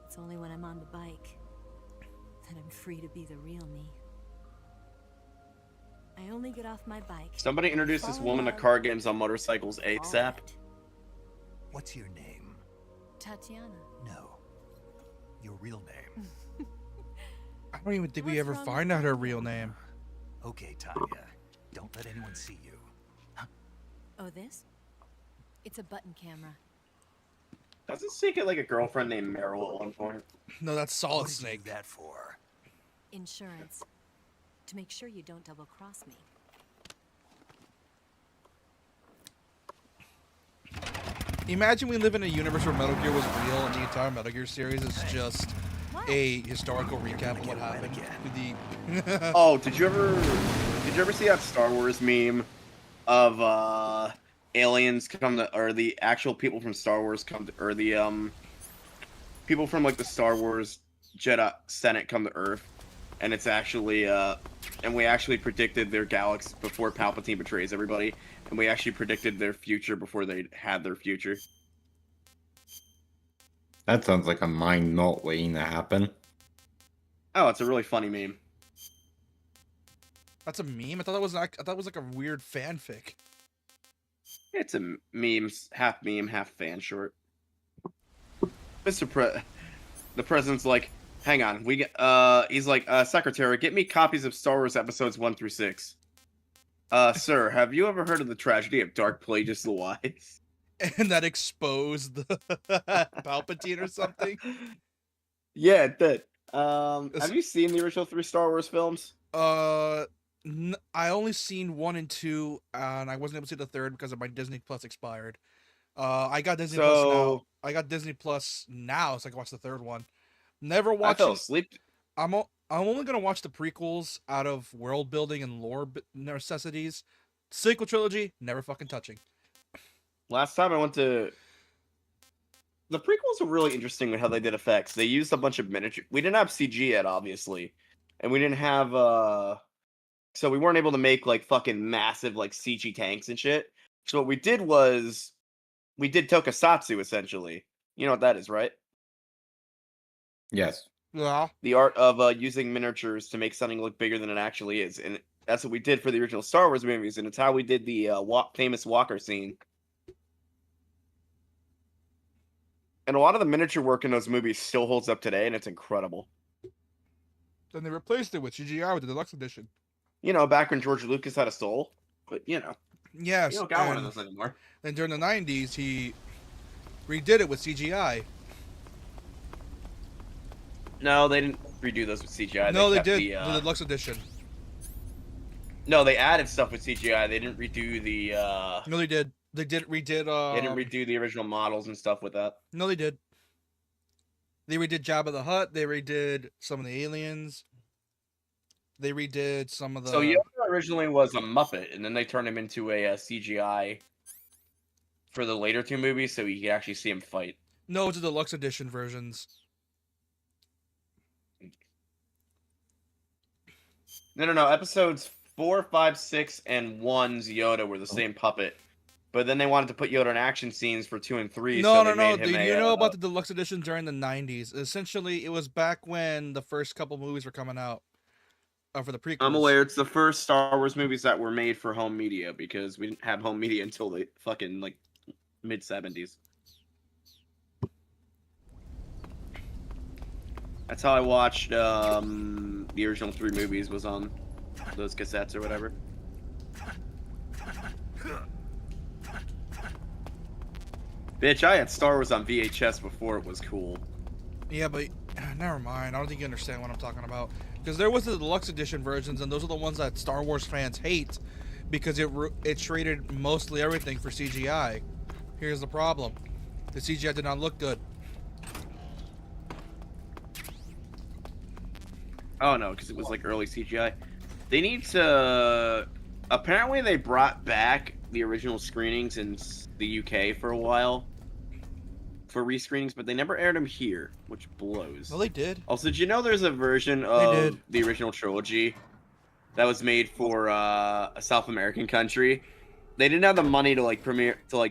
It's only when I'm on the bike that I'm free to be the real me. I only get off my bike. Somebody introduce this woman to car games on motorcycles ASAP. What's your name? Tatiana. No. Your real name. I don't even think we ever find out her real name. Okay, Tanya. Don't let anyone see you. Oh, this? It's a button camera. Doesn't Snake get like a girlfriend named Meryl at one point? No, that's Solid What did you Snake. do that for? Insurance. To make sure you don't double cross me. Imagine we live in a universe where Metal Gear was real and the entire Metal Gear series is just a historical recap of what happened to the Oh, did you ever see that Star Wars meme of aliens come to, or the actual people from Star Wars come to, or the people from like the Star Wars Jedi Senate come to Earth, and it's actually and we actually predicted their galaxy before Palpatine betrays everybody, and we actually predicted their future before they had their future. That sounds like a mind melt waiting to happen. Oh, it's a really funny meme. That's a meme? I thought it was like a weird fanfic. It's a half meme, half fan short. The president's like, hang on, we get he's like, Secretary, get me copies of Star Wars episodes 1 through 6. Sir, have you ever heard of the tragedy of Dark Plagueis the Wise? And that exposed the Palpatine or something? Yeah, it did. Have you seen the original 3 Star Wars films? I only seen 1 and 2, and I wasn't able to see the 3rd because of my Disney Plus expired. I got Disney Plus now. I got Disney Plus now, so I can watch the 3rd one. Never watched. I fell asleep. I'm only gonna watch the prequels out of world building and lore necessities. Sequel trilogy, never fucking touching. Last time I went to... The prequels were really interesting with how they did effects. They used a bunch of miniature... We didn't have CG yet, obviously. And we didn't have, So we weren't able to make, like, fucking massive, like, CG tanks and shit. So what we did was... We did tokusatsu, essentially. You know what that is, right? Yes. Yeah. The art of using miniatures to make something look bigger than it actually is. And that's what we did for the original Star Wars movies. And it's how we did the famous Walker scene. And a lot of the miniature work in those movies still holds up today, and it's incredible. Then they replaced it with CGI with the deluxe edition. You know, back when George Lucas had a soul. But, you know. Yes. You don't got one of those anymore. Then during the 90s, he redid it with CGI. No, they didn't redo those with CGI. No, they kept did. The deluxe edition. No, they added stuff with CGI. They didn't redo the... No, they did. They redid. They didn't redo the original models and stuff with that. No, they did. They redid Jabba the Hutt. They redid some of the aliens. They redid some of the... So Yoda originally was a Muppet, and then they turned him into a CGI for the later 2 movies, so you could actually see him fight. No, it's the deluxe edition versions. No. Episodes 4, 5, 6, and 1's Yoda were the same puppet. But then they wanted to put Yoda in action scenes for 2 and 3. No. Do you know about the deluxe edition during the 90s? Essentially, it was back when the first couple movies were coming out for the prequels. I'm aware it's the first Star Wars movies that were made for home media, because we didn't have home media until the fucking, like, mid-70s. That's how I watched the original 3 movies, was on those cassettes or whatever. Bitch, I had Star Wars on VHS before it was cool. Yeah, but never mind. I don't think you understand what I'm talking about. Because there was the deluxe edition versions, and those are the ones that Star Wars fans hate because it traded mostly everything for CGI. Here's the problem: the CGI did not look good. Oh no, because it was like early CGI. They need to. Apparently, they brought back the original screenings in the UK for a while for rescreenings, but they never aired them here, which blows. Well, they did. Also, did you know there's a version of the original trilogy that was made for a South American country? They didn't have the money to like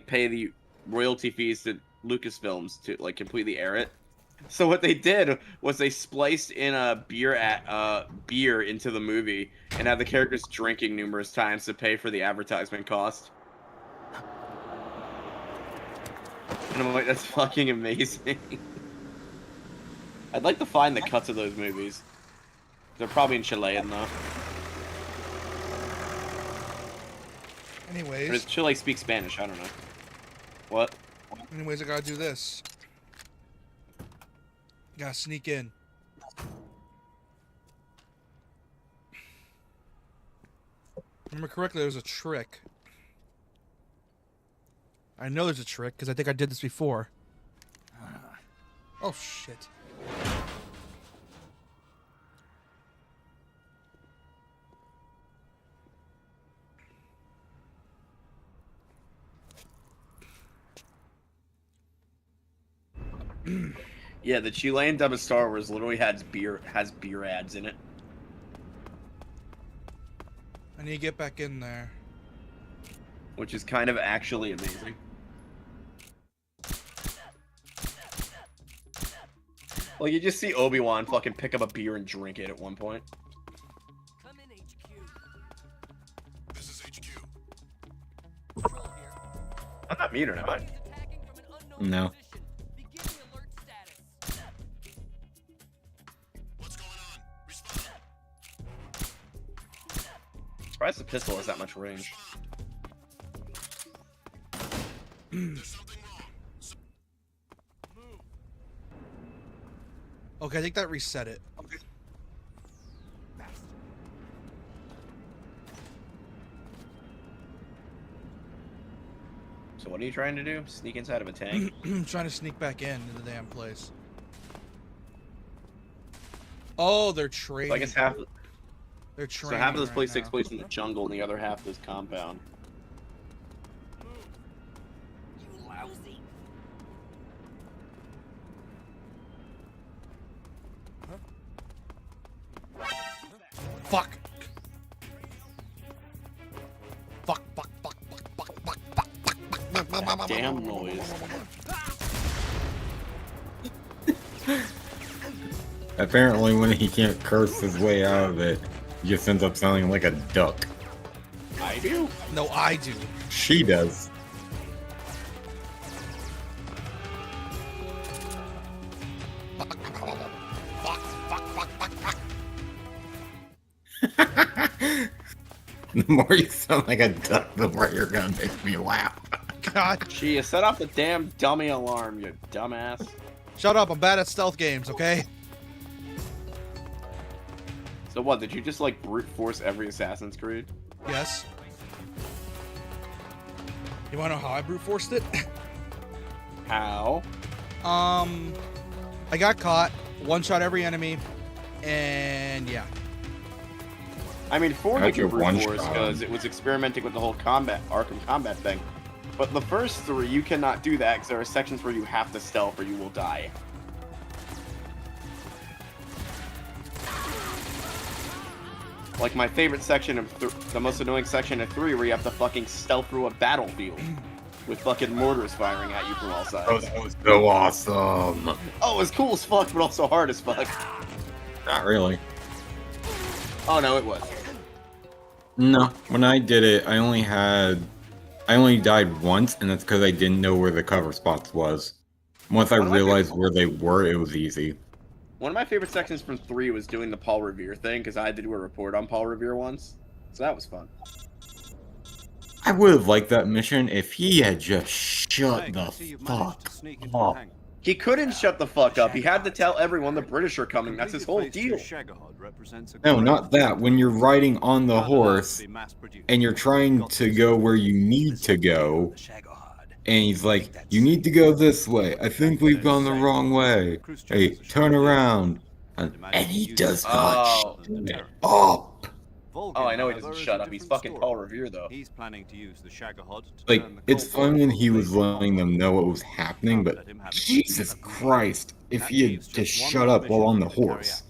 pay the royalty fees to Lucasfilms to like completely air it. So what they did was they spliced in a beer into the movie and had the characters drinking numerous times to pay for the advertisement cost. And I'm like, that's fucking amazing. I'd like to find the cuts of those movies. They're probably in Chilean though. Anyways. Or does Chile speak Spanish? I don't know. What? Anyways, I gotta do this. Gotta sneak in. Remember correctly, there's a trick. I know there's a trick, because I think I did this before. Oh, shit. Yeah, the Chilean dub of Star Wars literally has beer ads in it. I need to get back in there. Which is kind of actually amazing. Like, you just see Obi-Wan fucking pick up a beer and drink it at one point. Come in, HQ. This is HQ. I'm not muted, am I? No. Surprised the pistol has that much range. Okay, I think that reset it. Okay. So what are you trying to do? Sneak inside of a tank? I'm trying to sneak back into the damn place. Oh, they're trading. So I guess half. They're So trading half of this right place now. takes place in the jungle, and the other half is compound. You lousy. Fuck. Fuck, fuck, fuck, fuck, fuck, fuck, fuck, fuck, fuck, fuck, Damn noise. Apparently, when he can't curse his way out of it, he just ends up sounding like a duck. I do? No, I do. She does. The more you sound like a duck, the more you're gonna make me laugh. God. Gee, you set off the damn dummy alarm, you dumbass. Shut up, I'm bad at stealth games, okay? So what, did you just like brute force every Assassin's Creed? Yes. You wanna know how I brute forced it? How? I got caught, one-shot every enemy, and yeah. I mean, 4 How'd you you can brute one-shot force him? because it was experimenting with the whole Arkham combat thing. But the first 3, you cannot do that because there are sections where you have to stealth or you will die. Like my favorite section of the most annoying section of 3, where you have to fucking stealth through a battlefield with fucking mortars firing at you from all sides. Oh, that was so awesome. Oh, it was cool as fuck, but also hard as fuck. Not really. Oh no, it was. No, when I did it, I only died once, and that's because I didn't know where the cover spots was. Once I realized where they were, it was easy. One of my favorite sections from 3 was doing the Paul Revere thing, because I had to do a report on Paul Revere once. So that was fun. I would have liked that mission if he had just shut the fuck up. He couldn't shut the fuck up. He had to tell everyone the British are coming. That's his whole deal. No, not that. When you're riding on the horse, and you're trying to go where you need to go, and he's like, you need to go this way. I think we've gone the wrong way. Hey, turn around. And he does not Oh. shut up. Oh, I know he doesn't shut up. He's fucking Paul Revere, though. He's planning to use the Shagohod to Like, turn the it's Cold fun War when he into was a letting them know what was happening, but Jesus Christ, if he had just shut up while on the horse.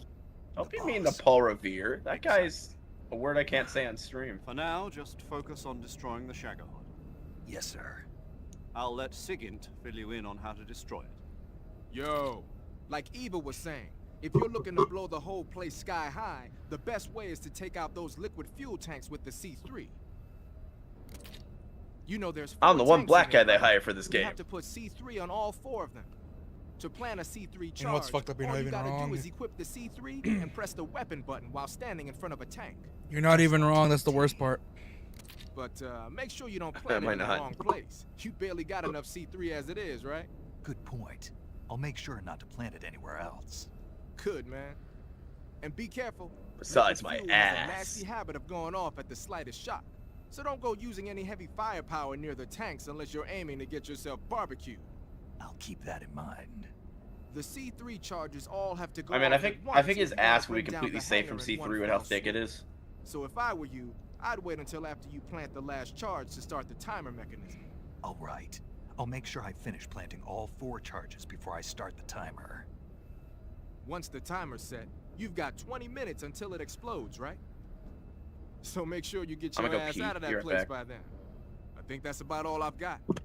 Don't be mean to Paul Revere. That guy's a word I can't say on stream. For now, just focus on destroying the Shagohod. Yes, sir. I'll let Sigint fill you in on how to destroy it. Yo, like Eva was saying, if you're looking to blow the whole place sky high, the best way is to take out those liquid fuel tanks with the C3. You know there's I'm the one tanks black in guy there, they right? hire for this You game. have to put C3 on all 4 of them. To plan a C3 charge, You know what's fucked up? You're all not you even gotta wrong. do is equip the C3 and press the weapon button while standing in front of a tank. You're not even wrong. That's the worst part. But make sure you don't plant it Might in the not. wrong place. You barely got enough C3 as it is, right? Good point. I'll make sure not to plant it anywhere else. Good, man. And be careful. Besides Liquid my fuel has a ass. nasty habit of going off at the slightest shock. So don't go using any heavy firepower near the tanks unless you're aiming to get yourself barbecued. I'll keep that in mind. The C3 charges all have to go I mean, off I at think once his if you wanna ass would be bring down completely the safe from hangar in one C3 with how fell thick it swoop. is. So if I were you, I'd wait until after you plant the last charge to start the timer mechanism. All right. I'll make sure I finish planting all 4 charges before I start the timer. Once the timer's set, you've got 20 minutes until it explodes, right? So make sure you get I'm your gonna go ass pee. out of Be that right place back. by then. I think that's about all I've got. The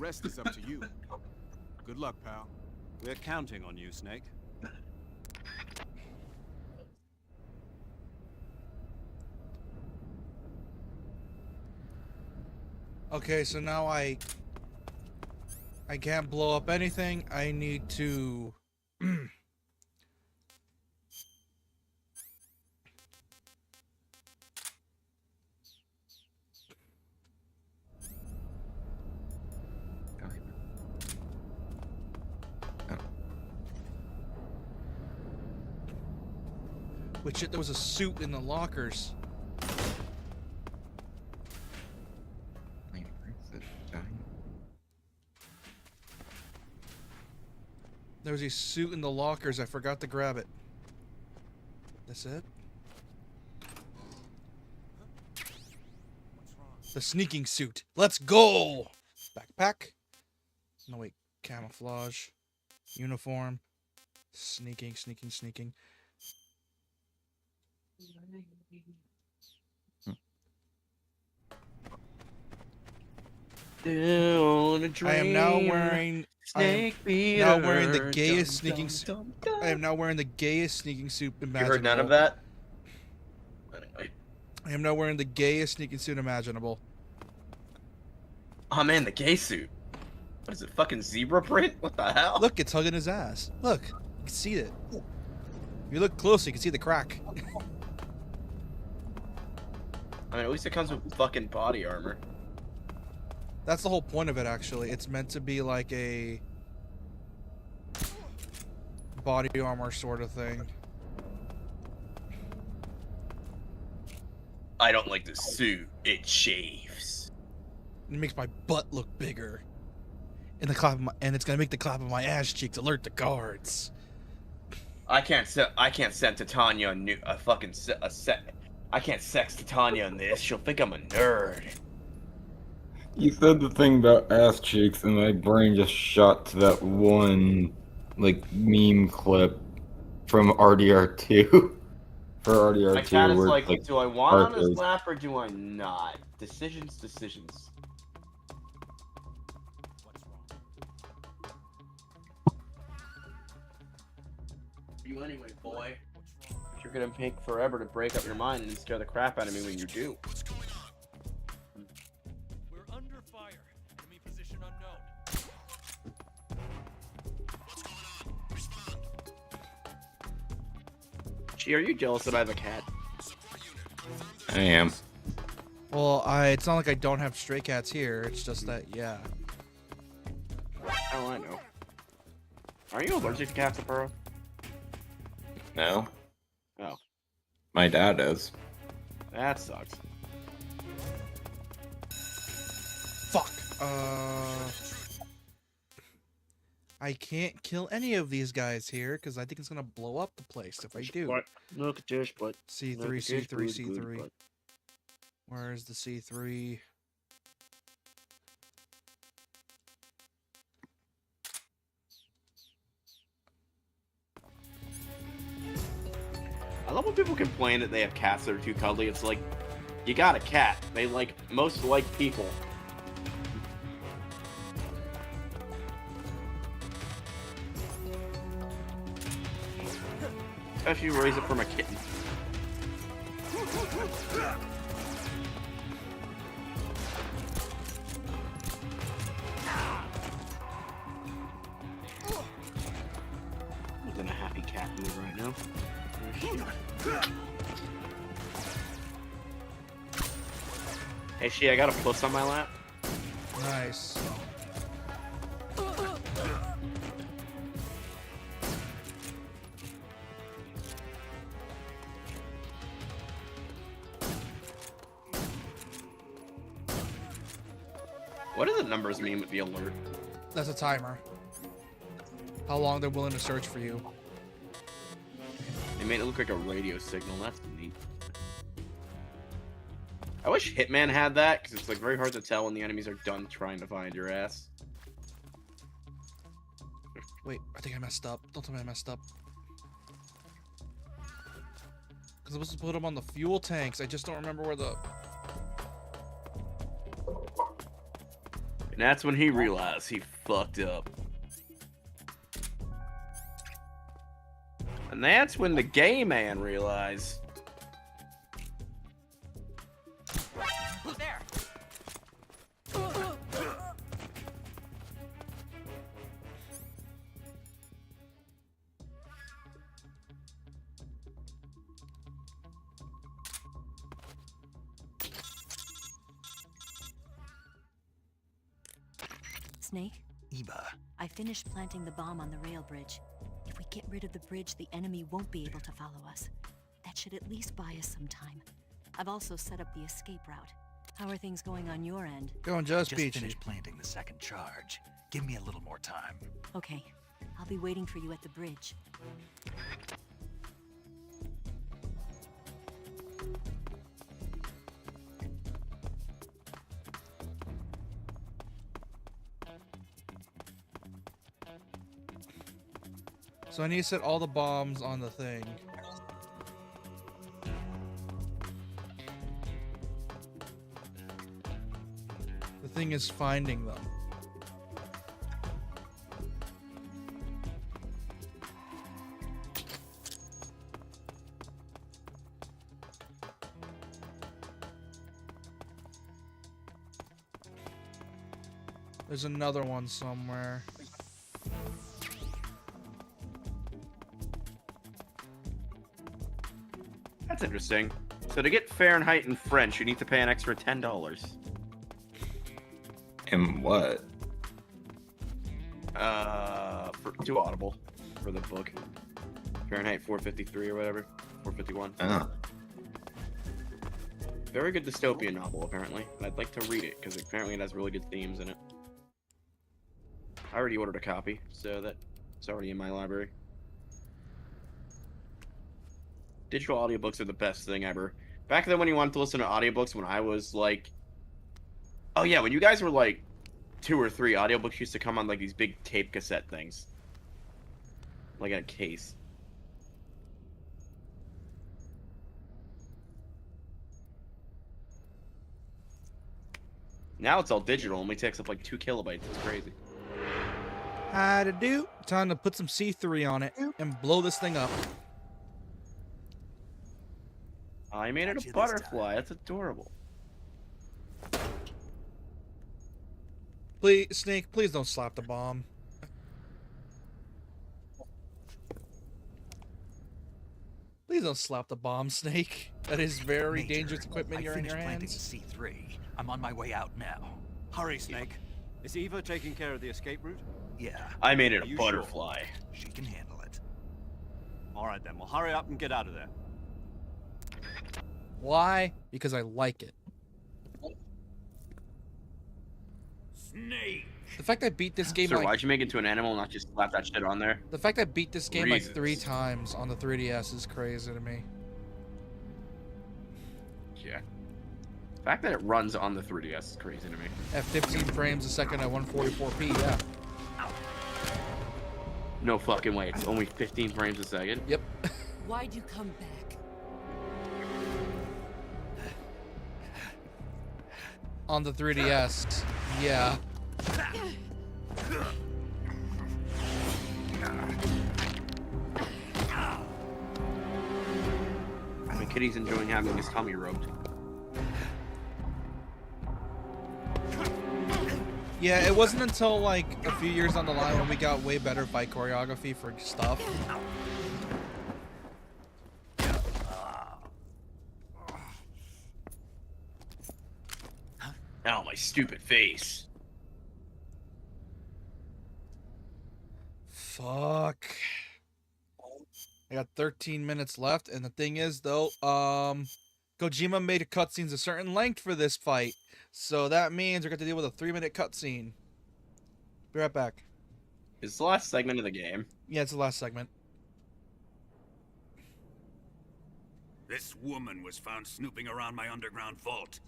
rest is up to you. Good luck, pal. We're counting on you, Snake. Okay, so now I can't blow up anything. I need to Wait, shit, there was a suit in the lockers. There was a suit in the lockers. I forgot to grab it. That's it? The sneaking suit. Let's go! Backpack. No, wait. Camouflage. Uniform. Sneaking. I am now wearing the gayest sneaking suit. I am now wearing the gayest sneaking suit imaginable. You heard none of that? Anyway. I am now wearing the gayest sneaking suit imaginable. Oh man, the gay suit. What is it, fucking zebra print? What the hell? Look, it's hugging his ass. Look, you can see it. If you look close, you can see the crack. I mean, at least it comes with fucking body armor. That's the whole point of it, actually. It's meant to be like a body armor sort of thing. I don't like the suit. It chafes. It makes my butt look bigger. And it's gonna make the clap of my ass cheeks alert the guards. I can't send Titania I can't sex Titania in this. She'll think I'm a nerd. You said the thing about ass cheeks, and my brain just shot to that one, like, meme clip from RDR2. For RDR2, My cat is where like, it's do I want on his Arthur's- lap or do I not? Decisions. You anyway, boy. You're gonna take forever to break up your mind and scare the crap out of me when you do. We're under fire. Enemy position unknown. Gee, are you jealous that I have a cat? I am. Well, it's not like I don't have stray cats here. It's just that, yeah. Oh, I know. Are you allergic to cats, Burrow? No. Oh. My dad is. That sucks. Fuck. I can't kill any of these guys here because I think it's gonna blow up the place if I do. But look at this, but C3, look at this C3, good, C3. good, but- Where's the C3? I love when people complain that they have cats that are too cuddly. It's like, you got a cat. They most like people. Especially if you raise it from a kitten. I'm in a happy cat mood right now. Hey, she, I got a puss on my lap. Nice. What do the numbers mean with the alert? That's a timer. How long they're willing to search for you. They made it look like a radio signal. That's neat. I wish Hitman had that, because it's like very hard to tell when the enemies are done trying to find your ass. Wait, I think I messed up. Don't tell me I messed up. Because I'm supposed to put them on the fuel tanks. I just don't remember where the... And that's when he realized he fucked up. And that's when the gay man realized. Who's there? Snake? Eva. I finished planting the bomb on the rail bridge. If we get rid of the bridge, the enemy won't be able to follow us. That should at least buy us some time. I've also set up the escape route. How are things going on your end? Going just peachy. Finished planting the second charge. Give me a little more time. Okay. I'll be waiting for you at the bridge. So I need to set all the bombs on the thing. The thing is finding them. There's another one somewhere. That's interesting. So to get Fahrenheit in French, you need to pay an extra $10. And what? To Audible for the book. Fahrenheit 453 or whatever. 451. Ah. Very good dystopian novel, apparently. And I'd like to read it, because apparently it has really good themes in it. I already ordered a copy, so that's already in my library. Digital audiobooks are the best thing ever. Back then when you wanted to listen to audiobooks when I was like... Oh yeah, when you guys were like 2 or 3, audiobooks used to come on like these big tape cassette things. Like in a case. Now it's all digital, only takes up like 2 kilobytes. It's crazy. How to do? Time to put some C3 on it and blow this thing up. I made it a butterfly. That's adorable. Please, Snake, please don't slap the bomb. Please don't slap the bomb, Snake. That is very Major, dangerous equipment you're in your hands. C3. I'm on my way out now. Hurry, Snake. Is Eva taking care of the escape route? Yeah. I made it Are a you butterfly. sure? She can handle it. All right, then. Well, hurry up and get out of there. Why? Because I like it. snake. The fact I beat this game Sir, like why'd you make it into an animal and not just slap that shit on there? the fact I beat this game like Jesus. 3 times on the 3DS is crazy to me. Yeah. The fact that it runs on the 3DS is crazy to me. At 15 frames a second at 144p, yeah. No fucking way. It's only 15 frames a second. Yep. Why'd you come back? On the 3DS, yeah. I mean, Kitty's enjoying having his tummy rubbed. Yeah, it wasn't until like a few years down the line when we got way better fight choreography for stuff. Ow, my stupid face. Fuck. I got 13 minutes left, and the thing is, though, Kojima made cutscenes a certain length for this fight, so that means we're going to deal with a 3-minute cutscene. Be right back. It's the last segment of the game. Yeah, it's the last segment. This woman was found snooping around my underground vault.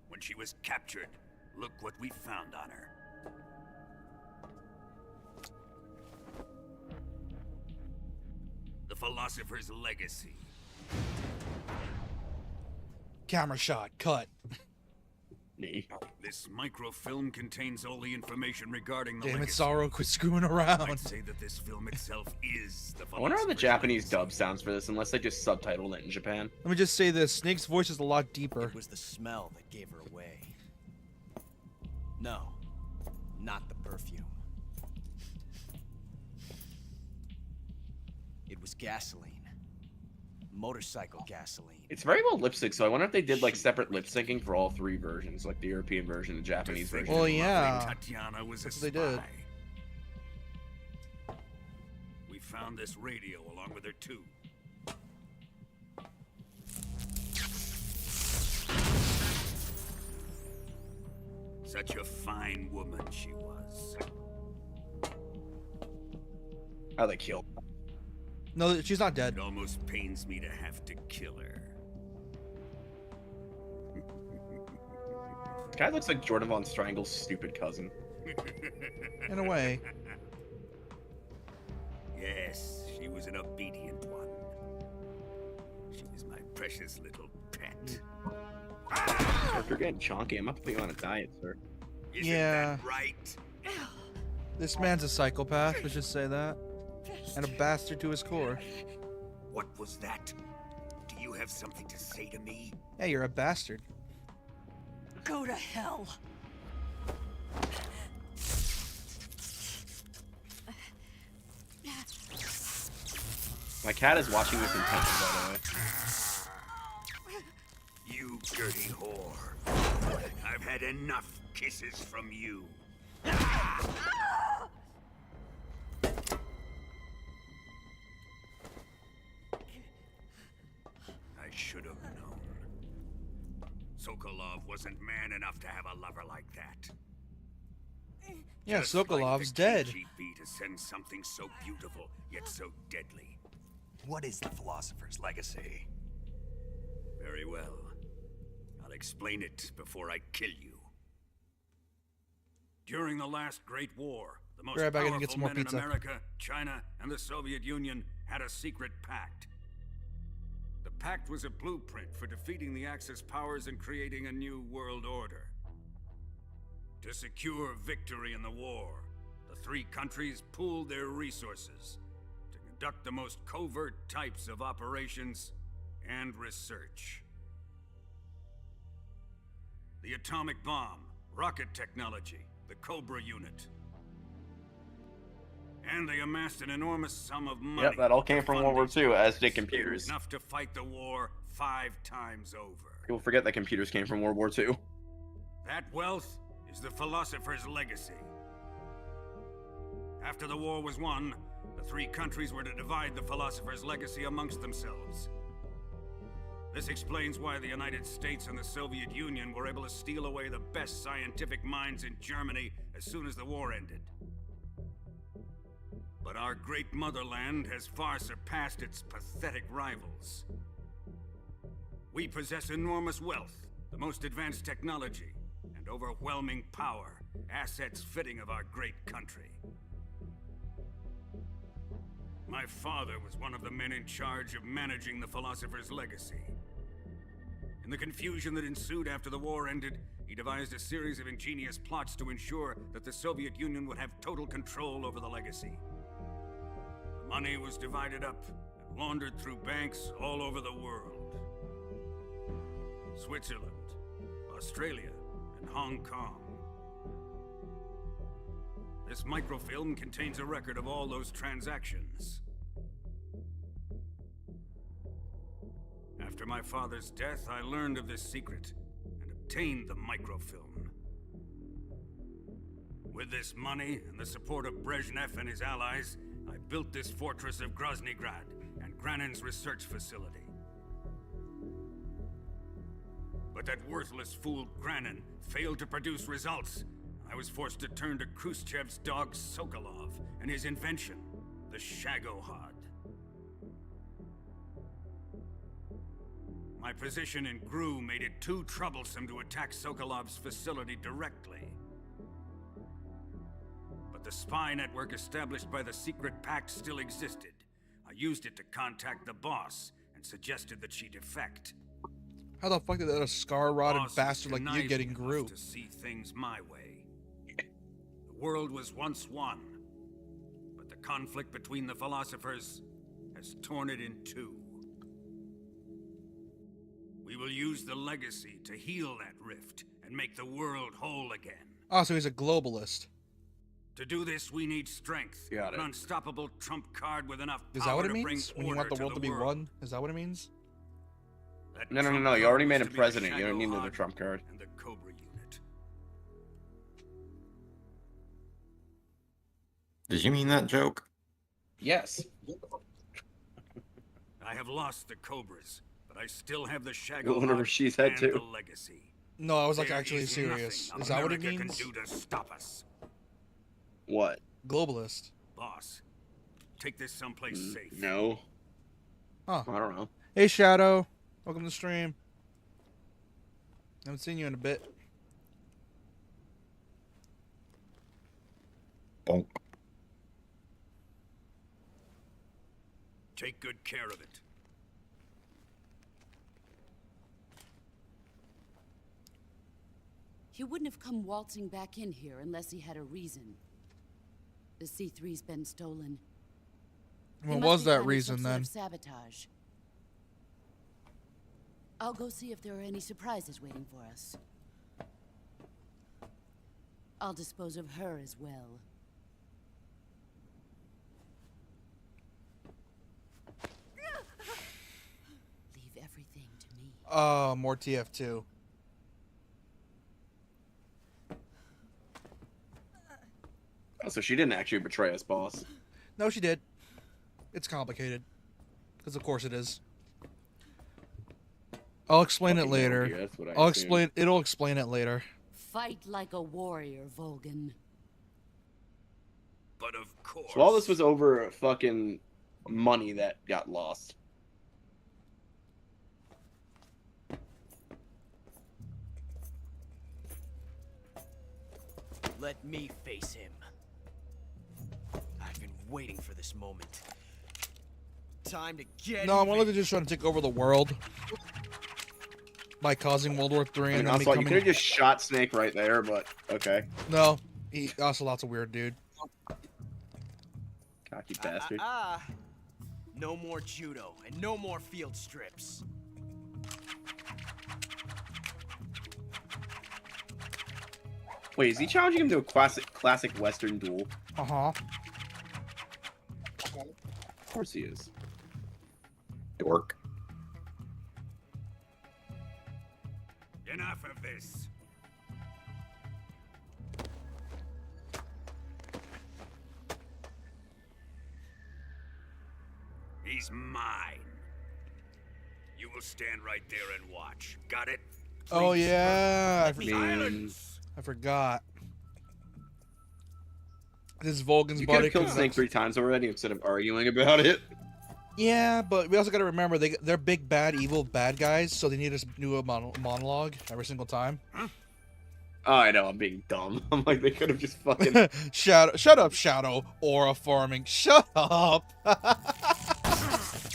When she was captured, look what we found on her. The Philosopher's Legacy. Camera shot, cut. Me. This microfilm contains all the information regarding the Damn it, legacy. Sorrow, quit screwing I'd around. say that this film itself is the I wonder how the Philosopher's Japanese Legacy. dub sounds for this, unless they just subtitled it in Japan. Let me just say this, Snake's voice is a lot deeper. It was the smell that gave her away. No, not the perfume. It was gasoline. Motorcycle gasoline. It's very well lip synced, so I wonder if they did like separate lip syncing for all 3 versions, like the European version, the Japanese To think version. Well, that yeah. lovely Tatiana was That's a what they did. spy. We found this radio along with her too. Such a fine woman she was. How they killed. No, she's not dead. It almost pains me to have to kill her. This guy looks like Jordan Von Strangle's stupid cousin. In a way. Yes, she was an obedient one. She was my precious little pet. If you're getting chonky, I'm up to you on a diet, sir. Isn't Yeah. that right? This man's a psychopath, let's just say that. And a bastard to his core. What was that? Do you have something to say to me? Yeah, you're a bastard. Go to hell. My cat is watching this intently, by the way. You dirty whore. I've had enough kisses from you. I should have known. Sokolov wasn't man enough to have a lover like that. Yeah, Just like Sokolov's the dead. KGB to send something so beautiful, yet so deadly. What is the Philosopher's Legacy? Very well. I'll explain it before I kill you. During the last Great War, the most Be right back, I gotta powerful get some more men pizza. in America, China, and the Soviet Union had a secret pact. The pact was a blueprint for defeating the Axis powers and creating a new world order. To secure victory in the war, the 3 countries pooled their resources to conduct the most covert types of operations and research. The atomic bomb, rocket technology, the Cobra unit. And they amassed an enormous sum of money. Yep, that all came to from fund World War these II, as did programs. computers. Enough to fight the war 5 times over. People forget that computers came from World War II. That wealth is the Philosopher's Legacy. After the war was won, the 3 countries were to divide the Philosopher's Legacy amongst themselves. This explains why the United States and the Soviet Union were able to steal away the best scientific minds in Germany as soon as the war ended. But our great motherland has far surpassed its pathetic rivals. We possess enormous wealth, the most advanced technology, and overwhelming power, assets fitting of our great country. My father was one of the men in charge of managing the Philosopher's legacy. In the confusion that ensued after the war ended, he devised a series of ingenious plots to ensure that the Soviet Union would have total control over the legacy. The money was divided up and laundered through banks all over the world. Switzerland, Australia, and Hong Kong. This microfilm contains a record of all those transactions. After my father's death, I learned of this secret and obtained the microfilm. With this money and the support of Brezhnev and his allies, I built this fortress of Groznygrad and Granin's research facility. But that worthless fool Granin failed to produce results. I was forced to turn to Khrushchev's dog Sokolov and his invention, the Shagohod. My position in GRU made it too troublesome to attack Sokolov's facility directly. But the spy network established by the secret pact still existed. I used it to contact the boss and suggested that she defect. How the fuck did that a scar-rotted Boss bastard was like you getting conniving grew? enough to see things my way. The world was once one, but the conflict between the philosophers has torn it in two. We will use the legacy to heal that rift and make the world whole again. Oh, so he's a globalist. To do this, we need strength. Got it. An unstoppable trump card with enough Is power that what it to bring means? When you want order the world to be one? Is that what it means? That No. trump You card already was made to him be the president. You don't need another Shagohod trump card. and the Cobra unit. Did you mean that joke? Yes. I have lost the Cobras, but I still have the Go under Shagohod Rashid's head, and too. the legacy. No, I was like There actually is serious. nothing Is that what it America means? can do to stop us. What? Globalist. Boss, take this someplace safe. No. Huh. I don't know. Hey Shadow, welcome to the stream. Haven't seen you in a bit. Bonk. Take good care of it. He wouldn't have come waltzing back in here unless he had a reason. The C3's been stolen. They What must was be that planning reason some sort then? of sabotage. I'll go see if there are any surprises waiting for us. I'll dispose of her as well. Leave everything to me. Oh, more TF2. Oh, so she didn't actually betray us, boss. No, she did. It's complicated. Because of course it is. I'll explain it Fucking later. Metal Gear, that's what I I'll assumed. explain. It'll explain it later. Fight like a warrior, Volgan. But of course. So all this was over fucking money that got lost. Let me face him. I've been waiting for this moment. Time to get No, I'm even. literally just trying to take over the world by causing World War III I mean, and then Ocelot, you becoming. could have just shot Snake right there, but okay. No, Ocelot's a weird dude. Cocky bastard. No more judo and no more field strips. Wait, is he challenging him to a classic Western duel? Uh huh. Of course he is. Dork. Enough of this. He's mine. You will stand right there and watch. Got it? Oh yeah, Silence! I forgot. This is Volgan's You body. could have killed Snake 3 times already instead of arguing about it. Yeah, but we also got to remember they're big, bad, evil, bad guys, so they need to do a monologue every single time. Oh, I know, I'm being dumb. I'm like, they could have just fucking... Shut up, Shadow. Aura farming. Shut up.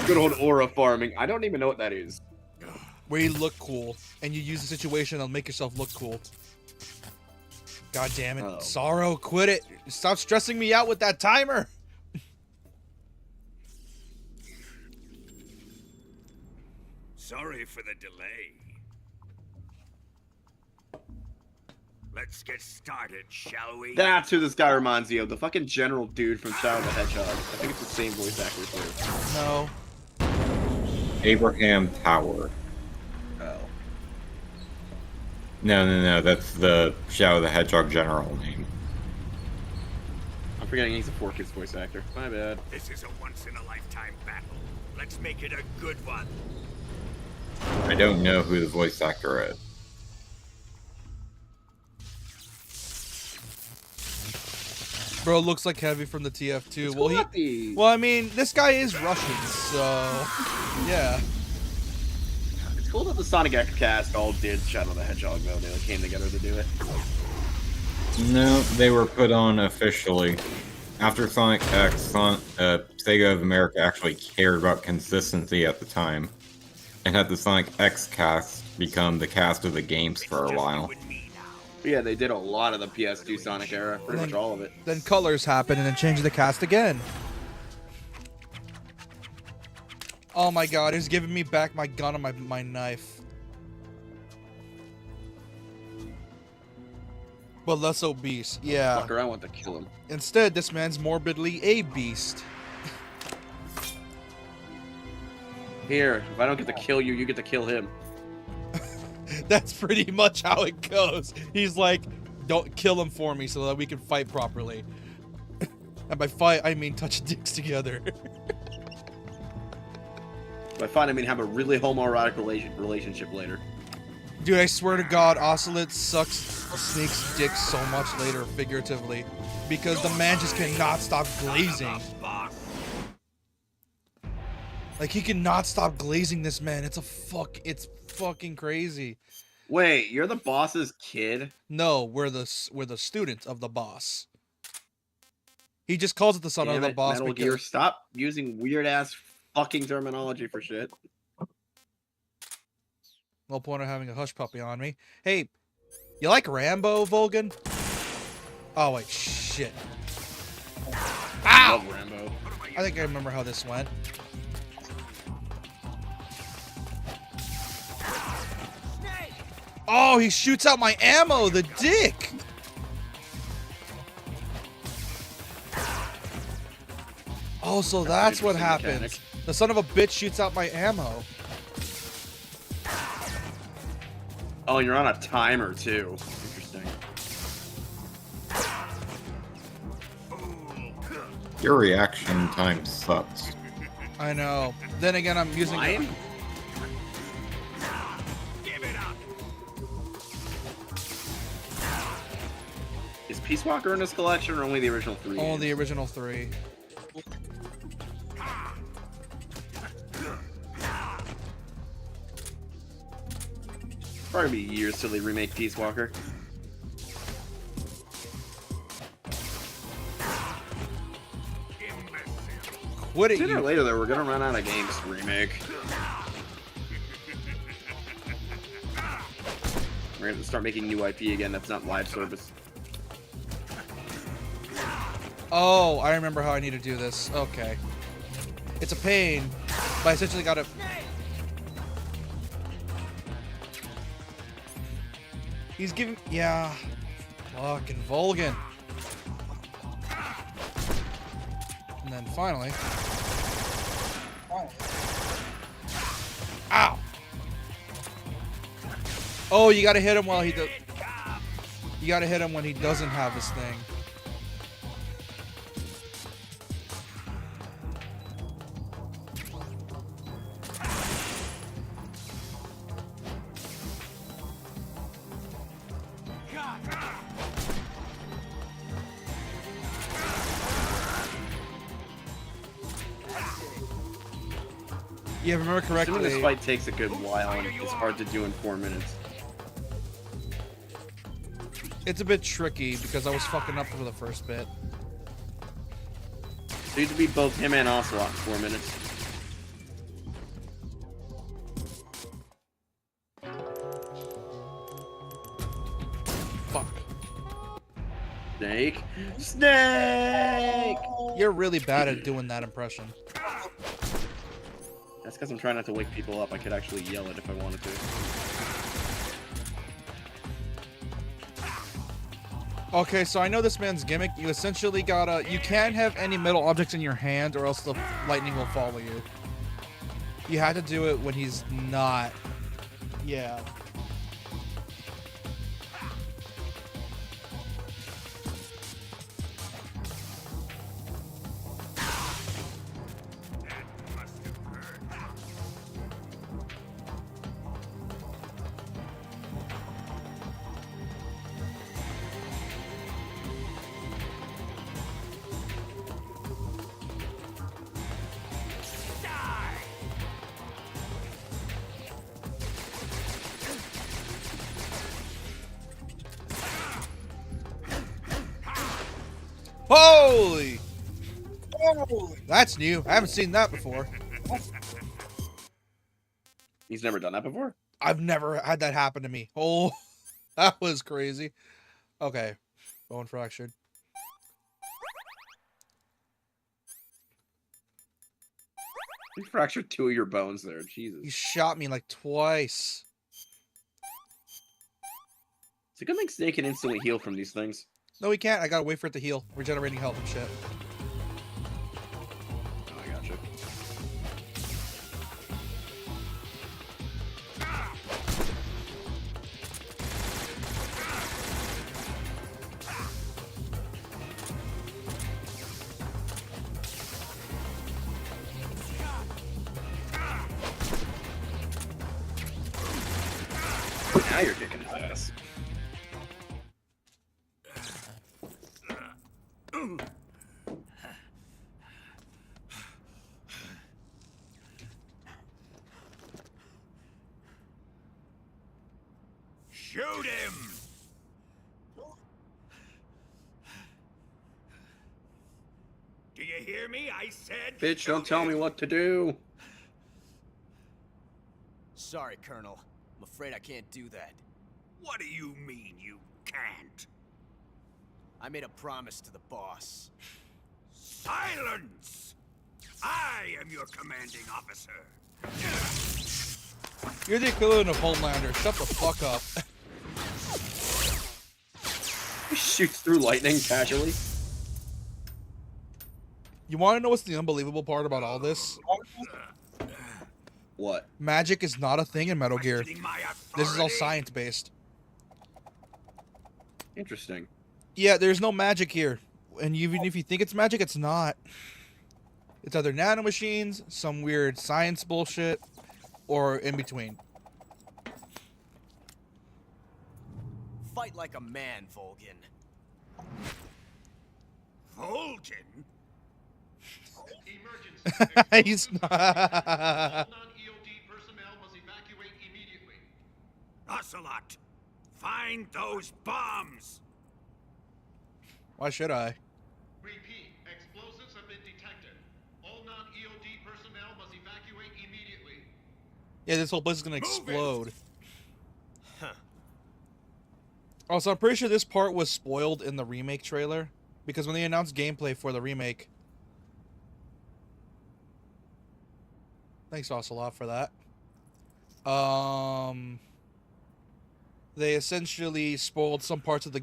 Good old aura farming. I don't even know what that is. Where you look cool, and you use the situation to make yourself look cool. God damn it. Oh. Sorrow, quit it. Stop stressing me out with that timer. Sorry for the delay. Let's get started, shall we? That's who this guy reminds me of. The fucking general dude from Shadow the Hedgehog. I think it's the same voice actor too. No. Abraham Tower. Oh. No, that's the Shadow the Hedgehog general name. I'm forgetting he's a 4Kids voice actor. My bad. This is a once-in-a-lifetime battle. Let's make it a good one. I don't know who the voice actor is. Bro looks like Heavy from the TF2. Well, well, I mean, this guy is Russian, so yeah. It's cool that the Sonic X cast all did Shadow the Hedgehog though. They came together to do it. No, they were put on officially. After Sonic X, Sega of America actually cared about consistency at the time, and had the Sonic X cast become the cast of the games for a while. But yeah, they did a lot of the PS2 Sonic era, pretty much all of it. Then Colors happened and then changed the cast again. Oh my god, he's giving me back my gun and my knife. But less obese, yeah. Fucker, I want to kill him. Instead, this man's morbidly a beast. Here, if I don't get to kill you, you get to kill him. That's pretty much how it goes. He's like, don't kill him for me so that we can fight properly. And by fight, I mean touch dicks together. By fight, I mean have a really homoerotic relationship later. Dude, I swear to God, Ocelot sucks Snake's dick so much later, figuratively. Because the man just cannot stop glazing. Like, he cannot stop glazing this man. It's fucking crazy. Wait, you're the boss's kid? No, we're the student of the boss. He just calls it the son of the boss. Metal Gear, stop using weird ass fucking terminology for shit. No point of having a hush puppy on me. Hey, you like Rambo, Volgan? Oh wait, shit. Ow! Rambo. I think I remember how this went. Oh, he shoots out my ammo, the dick! Oh, so that's what happens. The son of a bitch shoots out my ammo. Oh, you're on a timer too. Interesting. Your reaction time sucks. I know. Then again, I'm using... Is Peace Walker in this collection or only the original 3? Only the original 3. Probably be years till they remake Peace Walker. Quit it, Sooner or later, though, we're gonna run out of games to remake. We're gonna start making new IP again that's not live service. Oh, I remember how I need to do this. Okay. It's a pain, but I essentially gotta... He's giving... Yeah. Fucking Volgan. And then finally... Ow! Oh, you gotta hit him while he does... You gotta hit him when he doesn't have this thing. Yeah, if I remember correctly. Assuming this fight takes a good while and it's hard to do in 4 minutes. It's a bit tricky because I was fucking up for the first bit. So you have to beat both him and Ocelot in 4 minutes. Fuck. Snake. Snake! You're really bad at doing that impression. That's because I'm trying not to wake people up. I could actually yell it if I wanted to. Okay, so I know this man's gimmick. You essentially gotta... You can't have any metal objects in your hand or else the lightning will follow you. You had to do it when he's not... Yeah. Holy! That's new. I haven't seen that before. He's never done that before? I've never had that happen to me. Oh, that was crazy. Okay. Bone fractured. You fractured 2 of your bones there. Jesus. He shot me like twice. It's a good thing Snake can instantly heal from these things. No, he can't. I gotta wait for it to heal. Regenerating health and shit. Oh, I gotcha. Now you're kicking his ass. Shoot him! Do you hear me? I said. Bitch, don't tell me what to do. Sorry, Colonel. I'm afraid I can't do that. What do you mean you can't? I made a promise to the boss. Silence! I am your commanding officer. You're the equivalent of Homelander. Shut the fuck up. He shoots through lightning casually. You want to know what's the unbelievable part about all this? What? Magic is not a thing in Metal Gear. This is all science-based. Interesting. Yeah, there's no magic here. And even if you think it's magic, it's not. It's either nanomachines, some weird science bullshit, or in between. Fight like a man, Volgin. Volgin? He's not. Ocelot, find those bombs. Why should I? Repeat, explosives have been detected. All non-EOD personnel must evacuate immediately. Yeah, this whole place is gonna explode. Huh. Oh, so I'm pretty sure this part was spoiled in the remake trailer. Because when they announced gameplay for the remake... Thanks, Ocelot, for that. They essentially spoiled some parts of the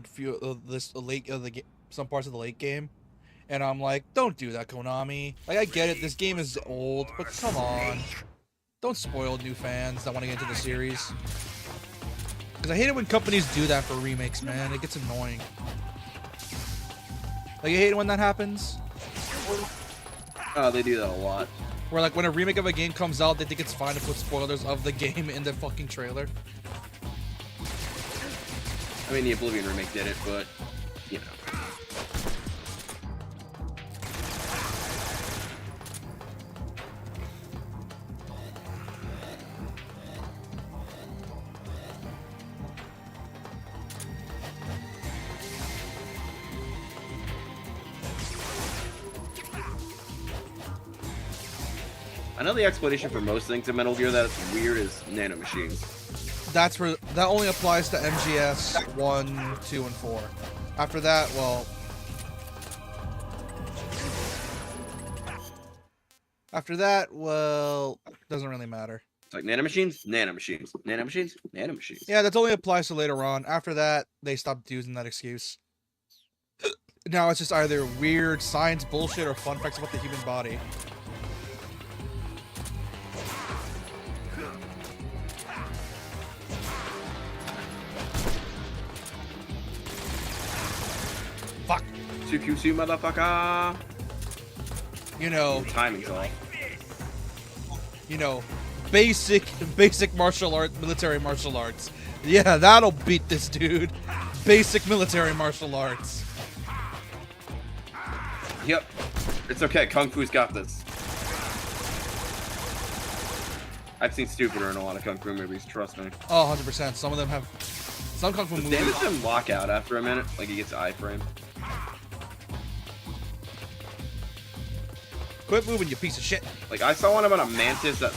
some parts of the late game, and I'm like, don't do that, Konami. Like, I get it, this game is old, but come on, don't spoil new fans that want to get into the series. Because I hate it when companies do that for remakes, man. It gets annoying. Like, you hate it when that happens. Oh, they do that a lot. Where, like, when a remake of a game comes out, they think it's fine to put spoilers of the game in the fucking trailer. I mean, the Oblivion remake did it, but, you know. I know the explanation for most things in Metal Gear that's weird is nanomachines. That only applies to MGS 1, 2, and 4. After that, well... After that, well, doesn't really matter. It's like nanomachines, nanomachines, nanomachines, nanomachines. Yeah, that only applies to later on. After that, they stopped using that excuse. Now it's just either weird science bullshit or fun facts about the human body. Fuck. 2Q2, motherfucker. You know. Timing's off. You know, basic martial art, military martial arts. Yeah, that'll beat this dude. Basic military martial arts. Yep. It's okay. Kung Fu's got this. I've seen stupider in a lot of Kung Fu movies, trust me. Oh, 100%. Some of them have... Some Kung Fu movies... Damage him lock out after a minute, like he gets iframe. Quit moving, you piece of shit. Like, I saw one about a mantis that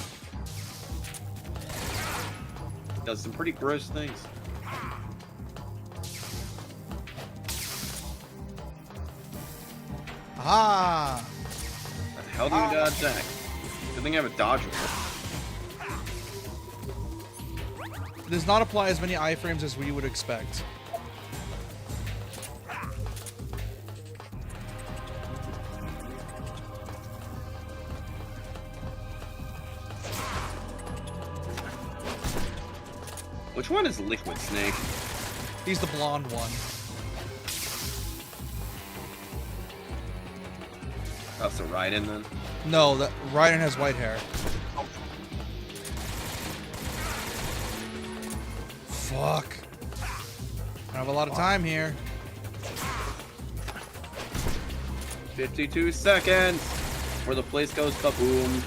does some pretty gross things. Ah! How the hell do you dodge that? Good thing I have a dodge roll. It does not apply as many iframes as we would expect. Which one is Liquid Snake? He's the blonde one. Oh, so Raiden then? No, that Raiden has white hair. Fuck. I have a lot of time here. 52 seconds! Where the place goes kaboom.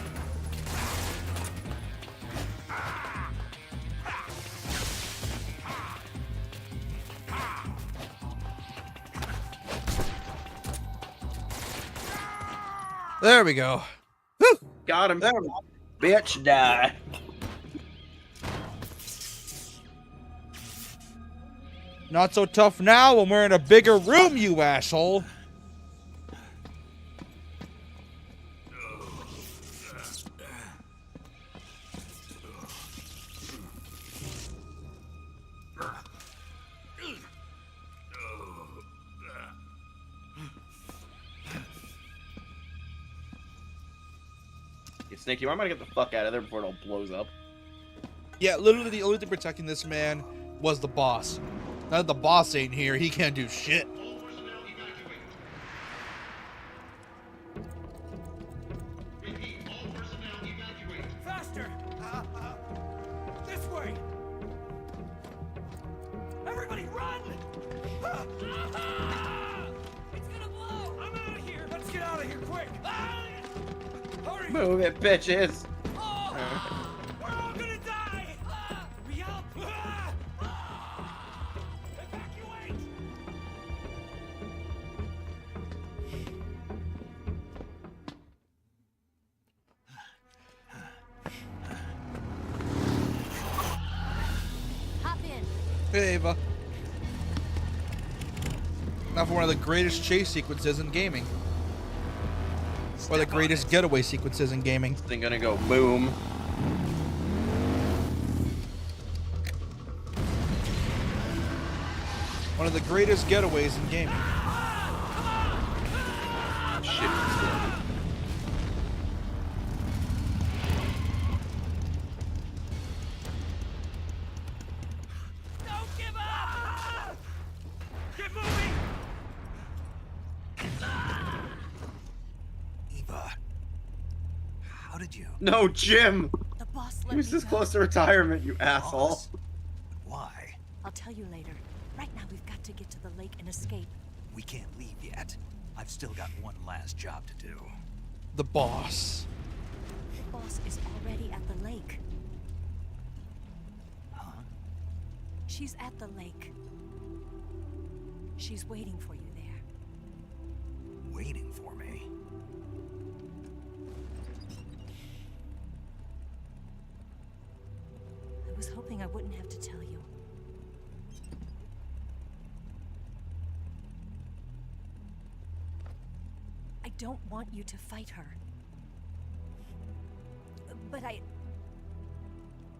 There we go. Woo! Got him. Bitch, die. Not so tough now when we're in a bigger room, you asshole. Hey, Snake, you might get the fuck out of there before it all blows up. Yeah, literally the only thing protecting this man was the boss. Now that the boss ain't here, he can't do shit. Faster! This way! Everybody run! It's gonna blow! I'm out of here! Let's get out of here quick! Hurry! Move it, bitches! We're all gonna die! We help! Evacuate! Hop in. Hey, Ava. Now for one of the greatest chase sequences in gaming. Or the greatest getaway sequences in gaming. This thing gonna go boom. One of the greatest getaways in gaming. Shit. Don't give up! Get moving! Eva, how did you? No, Jim! The boss He let was me this go. close to retirement, you asshole. Boss? Why? I'll tell you later. Right now, we've got to get to the lake and escape. We can't leave yet. I've still got one last job to do. The boss. The boss is already at the lake. Huh? She's at the lake. She's waiting for you there. Waiting for me? was hoping I wouldn't have to tell you. I don't want you to fight her. But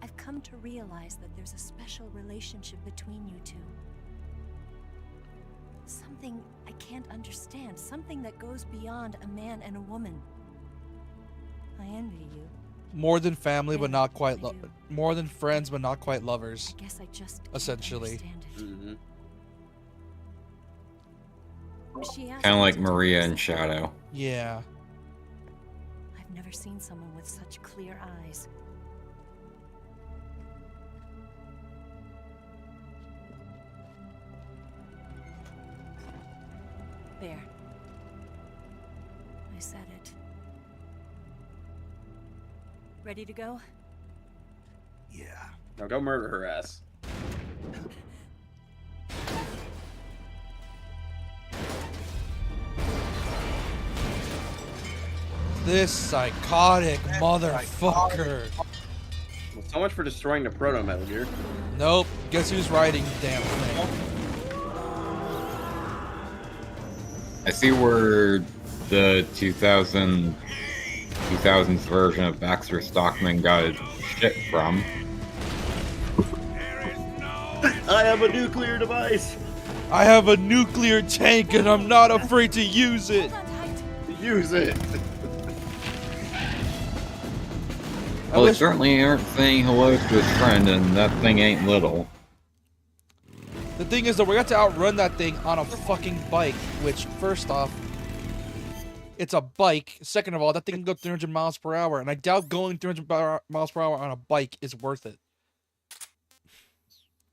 I've come to realize that there's a special relationship between you two. Something I can't understand. Something that goes beyond a man and a woman. I envy you. More than family, but not quite. More than friends, but not quite lovers. I guess I just essentially. understand it. She asked Kind of me like to Maria do and this. Shadow. Yeah. I've never seen someone with such clear eyes. There. I said it. Ready to go? Yeah. Now go murder her ass. This psychotic motherfucker. Well, so much for destroying the proto Metal Gear. Nope. Guess who's writing the damn thing? I see where the 2000s version of Baxter Stockman got his shit from. I have a nuclear device. I have a nuclear tank and I'm not afraid to use it. Use it. Well, they certainly aren't saying hello to his friend, and that thing ain't little. The thing is, though, we got to outrun that thing on a fucking bike, which, first off, it's a bike. Second of all, that thing can go 300 miles per hour, and I doubt going 300 miles per hour on a bike is worth it.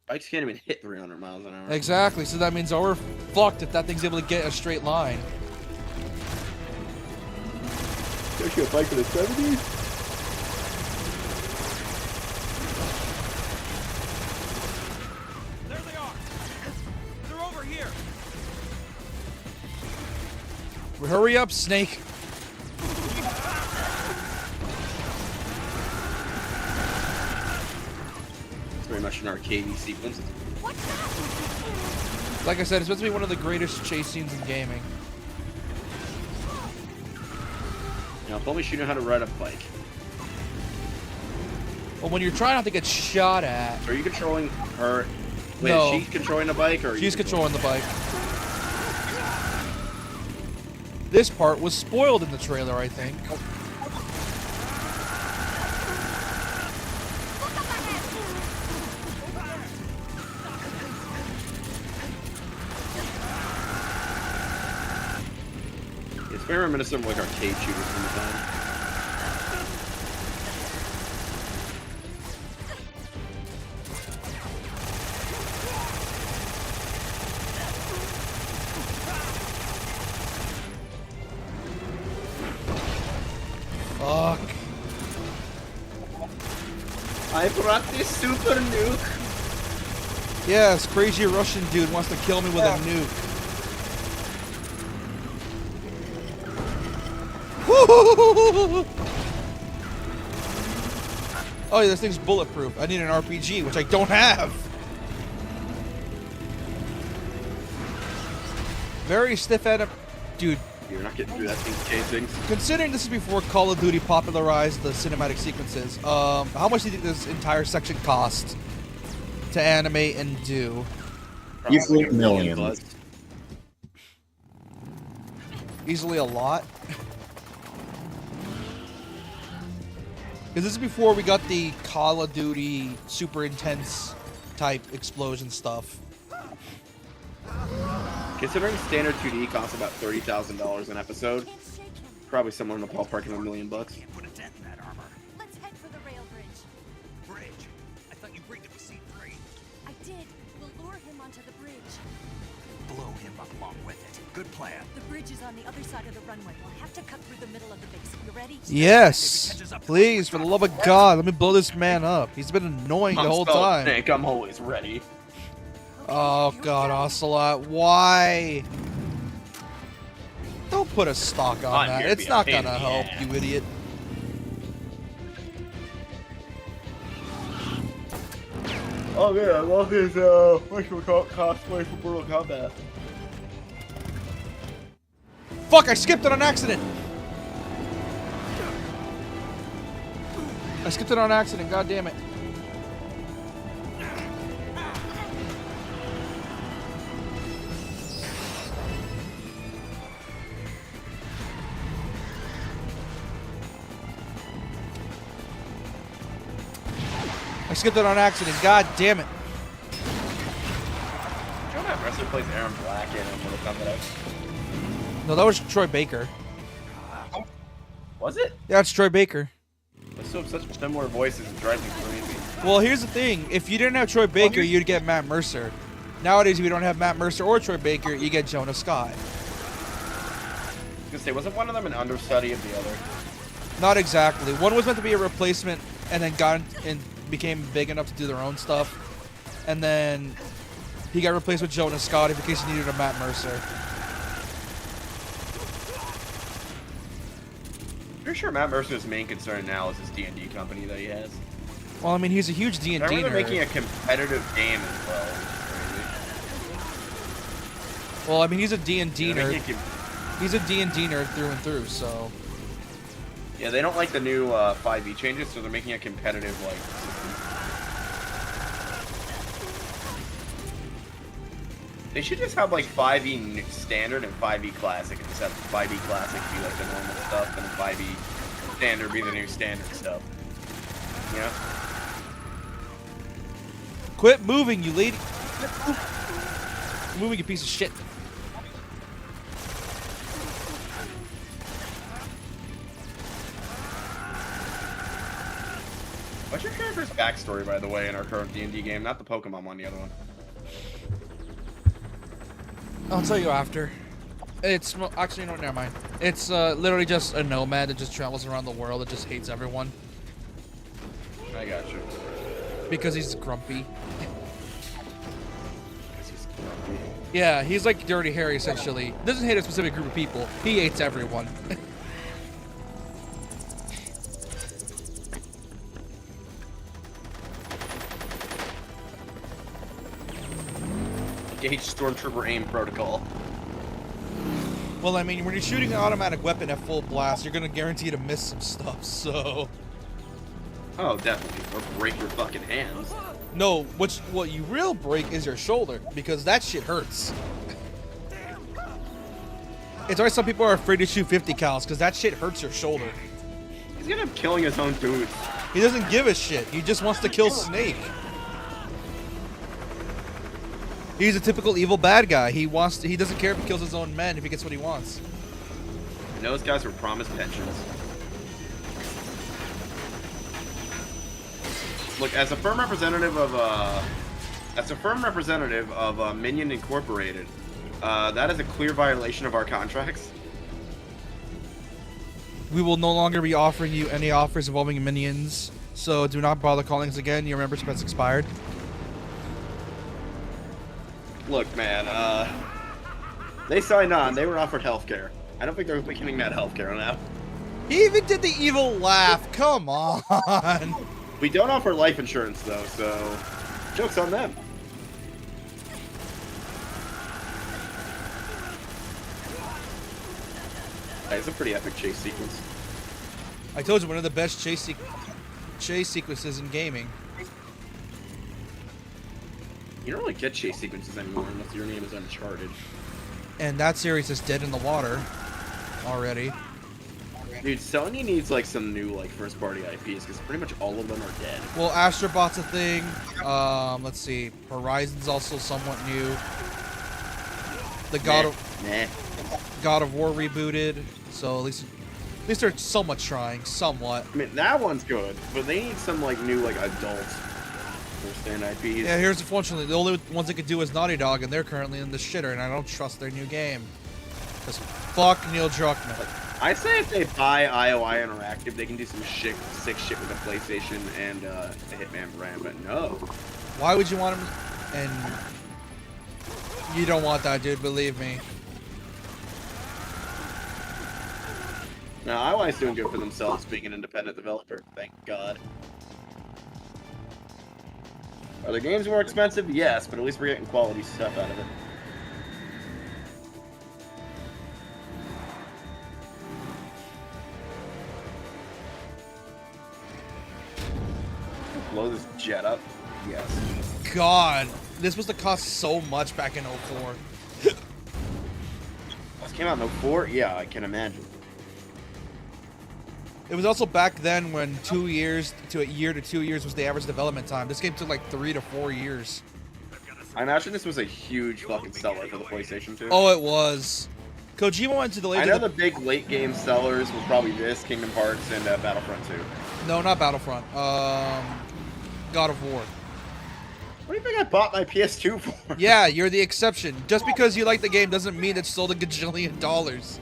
Bikes can't even hit 300 miles an hour. Exactly, so that means we're fucked if that thing's able to get a straight line. There's a bike in the 70s? There they are. They're over here. Hurry up, Snake. It's very much an arcadey sequence. Like I said, it's supposed to be one of the greatest chase scenes in gaming. Now, if only she knew how to ride a bike. Well, when you're trying not to get shot at... So are you controlling her? Wait, No. is she controlling the bike, or are She's you controlling the bike. This part was spoiled in the trailer, I think. It's very reminiscent of like arcade shooters from the time. Fuck. I brought this super nuke. Yeah, this crazy Russian dude wants to kill me with a nuke. Oh yeah, this thing's bulletproof. I need an RPG, which I don't have. Very stiff at dude. You're not getting through that thing's casings. Considering this is before Call of Duty popularized the cinematic sequences, how much do you think this entire section cost to animate and do? Easily millions. Easily a lot. Because this is before we got the Call of Duty super intense type explosion stuff. Considering standard 2D costs about $30,000 an episode, probably somewhere in the ballpark of $1 million. Put a dent in that armor. Let's head for the rail bridge. Bridge? I thought you rigged it with C3. I did. We'll lure him onto the bridge. Blow him up along with it. Good plan. The bridge is on the other side of the runway. We'll have to cut through the middle of the base. You ready? Yes! Please, for the love of God, let me blow this man up. He's been annoying the whole time. Snake, I'm always ready. Oh God, Ocelot, why? Don't put a stock on I'm that. here to It's be a not pain in gonna the help, ass. you idiot. Oh yeah, I love his cosplay for Mortal Kombat. Fuck! I skipped it on accident. God damn it. I skipped it on accident. God damn it. Joe Matt Mercer plays Aaron Black in Mortal Kombat. No, that was Troy Baker. Was it? Yeah, it's Troy Baker. Let's have such similar voices. It drives me crazy. Well, here's the thing. If you didn't have Troy Baker, you'd get Matt Mercer. Nowadays, if you don't have Matt Mercer or Troy Baker, you get Jonah Scott. I was gonna say, wasn't one of them an understudy of the other? Not exactly. One was meant to be a replacement and then got and became big enough to do their own stuff. And then he got replaced with Jonah Scott in case he needed a Matt Mercer. Pretty sure Matt Mercer's main concern now is his D&D company that he has. Well, I mean, he's a huge D&D nerd. They're making a competitive game as well. Well, I mean, he's a D&D nerd. He's a D&D nerd through and through, so... Yeah, they don't like the new 5e changes, so they're making a competitive, like, system. They should just have, like, 5e standard and 5e classic, and just have 5e classic be, like, the normal stuff, and 5e standard be the new standard stuff. You know? Quit moving, you lady! Moving, you piece of shit. What's your character's backstory, by the way, in our current D&D game? Not the Pokemon one, the other one. I'll tell you after. It's actually no, never mind. It's literally just a nomad that just travels around the world that just hates everyone. I got you. Because he's grumpy. Yeah, he's like Dirty Harry essentially. Doesn't hate a specific group of people. He hates everyone. Gauge Stormtrooper aim protocol. Well, I mean, when you're shooting an automatic weapon at full blast, you're gonna guarantee to miss some stuff, so... Oh, definitely. Or break your fucking hands. No, what you real break is your shoulder, because that shit hurts. It's why some people are afraid to shoot 50 cals, because that shit hurts your shoulder. He's gonna end up killing his own dude. He doesn't give a shit. He just wants to kill Snake. He's a typical evil bad guy. He doesn't care if he kills his own men if he gets what he wants. And those guys were promised pensions. Look, as a firm representative of Minion Incorporated, that is a clear violation of our contracts. We will no longer be offering you any offers involving minions, so do not bother calling us again. Your membership has expired. Look, man, they signed on. They were offered healthcare. I don't think they're getting that healthcare now. He even did the evil laugh. Come on. We don't offer life insurance, though, so joke's on them. It's a pretty epic chase sequence. I told you, one of the best chase sequences in gaming. You don't really get chase sequences anymore unless your name is Uncharted. And that series is dead in the water already. Dude, Sony needs like some new like first-party IPs because pretty much all of them are dead. Well, Astrobot's a thing. Let's see. Horizon's also somewhat new. The God of War rebooted, so at least they're somewhat trying, somewhat. I mean, that one's good, but they need some like new like adult first-stand IPs. Yeah, here's unfortunately the only ones they could do is Naughty Dog, and they're currently in the shitter, and I don't trust their new game. Because fuck Neil Druckmann. I say if they buy IOI Interactive, they can do some sick shit with the PlayStation and the Hitman brand, but no. Why would you want them? And you don't want that, dude, believe me. No, IOI's doing good for themselves being an independent developer, thank God. Are the games more expensive? Yes, but at least we're getting quality stuff out of it. Blow this jet up? Yes. God, this was to cost so much back in 04. This came out in 04? Yeah, I can imagine. It was also back then when 2 years to a year to 2 years was the average development time. This game took like 3 to 4 years. I imagine this was a huge fucking seller for the PlayStation 2. Oh, it was. Kojima went to the I know the big late game sellers was probably this, Kingdom Hearts, and Battlefront 2. No, not Battlefront. God of War. What do you think I bought my PS2 for? Yeah, you're the exception. Just because you like the game doesn't mean it sold a gajillion dollars.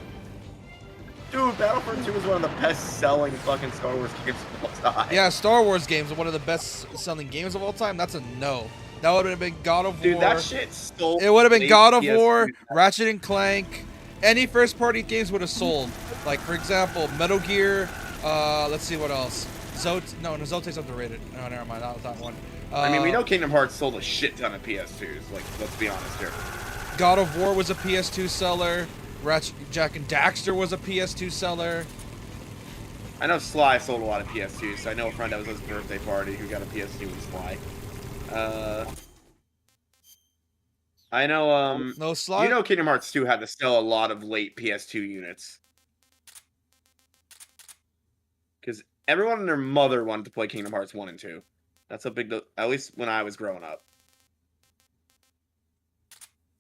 Dude, Battlefront 2 was one of the best-selling fucking Star Wars games of all time. Yeah, Star Wars games are one of the best-selling games of all time. That's a no. That would have been God of War. Dude, that shit stole. It would have been late God of PS2. War, Ratchet and Clank. Any first-party games would have sold. Like, for example, Metal Gear. Let's see what else. Zota's underrated. No, never mind. Not that one. I mean, we know Kingdom Hearts sold a shit ton of PS2s. Like, let's be honest here. God of War was a PS2 seller. Jack and Daxter was a PS2 seller. I know Sly sold a lot of PS2s. I know a friend that was at his birthday party who got a PS2 with Sly. I know, No Sly? You know Kingdom Hearts 2 had to sell a lot of late PS2 units. Because everyone and their mother wanted to play Kingdom Hearts 1 and 2. That's a big deal, at least when I was growing up.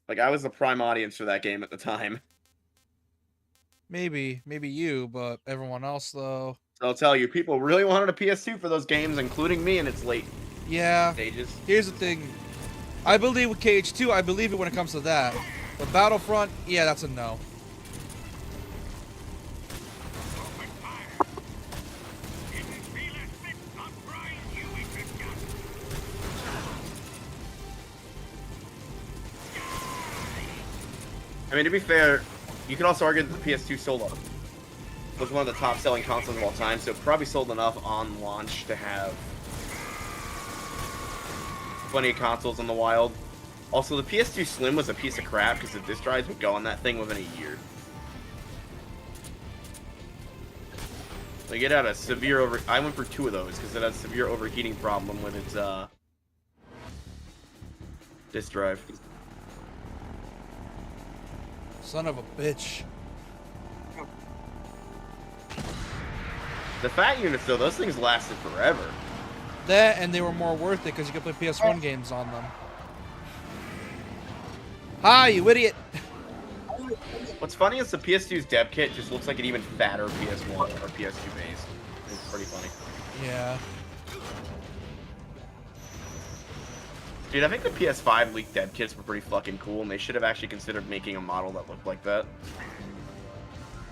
Like, I was the prime audience for that game at the time. Maybe you, but everyone else, though. So I'll tell you, people really wanted a PS2 for those games, including me in its late stages. Here's the thing. I believe with KH2, I believe it when it comes to that. But Battlefront, yeah, that's a no. I mean, to be fair, you can also argue that the PS2 sold off. Was one of the top-selling consoles of all time, so it probably sold enough on launch to have plenty of consoles in the wild. Also, the PS2 Slim was a piece of crap because the disk drives would go on that thing within a year. Like, it had a severe I went for 2 of those because it had a severe overheating problem with its disk drive. Son of a bitch. The fat units, though, those things lasted forever. That, and they were more worth it because you could play PS1 games on them. Hi, you idiot! What's funny is the PS2's dev kit just looks like an even fatter PS1 or PS2 base. It's pretty funny. Yeah. Dude, I think the PS5 leaked dev kits were pretty fucking cool, and they should have actually considered making a model that looked like that.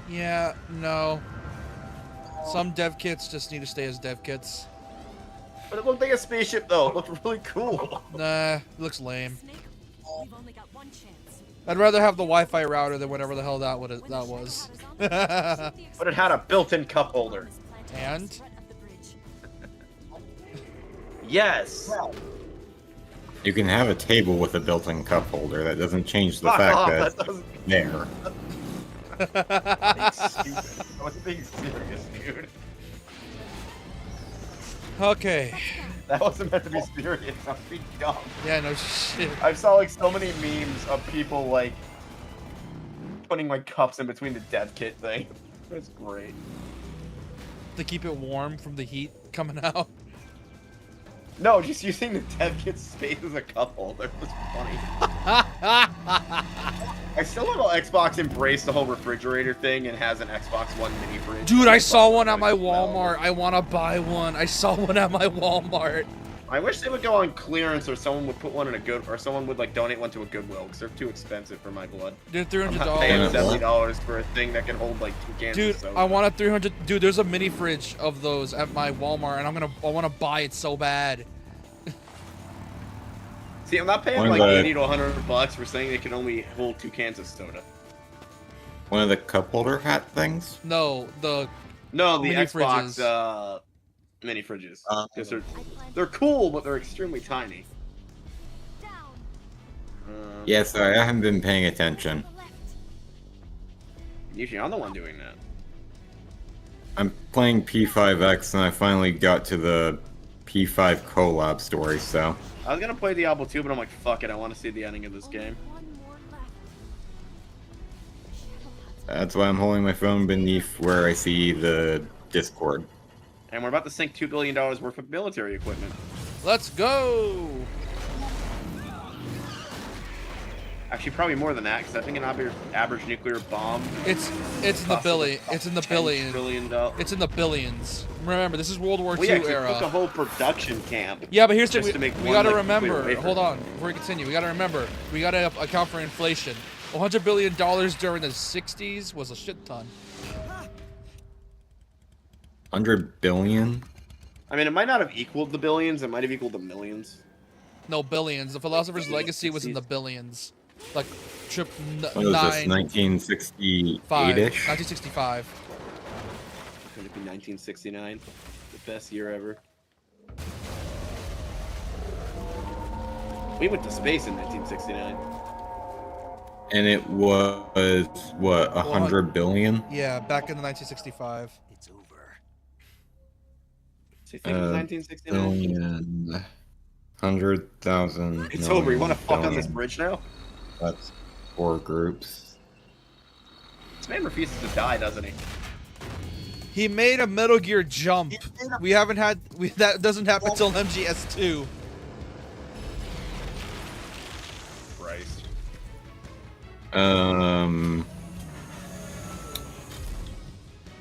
Yeah, no. Some dev kits just need to stay as dev kits. But it looked like a spaceship, though. It looked really cool. Nah, it looks lame. I'd rather have the Wi-Fi router than whatever the hell that was. But it had a built-in cup holder. And? Yes. You can have a table with a built-in cup holder. That doesn't change the fact that it's there. Stupid. I was being serious, dude. Okay. That wasn't meant to be serious. I'm being dumb. Yeah, no shit. I saw like so many memes of people like putting like cups in between the dev kit thing. That's great. To keep it warm from the heat coming out. No, just using the dev kit space as a cup holder was funny. I still love how Xbox embraced the whole refrigerator thing and has an Xbox One mini fridge. Dude, I saw one at my Walmart. I want to buy one. I saw one at my Walmart. I wish they would go on clearance, or someone would put one in a or someone would like donate one to a Goodwill, because they're too expensive for my blood. They're $300. I'm not paying $70 for a thing that can hold like 2 cans. Dude, of soda. I want a 300. Dude, there's a mini fridge of those at my Walmart, and I want to buy it so bad. See, I'm not paying like 80 to 100 bucks for saying they can only hold 2 cans of soda. One of the cup holder hat things? No, the mini Xbox mini fridges. Because they're cool, but they're extremely tiny. Yeah, sorry, I haven't been paying attention. Usually I'm the one doing that. I'm playing P5X and I finally got to the P5 collab story, so. I was gonna play Diablo 2, but I'm like, fuck it, I want to see the ending of this game. That's why I'm holding my phone beneath where I see the Discord. And we're about to sink $2 billion worth of military equipment. Let's go! Actually, probably more than that, because I think an average nuclear bomb. It's in the billion. It's in the billion. It's in the billions. Remember, this is World War II era. We took a whole production camp. Yeah, but here's the just to make we one, gotta like, remember. nuclear wafer. Hold on, before we continue, we gotta remember. We gotta account for inflation. $100 billion during the '60s was a shit ton. 100 billion? I mean, it might not have equaled the billions. It might have equaled the millions. No, billions. The Philosopher's Legacy was in the billions. Like, What was this, 1968-ish? 1965. Could it be 1969? The best year ever. We went to space in 1969. And it was, what, 100 billion? Yeah, back in the 1965. It's over. So you think it was 1969? Billion. 100,000. It's over. You want to fuck on billion. this bridge now? That's 4 groups. This man refuses to die, doesn't he? He made a Metal Gear jump. We haven't had that doesn't happen until MGS2. Christ.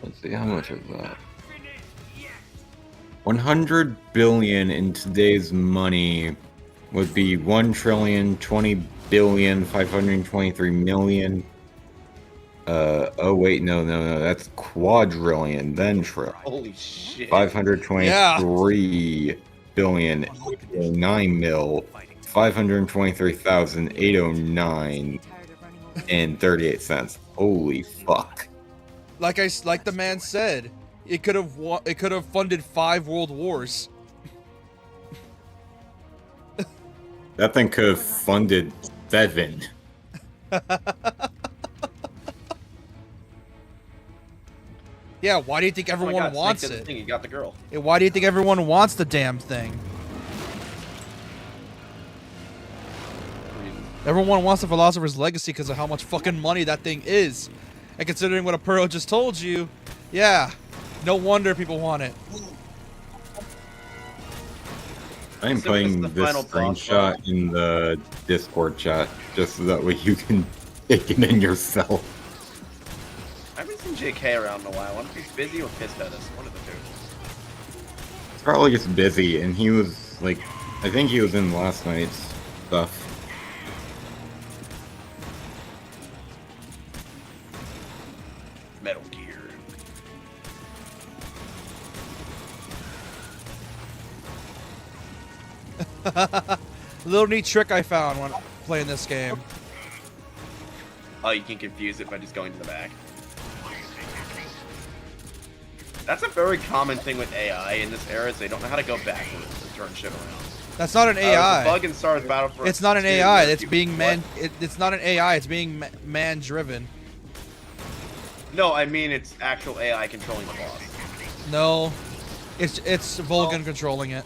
Let's see, how much is that? 100 billion in today's money would be 1,020,523,000,000. Oh wait, no, that's quadrillion, then trillion. Holy shit. 523 billion, 9 mil, 523,809 and 38 cents. Holy fuck. Like the man said, it could have funded 5 world wars. That thing could have funded 7. Yeah, why do you think Oh my everyone God, wants Snake did the it? thing, he got the girl. Yeah, why do you think everyone wants the damn thing? Everyone wants the Philosopher's Legacy because of how much fucking money that thing is. And considering what Apuro just told you, yeah, no wonder people want it. I'm putting this screenshot in the Discord chat just so that way you can take it in yourself. I haven't seen JK around in a while. I wonder if he's busy or pissed at us. One of the two. It's probably just busy, and he was like, I think he was in last night's stuff. Metal Gear. Little neat trick I found when playing this game. Oh, you can confuse it by just going to the back. That's a very common thing with AI in this era, is they don't know how to go backwards and turn shit around. That's not an AI. Bug in Star Wars Battlefront. It's not an 2, AI. where It's people- being man. What? It's not an AI. It's being man driven. No, I mean it's actual AI controlling the boss. No, it's Volgan controlling it.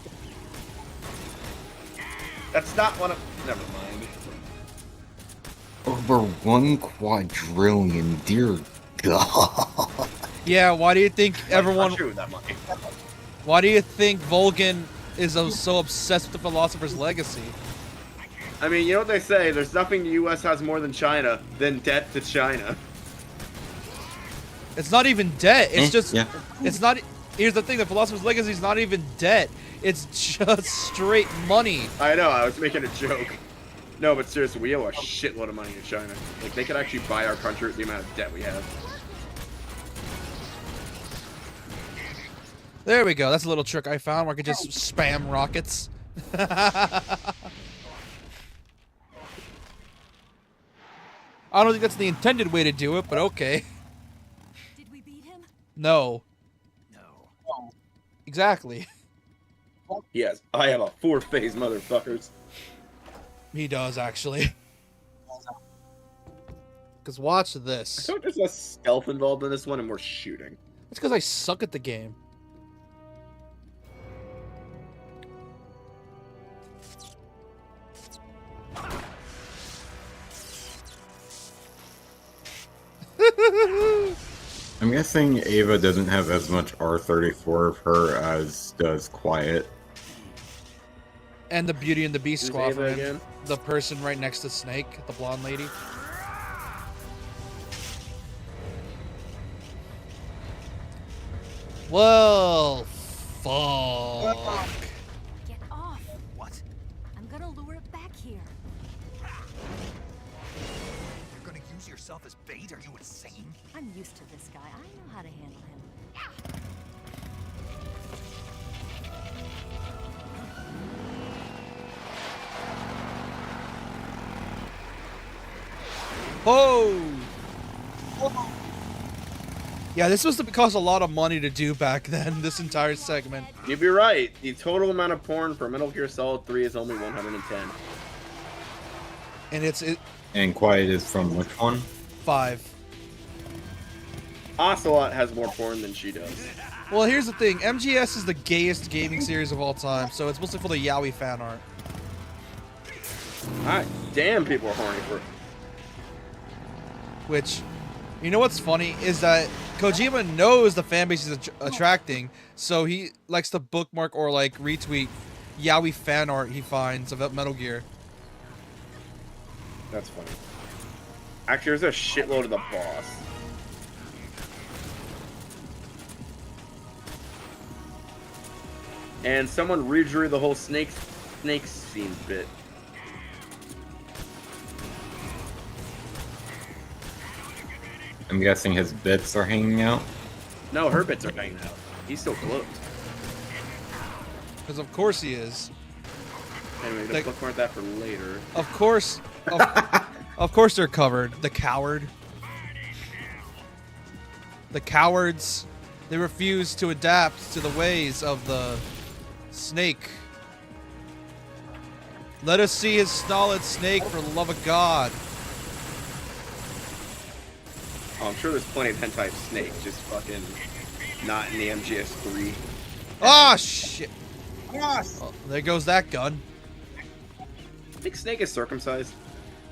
That's not one of. Never mind. Over 1 quadrillion, dear God. Yeah. Why do you think everyone? Not true, that money. Why do you think Volgan is so obsessed with the Philosopher's Legacy? I mean, you know what they say? There's nothing the U.S. has more than China than debt to China. It's not even debt. It's just. yeah. It's not. Here's the thing: the Philosopher's Legacy is not even debt. It's just straight money. I know. I was making a joke. No, but seriously, we owe a shitload of money to China. Like, they could actually buy our country with the amount of debt we have. There we go. That's a little trick I found where I could just spam rockets. I don't think that's the intended way to do it, but okay. Did we beat him? No. No. Exactly. Yes, I have a 4-phase motherfuckers. He does, actually. Because watch this. So there's less stealth involved in this one and more shooting. It's because I suck at the game. I'm guessing Ava doesn't have as much R34 of her as does Quiet. And the Beauty and the Beast Who's squad Ava for him. again? The person right next to Snake, the blonde lady. Well, fuck. Get off. What? I'm gonna lure it back here. You're gonna use yourself as bait? Are you insane? I'm used to this guy. I know how to handle him. Oh! Yeah, this was to cost a lot of money to do back then, this entire segment. You'd be right. The total amount of porn for Metal Gear Solid 3 is only 110. And it's And Quiet is from which one? 5. Ocelot has more porn than she does. Well, here's the thing. MGS is the gayest gaming series of all time, so it's mostly for the yaoi fan art. Damn, people are horny for it. Which, you know what's funny is that Kojima knows the fan base is attracting, so he likes to bookmark or like retweet yaoi fan art he finds of Metal Gear. That's funny. Actually, there's a shitload of the boss. And someone redrew the whole snake scene bit. I'm guessing his bits are hanging out. No, her bits are hanging out. He's still clothed. Because of course he is. Anyway, let's bookmark that for later. Of course. Of course they're covered. The coward. The cowards. They refuse to adapt to the ways of the snake. Let us see his stolid snake for the love of God. Oh, I'm sure there's plenty of hentai of Snake, just fucking not in the MGS3. Oh, shit. Oh, there goes that gun. I think Snake is circumcised.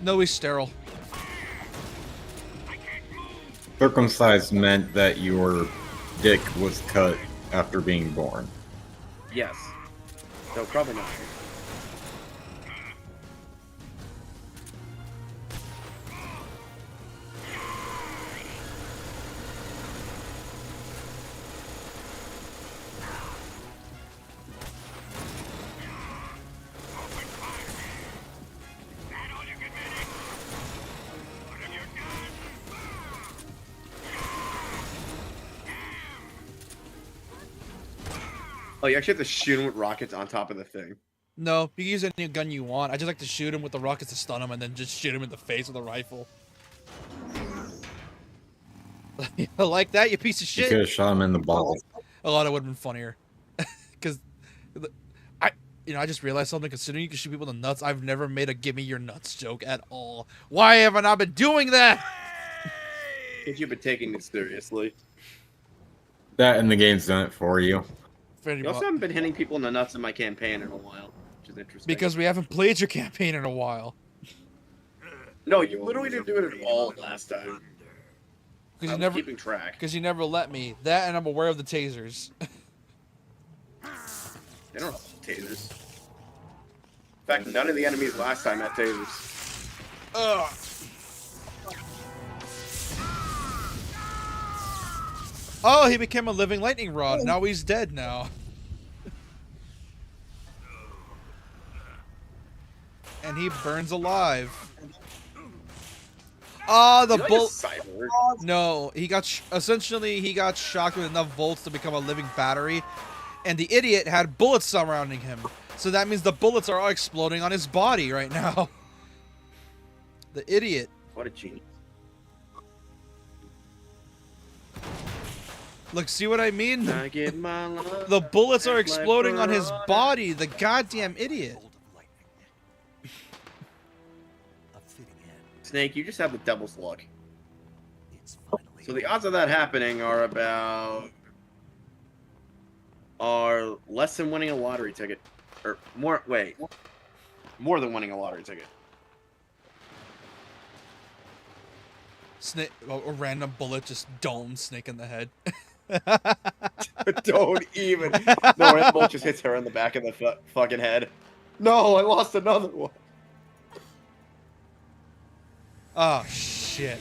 No, he's sterile. Circumcised meant that your dick was cut after being born. Yes. No, probably not. Oh, you actually have to shoot him with rockets on top of the thing. No, you can use any gun you want. I just like to shoot him with the rockets to stun him and then just shoot him in the face with a rifle. Like that, you piece of You shit? could have shot him in the balls. A lot of would have been funnier. Because, I just realized something. Considering you can shoot people in the nuts, I've never made a give me your nuts joke at all. Why have I not been doing that? Because you've been taking it seriously. That and the game's done it for you. You also haven't been hitting people in the nuts in my campaign in a while, which is interesting. Because we haven't played your campaign in a while. No, you literally didn't do it at all last time. Because I you was never keeping track. Because you never let me. That and I'm aware of the tasers. They don't have tasers. In fact, none of the enemies last time had tasers. Ugh. Oh, he became a living lightning rod. Now he's dead now. And he burns alive. Oh, the bolt. No, he got essentially he got shocked with enough volts to become a living battery, and the idiot had bullets surrounding him. So that means the bullets are all exploding on his body right now. The idiot. What a genius. Look, see what I mean? I get my love, The bullets are like exploding on his Verona. body. The goddamn idiot. Snake, you just have the devil's luck. So the odds of that happening are less than winning a lottery ticket, or more. Wait, more than winning a lottery ticket. Snake, a random bullet just domes Snake in the head. Don't even. No, that bullet just hits her in the back of the fucking head. No, I lost another one. Oh shit.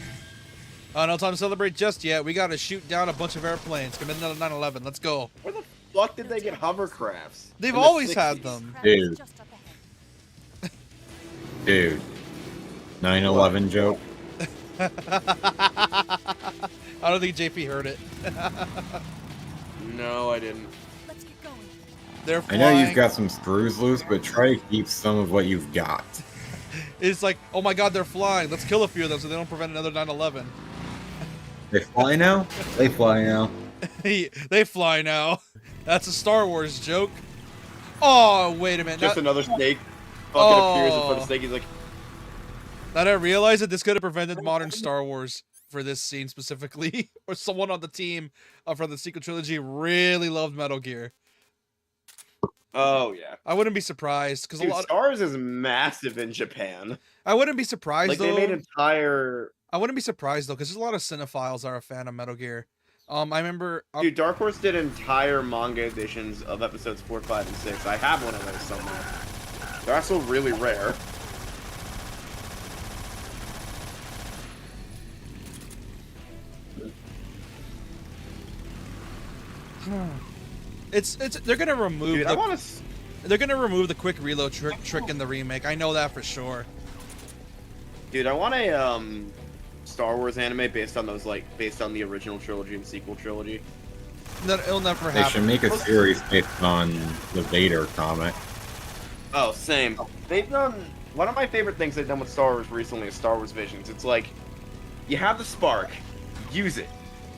No time to celebrate just yet. We gotta shoot down a bunch of airplanes. Commit another 9/11. Let's go. Where the fuck did they get hovercrafts? They've in the always 60s? had them. Dude. Dude. 9/11 joke. I don't think JP heard it. No, I didn't. They're I flying. know you've got some screws loose, but try to keep some of what you've got. It's like, oh my god, they're flying. Let's kill a few of them so they don't prevent another 9/11. They fly now? They fly now. They fly now. That's a Star Wars joke. Oh, wait a minute. Just another snake Oh. appears in front of Snake. He's like, Now that I realize that this could have prevented modern Star Wars for this scene specifically, or someone on the team for the sequel trilogy really loved Metal Gear. oh yeah. I wouldn't be surprised because a Dude, lot. Star Wars is massive in Japan. I wouldn't be surprised Like though. they made entire. I wouldn't be surprised though because there's a lot of cinephiles that are a fan of Metal Gear. I remember. Dude, Dark Horse did entire manga editions of episodes 4, 5, and 6. I have one of those somewhere. They're also really rare. It's they're gonna remove Dude, I the want to. they're gonna remove the quick reload trick in the remake. I know that for sure. Dude, I want a Star Wars anime based on the original trilogy and sequel trilogy. It'll never They happen. should make a series based on the Vader comic. Oh, same. They've done one of my favorite things they've done with Star Wars recently is Star Wars Visions. It's like you have the spark, use it.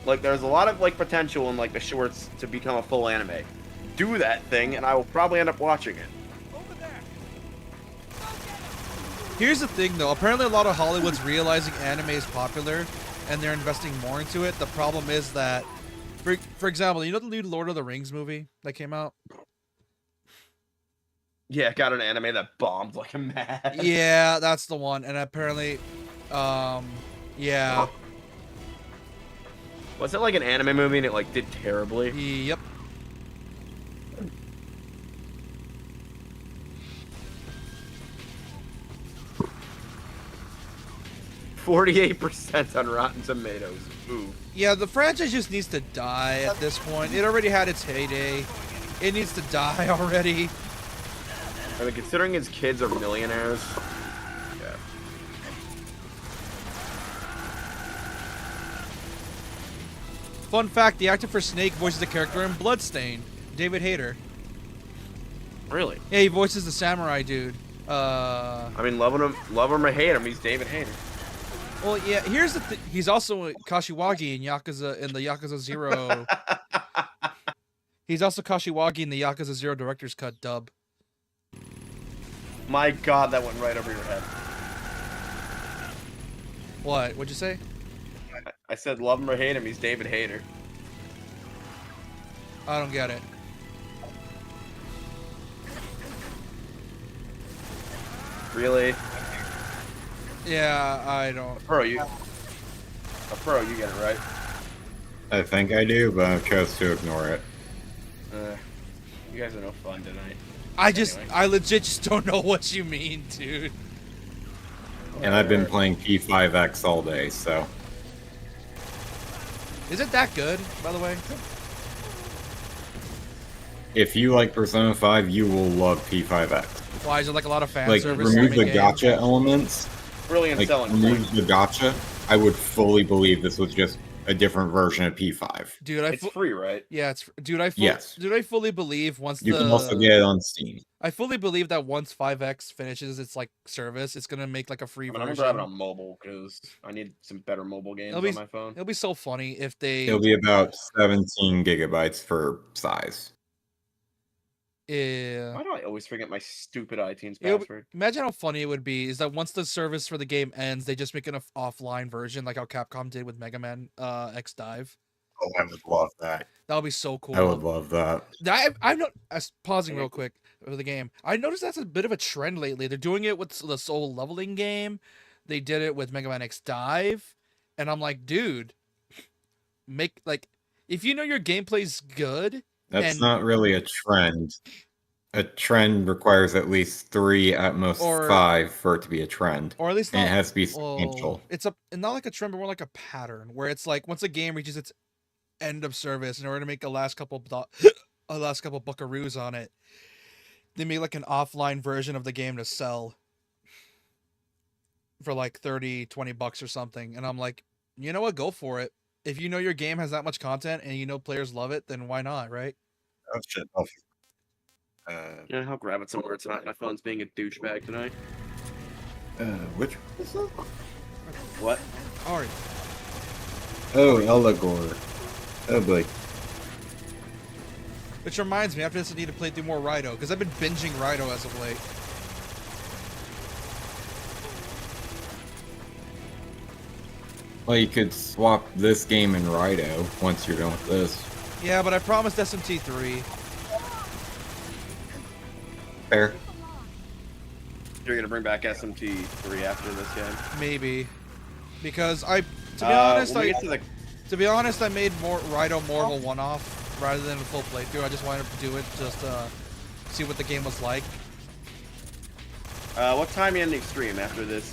Like there's a lot of like potential in like the shorts to become a full anime. Do that thing, and I will probably end up watching it. Here's the thing though, apparently a lot of Hollywood's realizing anime is popular and they're investing more into it. The problem is that, for example, you know the new Lord of the Rings movie that came out? Yeah, got an anime that bombed like a mad. Yeah, that's the one. And apparently, yeah. Was it like an anime movie and it like did terribly? Yep. %48 on Rotten Tomatoes. Ooh. Yeah, the franchise just needs to die at this point. It already had its heyday. It needs to die already. I mean, considering his kids are millionaires. Yeah. Fun fact, the actor for Snake voices the character in Bloodstained, David Hayter. Really? Yeah, he voices the samurai dude. I mean, love him or hate him, he's David Hayter. Well, yeah, here's the thing. He's also Kashiwagi in the Yakuza 0. He's also Kashiwagi in the Yakuza 0 director's cut dub. My god, that went right over your head. What? What'd you say? I said love him or hate him, he's David Hayter. I don't get it. Really? Yeah, I don't. Pro, you get it right. I think I do, but I chose to ignore it. You guys are no fun tonight. I legit just don't know what you mean, dude. And I've been playing P5X all day, so. Is it that good, by the way? If you like Persona 5, you will love P5X. Why is there like a lot of fan Like, service? remove the in game? gacha elements. Brilliant Like, selling remove point. the gacha. I would fully believe this was just a different version of P5. Dude, It's free, right? Yeah, it's dude. Yes. Dude, I fully believe once You can also get it on Steam. I fully believe that once 5X finishes its like service, it's gonna make like a free I'm gonna version. grab it on mobile because I need some better mobile games on my phone. It'll be so funny if they. It'll be about 17 gigabytes for size. Yeah. Why do I always forget my stupid iTunes It would- password? imagine how funny it would be is that once the service for the game ends, they just make an offline version like how Capcom did with Mega Man X Dive. Oh, I would love that. That would be so cool. I would love that. I'm not pausing real quick for the game. I noticed that's a bit of a trend lately. They're doing it with the Soul Leveling game. They did it with Mega Man X Dive, and I'm like, dude, make like if you know your gameplay's good. That's and, not really a trend. A trend requires at least 3, at most 5, for it to be a trend. Or at least and not, it has to be substantial. well, it's not like a trend, but more like a pattern where it's like once a game reaches its end of service, in order to make a last couple buckaroos on it, they make like an offline version of the game to sell for like 30-20 bucks or something. And I'm like, you know what, go for it. If you know your game has that much content and you know players love it, then why not, right? Oh shit. Yeah, I'll grab it somewhere tonight. My phone's being a douchebag tonight. Which is that? What? Alright. Oh, Eligor. Oh boy. Which reminds me, after this I need to play through more Raito, because I've been binging Raito as of late. Well, you could swap this game and Raito once you're done with this. Yeah, but I promised SMT3. Fair. You're gonna bring back SMT3 after this game? Maybe. Because to be honest, when we get to the I made Raito more of a one-off rather than a full playthrough. I just wanted to do it just to see what the game was like. What time are you ending stream after this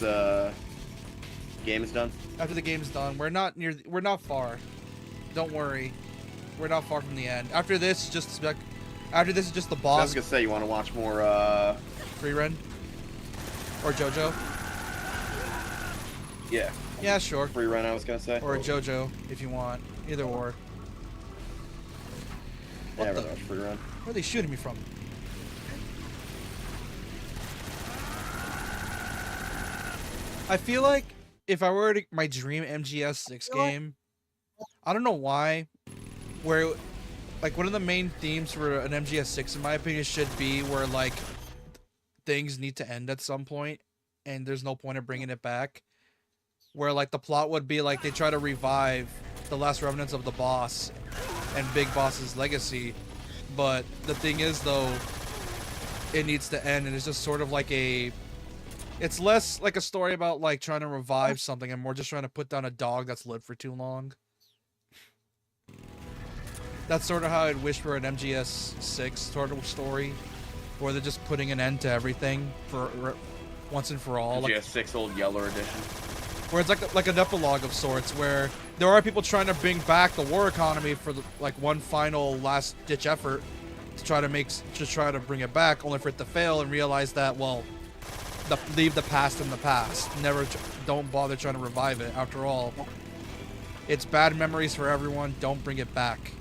game is done? After the game's done, we're not far. Don't worry, we're not far from the end. After this, after this is just the boss. I was gonna say you want to watch more Frieren or JoJo. Yeah. Yeah, sure. Frieren, I was gonna say. Or a JoJo if you want. Either or. Yeah, I'd rather watch Frieren. Where are they shooting me from? I feel like if I were to my dream MGS6 game, I don't know why, where like one of the main themes for an MGS6 in my opinion should be where like things need to end at some point and there's no point of bringing it back, where like the plot would be like they try to revive the last remnants of the boss and Big Boss's legacy, but the thing is though, it needs to end and it's just sort of like it's less like a story about like trying to revive something and more just trying to put down a dog that's lived for too long. That's sort of how I'd wish for an MGS6 sort of story, where they're just putting an end to everything for once and for all. MGS6 Old Yeller Edition. Where it's like an epilogue of sorts, where there are people trying to bring back the war economy for like one final last ditch effort to try to bring it back, only for it to fail and realize that leave the past in the past. Don't bother trying to revive it. After all, it's bad memories for everyone. Don't bring it back.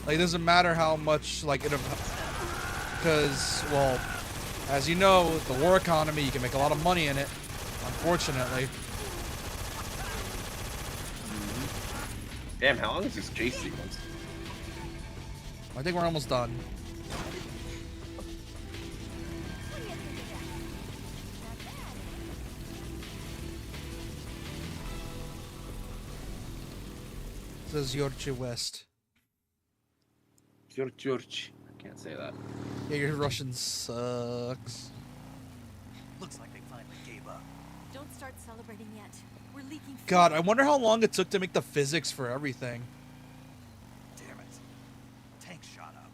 Like, it doesn't matter how much, like, because, well, as you know, the war economy, you can make a lot of money in it, unfortunately. Damn, how long is this chase sequence? I think we're almost done. This is Yorche West. George. I can't say that. Yeah, your Russian sucks. Looks like they finally gave up. Don't start celebrating yet. We're leaking. God, I wonder how long it took to make the physics for everything. Damn it. Tank shot up.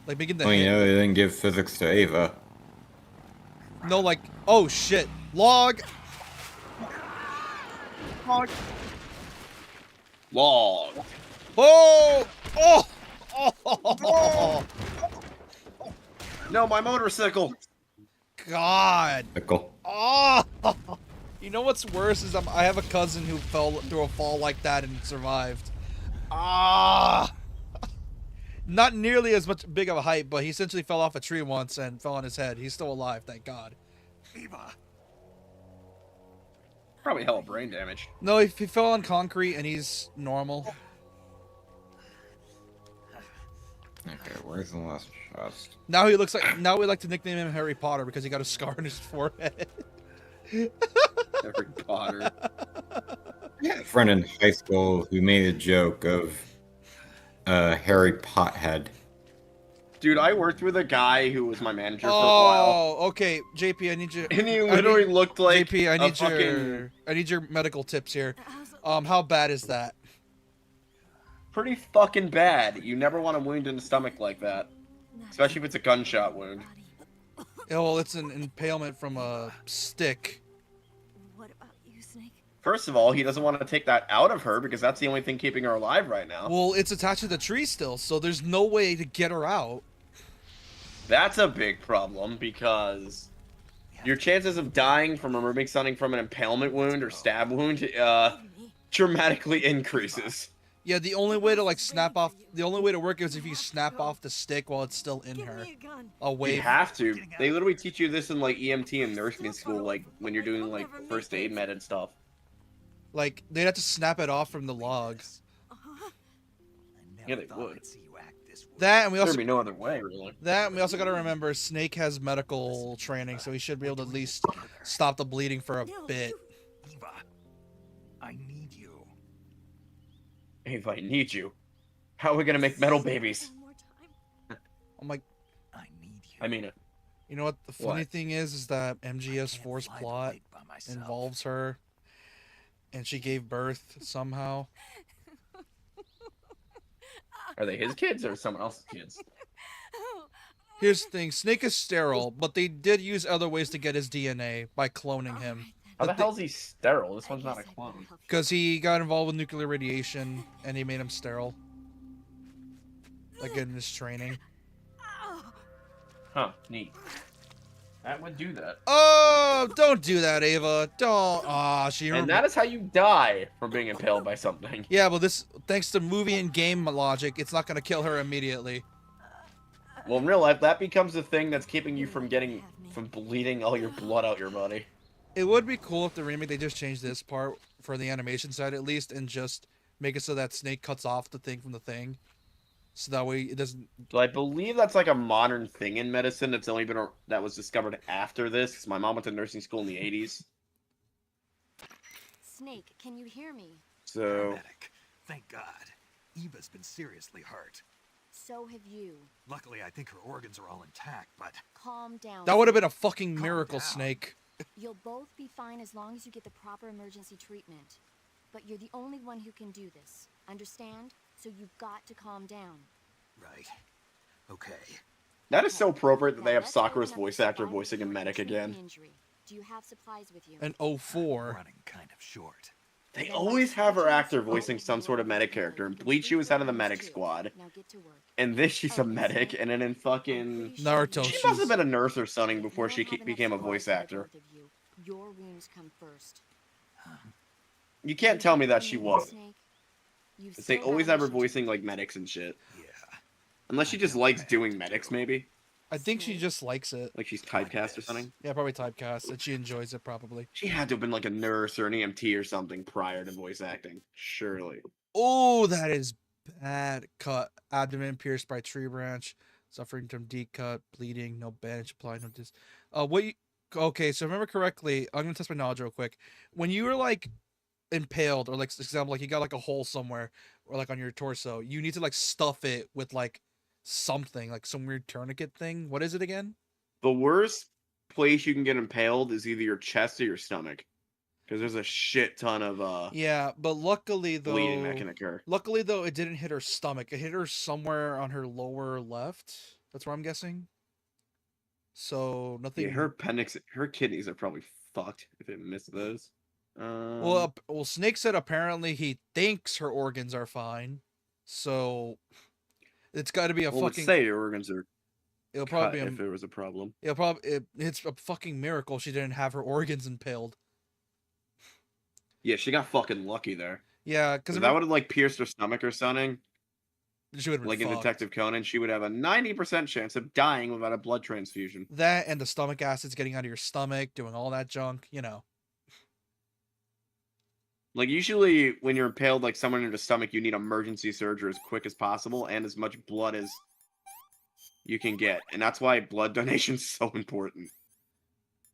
Like making the Well, you know, they didn't give physics to Ava. No, like, oh shit. Log! Log. Oh! Oh! Oh! No, my motorcycle. God. Pickle. Oh! You know what's worse is I have a cousin who fell through a fall like that and survived. Ah! Not nearly as much big of a height, but he essentially fell off a tree once and fell on his head. He's still alive, thank God. Eva. Probably hella brain damage. No, he fell on concrete and he's normal. Okay, where's the last chest? Now he looks like. Now we like to nickname him Harry Potter because he got a scar on his forehead. Harry Potter. I had a friend in high school who made a joke of Harry Pothead. Dude, I worked with a guy who was my manager for a while. Oh, okay, JP, I need you. And he literally looked like JP, a I need your medical tips here. How bad is that? Pretty fucking bad. You never want a wound in the stomach like that, especially if it's a gunshot wound. Yeah, well, it's an impalement from a stick. What about you, Snake? First of all, he doesn't want to take that out of her because that's the only thing keeping her alive right now. Well, it's attached to the tree still, so there's no way to get her out. That's a big problem because your chances of dying from removing something from an impalement wound or stab wound dramatically increases. Yeah, the only way to like snap off, the only way to work is if you snap off the stick while it's still in her. Away. You have to. They literally teach you this in like EMT and nursing school, like when you're doing like first aid med and stuff. Like they'd have to snap it off from the log. Yeah, they would. That and we also There'd be no other way, really. That and we also got to remember Snake has medical training, so he should be able to at least stop the bleeding for a bit. Eva, I need you. If I need you, how are we gonna make metal babies? I'm like, I mean it. You know what? The funny thing is that MGS4's plot involves her, and she gave birth somehow. Are they his kids or someone else's kids? Here's the thing: Snake is sterile, but they did use other ways to get his DNA by cloning him. How the hell's he sterile? This one's not a clone. Because he got involved with nuclear radiation, and he made him sterile. Like in his training. Huh, neat. That would do that. Oh, don't do that, Ava. Don't. Ah, she. And that is how you die from being impaled by something. Yeah, but this, thanks to movie and game logic, it's not gonna kill her immediately. Well, in real life, that becomes the thing that's keeping you from bleeding all your blood out your body. It would be cool if the remake they just changed this part for the animation side at least, and just make it so that Snake cuts off the thing from the thing, so that way it doesn't. So I believe that's like a modern thing in medicine. That's only been that was discovered after this. 'Cause my mom went to nursing school in the '80s. Snake, can you hear me? So. Thank God. Eva's been seriously hurt. So have you. Luckily, I think her organs are all intact, but... Calm down. That would have been a fucking miracle, Snake. You'll both be fine as long as you get the proper emergency treatment. But you're the only one who can do this. Understand? So you've got to calm down. Right. Okay. That is so appropriate that they have Sakura's voice actor voicing a medic again. Do you have supplies with you? An 04. Running kind of short. They always have her actor voicing some sort of medic character. In Bleach, she was head of the medic squad. And this, she's a medic. And then in fucking... Naruto, she must have been a nurse or something before she became a voice actor. Your wounds come first. You can't tell me that she wasn't. They always have her voicing like medics and shit. Yeah. Unless she just likes doing medics, maybe. I think she just likes it. Like she's typecast or something. Yeah, probably typecast, and she enjoys it probably. She had to have been like a nurse or an EMT or something prior to voice acting. Surely. Oh, that is bad. Cut. Abdomen pierced by tree branch. Suffering from deep cut. Bleeding. No bandage applied. No dis. Okay, so if I remember correctly, I'm gonna test my knowledge real quick. When you were like impaled, or like, for example, like you got like a hole somewhere, or like on your torso, you need to like stuff it with like something, like some weird tourniquet thing. What is it again? The worst place you can get impaled is either your chest or your stomach. Because there's a shit ton of yeah, but luckily though, bleeding that can occur. Luckily though, it didn't hit her stomach. It hit her somewhere on her lower left. That's what I'm guessing. So nothing. Yeah, her appendix, her kidneys are probably fucked if it missed those. Well, Snake said apparently he thinks her organs are fine. So it's got to be a well, fucking. Let's say your organs are. It'll probably be if there was a problem. It's a fucking miracle she didn't have her organs impaled. Yeah, she got fucking lucky there. Yeah, because that would have like pierced her stomach or something. She would have like in Detective Conan, she would have a 90% chance of dying without a blood transfusion. That and the stomach acids getting out of your stomach, doing all that junk, you know. Like usually when you're impaled like someone in the stomach, you need emergency surgery as quick as possible and as much blood as you can get, and that's why blood donation's so important.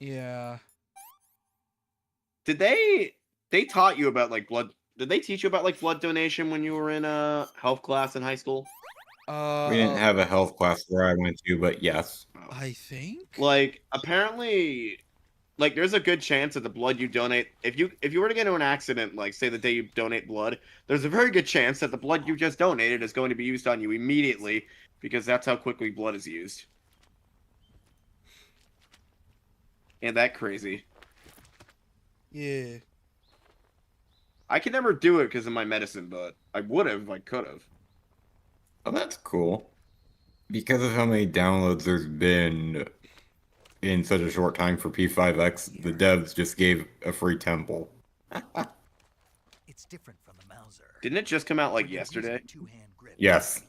Yeah. Did they taught you about like blood? Did they teach you about like blood donation when you were in a health class in high school? We didn't have a health class where I went to, but yes. I think. Like apparently, like there's a good chance that the blood you donate, if you were to get into an accident, like say the day you donate blood, there's a very good chance that the blood you just donated is going to be used on you immediately because that's how quickly blood is used. Ain't that crazy? Yeah. I could never do it because of my medicine, but I would have if I could have. Oh, that's cool. Because of how many downloads there's been in such a short time for P5X, the devs just gave a free temple. It's different from the Mauser. Didn't it just come out like yesterday? Yes.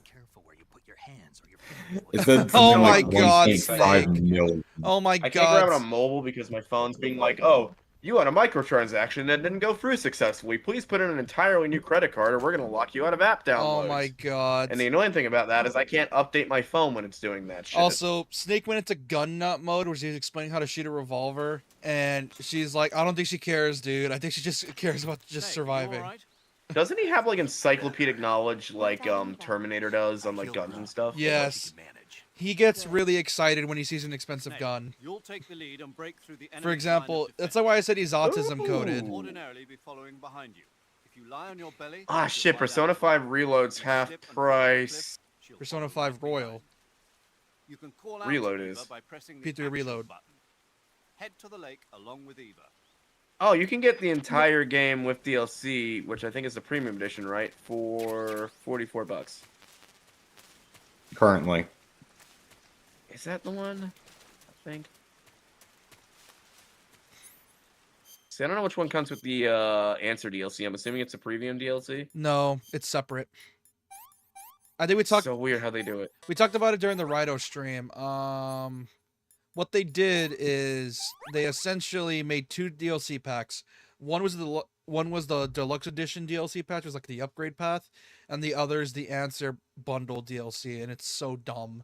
It It said Oh something my like God, 1.5 Snake. million. Oh my I can't grab it god. on mobile because my phone's being like, oh, you had a microtransaction that didn't go through successfully. Please put in an entirely new credit card or we're going to lock you out of app downloads. Oh my god. And the annoying thing about that is I can't update my phone when it's doing that shit. Also, Snake went into gun nut mode where she's explaining how to shoot a revolver, and she's like, I don't think she cares, dude. I think she just cares about just surviving. Doesn't he have like encyclopedic knowledge like Terminator does on like guns and stuff? Yes. He gets really excited when he sees an expensive Snake, gun. You'll take the lead and break through the For enemy's example, line of that's why I said he's autism coded. defense. Ordinarily be following behind you. If you lie on your belly, Ah she'll shit, lie Persona down. 5 Reload's half price. Persona 5 Royal. You can call out Reload to Eva is. by pressing the P3 action Reload. button. Head to the lake along with Eva. Oh, you can get the entire game with DLC, which I think is the premium edition, right? For $44. Currently. Is that the one? I think. See, I don't know which one comes with the Answer DLC. I'm assuming it's a premium DLC. No, it's separate. I think we talked. So weird how they do it. We talked about it during the Rido stream. What they did is they essentially made 2 DLC packs. One was the deluxe edition DLC patch, was like the upgrade path, and the other is the Answer bundle DLC, and it's so dumb.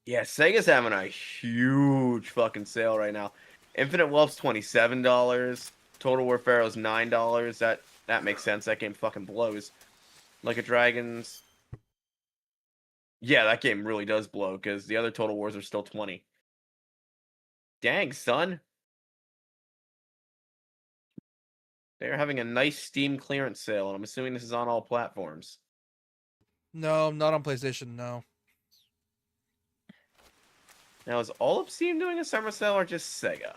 Yeah, Sega's having a huge fucking sale right now. Infinite Wealth's $27. Total War Pharaoh's $9. That makes sense. That game fucking blows. Like a Dragons. Yeah, that game really does blow because the other Total Wars are still 20. Dang, son. They're having a nice Steam clearance sale, and I'm assuming this is on all platforms. No, not on PlayStation, no. Now, is all of Steam doing a summer sale or just Sega?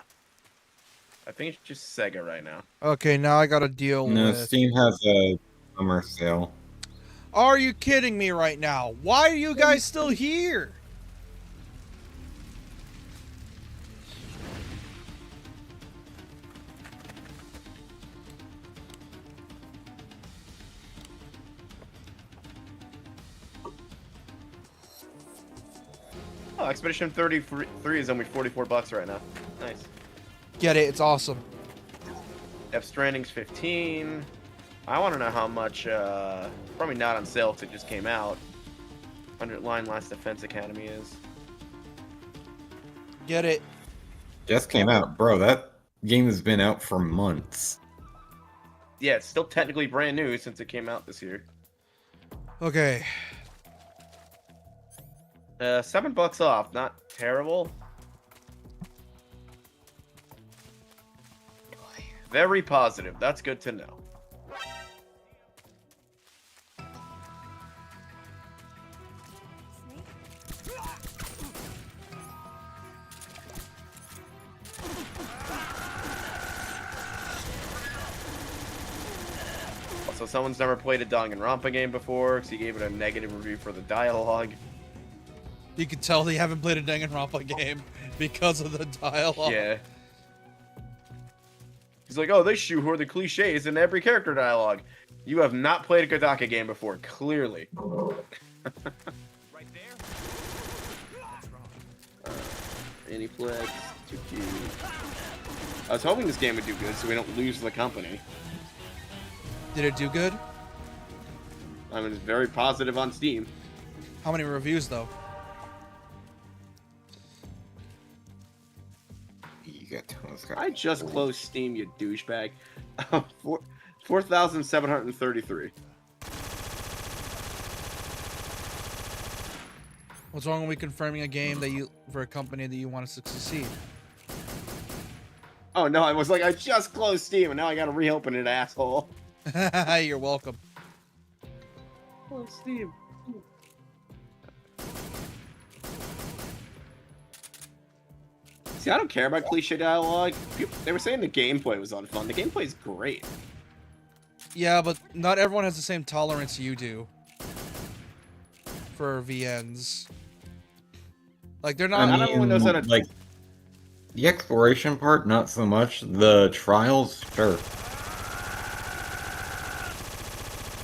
I think it's just Sega right now. Okay, now I gotta deal No, with... Steam has a summer sale. Are you kidding me right now? Why are you guys still here? Oh, Expedition 33 is only $44 right now. Nice. Get it, it's awesome. Death Stranding's 15. I want to know how much, probably not on sale because it just came out. 100 Line Last Defense Academy is. Get it. Just came out. Bro, that game has been out for months. Yeah, it's still technically brand new since it came out this year. Okay. $7 off, not terrible. Very positive. That's good to know. So someone's never played a Danganronpa game before because he gave it a negative review for the dialogue. You can tell they haven't played a Danganronpa game because of the dialogue. Yeah. He's like, oh, they shoehorn the cliches in every character dialogue. You have not played a Kodaka game before, clearly. Right there. Aniplex, 2Q. I was hoping this game would do good so we don't lose the company. Did it do good? I mean, it's very positive on Steam. How many reviews, though? I just closed Steam, you douchebag. 4,733. What's wrong with confirming a game that you for a company that you want to succeed? Oh no, I was like, I just closed Steam and now I gotta reopen it, asshole. You're welcome. Close Steam. See, I don't care about cliche dialogue. They were saying the gameplay was unfun. The gameplay's great. Yeah, but not everyone has the same tolerance you do for VNs. Like they're not. Not everyone knows how to like the exploration part, not so much. The trials, sure.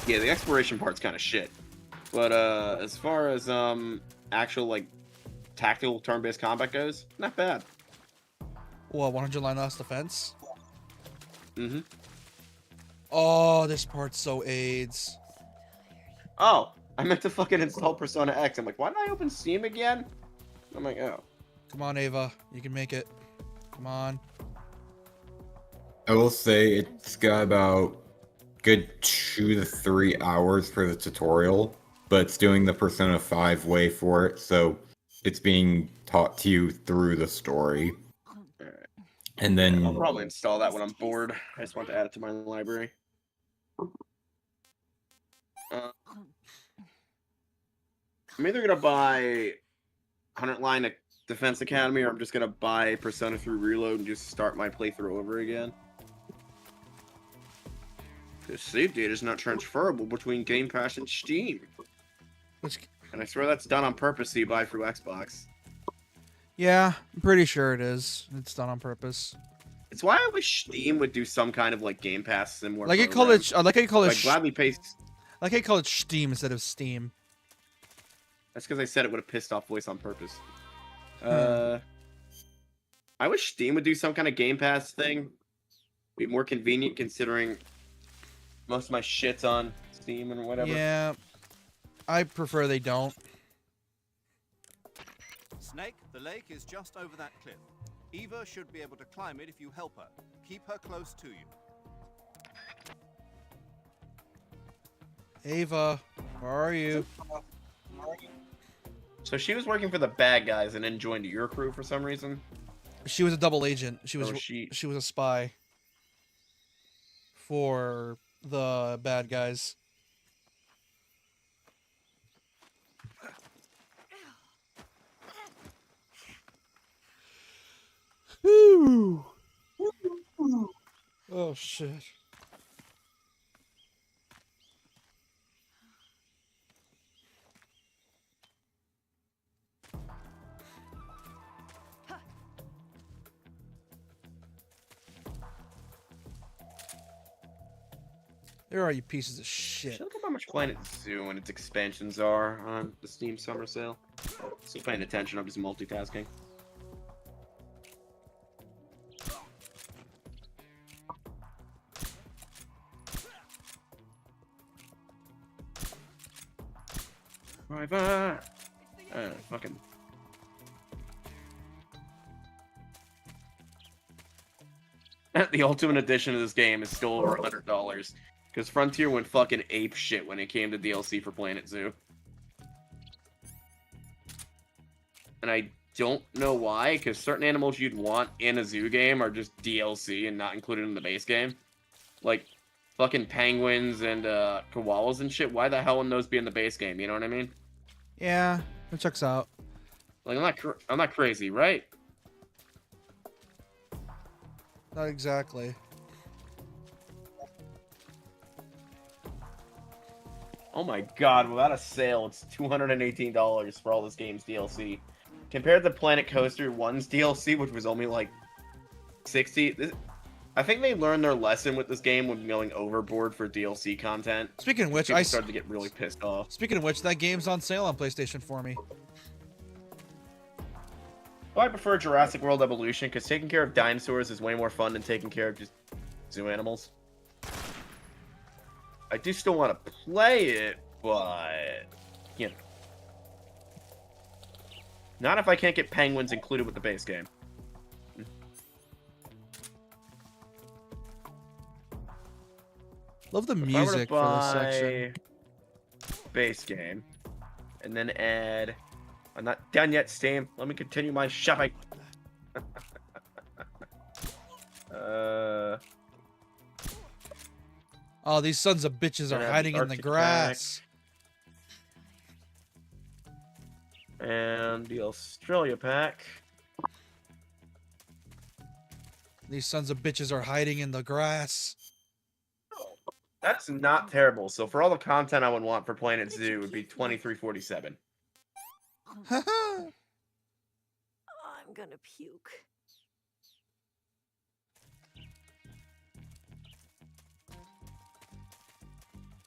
Yeah, the exploration part's kind of shit. But as far as actual like tactical turn-based combat goes, not bad. What, 100 line last defense? Mm-hmm. Oh, this part's so AIDS. Oh, I meant to fucking install Persona X. I'm like, why did I open Steam again? I'm like, oh. Come on, Ava. You can make it. Come on. I will say it's got about good 2 to 3 hours for the tutorial, but it's doing the Persona 5 way for it, so it's being taught to you through the story. And then I'll probably install that when I'm bored. I just want to add it to my library. I'm either gonna buy 100 Line Defense Academy, or I'm just gonna buy Persona 3 Reload and just start my playthrough over again. Because save data is not transferable between Game Pass and Steam. And I swear that's done on purpose, so you buy through Xbox. Yeah, I'm pretty sure it is. It's done on purpose. It's why I wish Steam would do some kind of like Game Pass similar. Like I call it. I like how you call it. Like gladly pay. Like how you call it Steam instead of Steam. That's because I said it with a pissed off voice on purpose. I wish Steam would do some kind of Game Pass thing. Be more convenient considering most of my shit's on Steam and whatever. Yeah, I prefer they don't. Snake, the lake is just over that cliff. Eva should be able to climb it if you help her. Keep her close to you. Ava, where are you? So she was working for the bad guys and then joined your crew for some reason? She was a double agent. She was Oh, she was a spy for the bad guys. Whew. Oh shit. There are you pieces of shit. Look up how much Planet Zoo and its expansions are on the Steam summer sale. Still paying attention, I'm just multitasking. Private! Fucking... The Ultimate Edition of this game is still over $100. Because Frontier went fucking ape shit when it came to DLC for Planet Zoo. And I don't know why, because certain animals you'd want in a zoo game are just DLC and not included in the base game. Like, fucking penguins and koalas and shit. Why the hell wouldn't those be in the base game, you know what I mean? Yeah, it checks out. Like, I'm not crazy, right? Not exactly. Oh my god, without a sale, it's $218 for all this game's DLC. Compared to Planet Coaster 1's DLC, which was only like $60. I think they learned their lesson with this game when going overboard for DLC content. Speaking of which, I started to get really pissed off. Speaking of which, that game's on sale on PlayStation for me. Well, I prefer Jurassic World Evolution because taking care of dinosaurs is way more fun than taking care of just zoo animals. I do still want to play it, but, you know. Not if I can't get penguins included with the base game. Love the If I were to music for this section. buy base game, and then add. I'm not done yet, Steam. Let me continue my shopping. Oh, these sons of bitches are Gonna have hiding the in the Arctic grass. And the Australia pack. These sons of bitches are hiding in the grass. That's not terrible. So for all the content I would want for Planet Zoo, it would be 2347. I'm gonna puke.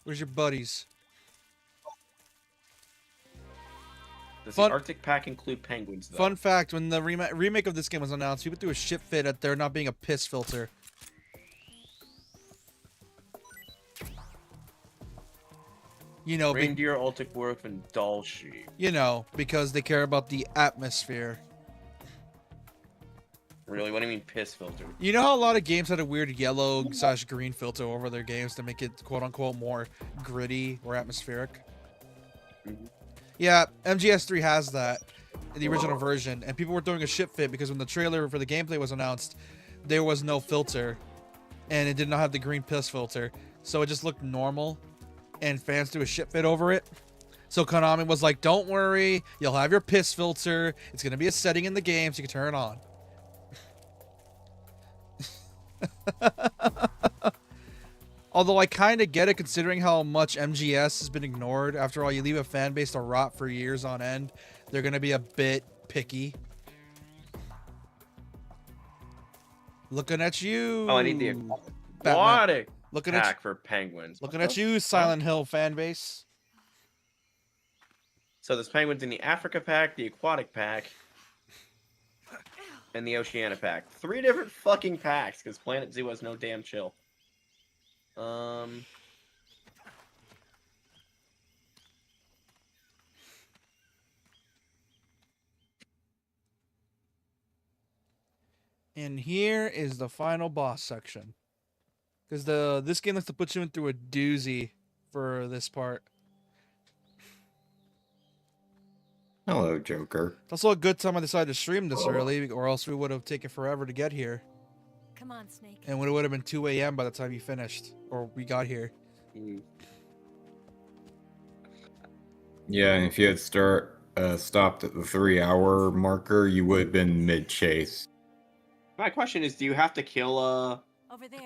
Where's your buddies? Does Fun- the Arctic pack include penguins, though? Fun fact, when the remake of this game was announced, people threw a shit fit at there not being a piss filter. You know, Reindeer, Arctic wolf, and doll sheep. you know, because they care about the atmosphere. Really? What do you mean piss filter? You know how a lot of games had a weird yellow/green filter over their games to make it quote unquote more gritty or atmospheric? Yeah, MGS3 has that in the original version, and people were throwing a shit fit because when the trailer for the gameplay was announced, there was no filter, and it did not have the green piss filter, so it just looked normal, and fans threw a shit fit over it. So Konami was like, "Don't worry, you'll have your piss filter. It's gonna be a setting in the game, so you can turn it on." Although I kind of get it, considering how much MGS has been ignored. After all, you leave a fan base to rot for years on end, they're going to be a bit picky. Looking at you. Oh, I need the Batman. aquatic Looking pack at for penguins. Looking at you, Silent Hill fan base. So there's penguins in the Africa pack, the aquatic pack, and the Oceania pack. 3 different fucking packs, because Planet Zoo has no damn chill. And here is the final boss section. Because this game likes to put you in through a doozy for this part. Hello, Joker. It's also a good time I decided to stream this early, or else we would have taken forever to get here. Come on, Snake. And it would have been 2 a.m. by the time you finished, or we got here. Yeah, and if you had stopped at the 3-hour marker, you would have been mid-chase. My question is, do you have to kill a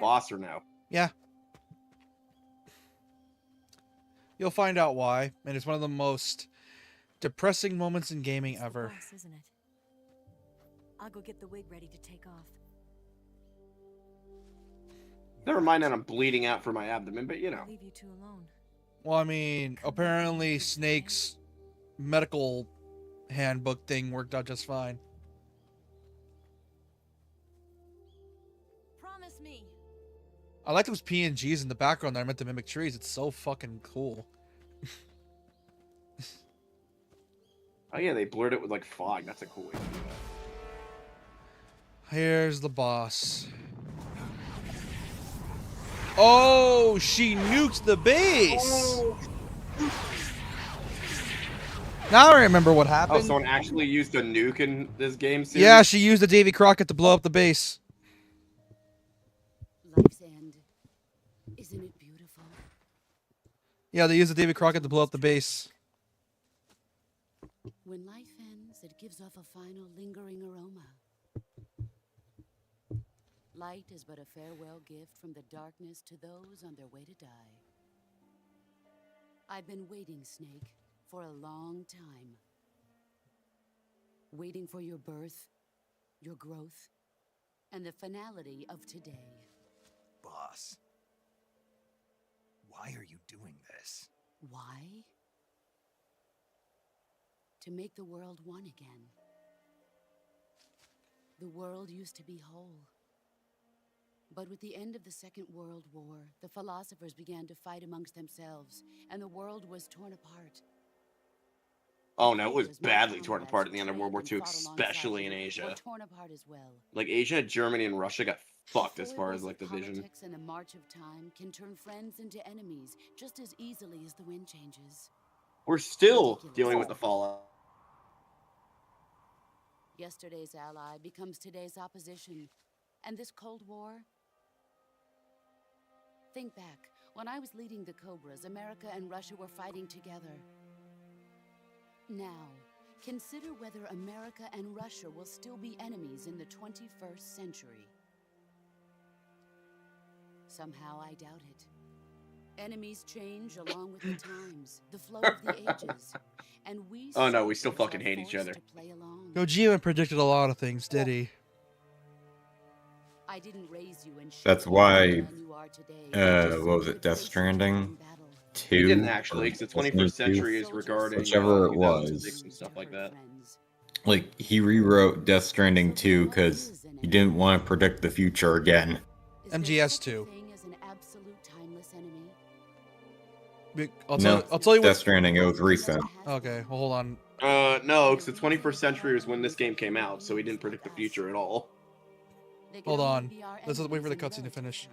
boss or no? Yeah. You'll find out why, and it's one of the most depressing moments in gaming ever. Boss, isn't it? I'll go get the wig ready to take off. Never mind that I'm bleeding out from my abdomen, but you know. Leave you two alone. Well, I mean, apparently Snake's medical handbook thing worked out just fine. Promise me. I like those PNGs in the background that are meant to mimic trees. It's so fucking cool. Oh yeah, they blurred it with like fog. That's a cool way to do that. Here's the boss. Oh, she nuked the base. Now I remember what happened. Oh, someone actually used a nuke in this game series? Yeah, she used the Davy Crockett to blow up the base. Life's end. Isn't it beautiful? Yeah, they used the Davy Crockett to blow up the base. When life ends, it gives off a final lingering aroma. Light is but a farewell gift from the darkness to those on their way to die. I've been waiting, Snake, for a long time. Waiting for your birth, your growth, and the finality of today. Boss, why are you doing this? Why? To make the world one again. The world used to be whole. But with the end of the Second World War, the philosophers began to fight amongst themselves, and the world was torn apart. Oh no, it was badly torn apart at the end of World War II, especially in Asia. Were torn apart as well. Like Asia, Germany, and Russia got fucked as far as like the vision. Politics and the march of time can turn friends into enemies just as easily as the wind changes. We're still dealing with the fallout. Yesterday's ally becomes today's opposition. And this Cold War? Think back. When I was leading the Cobras, America and Russia were fighting together. Now, consider whether America and Russia will still be enemies in the 21st century. Somehow I doubt it. Enemies change along with the times, the flow of the ages, and we. Oh no, we still fucking hate each other. Kojima predicted a lot of things, did he? I didn't raise you and That's why, what was it, Death Stranding 2? He didn't actually, because the 21st century is regarding whichever it 2006 was. and stuff like that. Like, he rewrote Death Stranding 2 because he didn't want to predict the future again. MGS2. I'll No, tell you Death what. Stranding, it was recent. Okay, well, hold on. No, because the 21st century was when this game came out, so he didn't predict the future at all. Hold on. Let's wait for the cutscene to finish.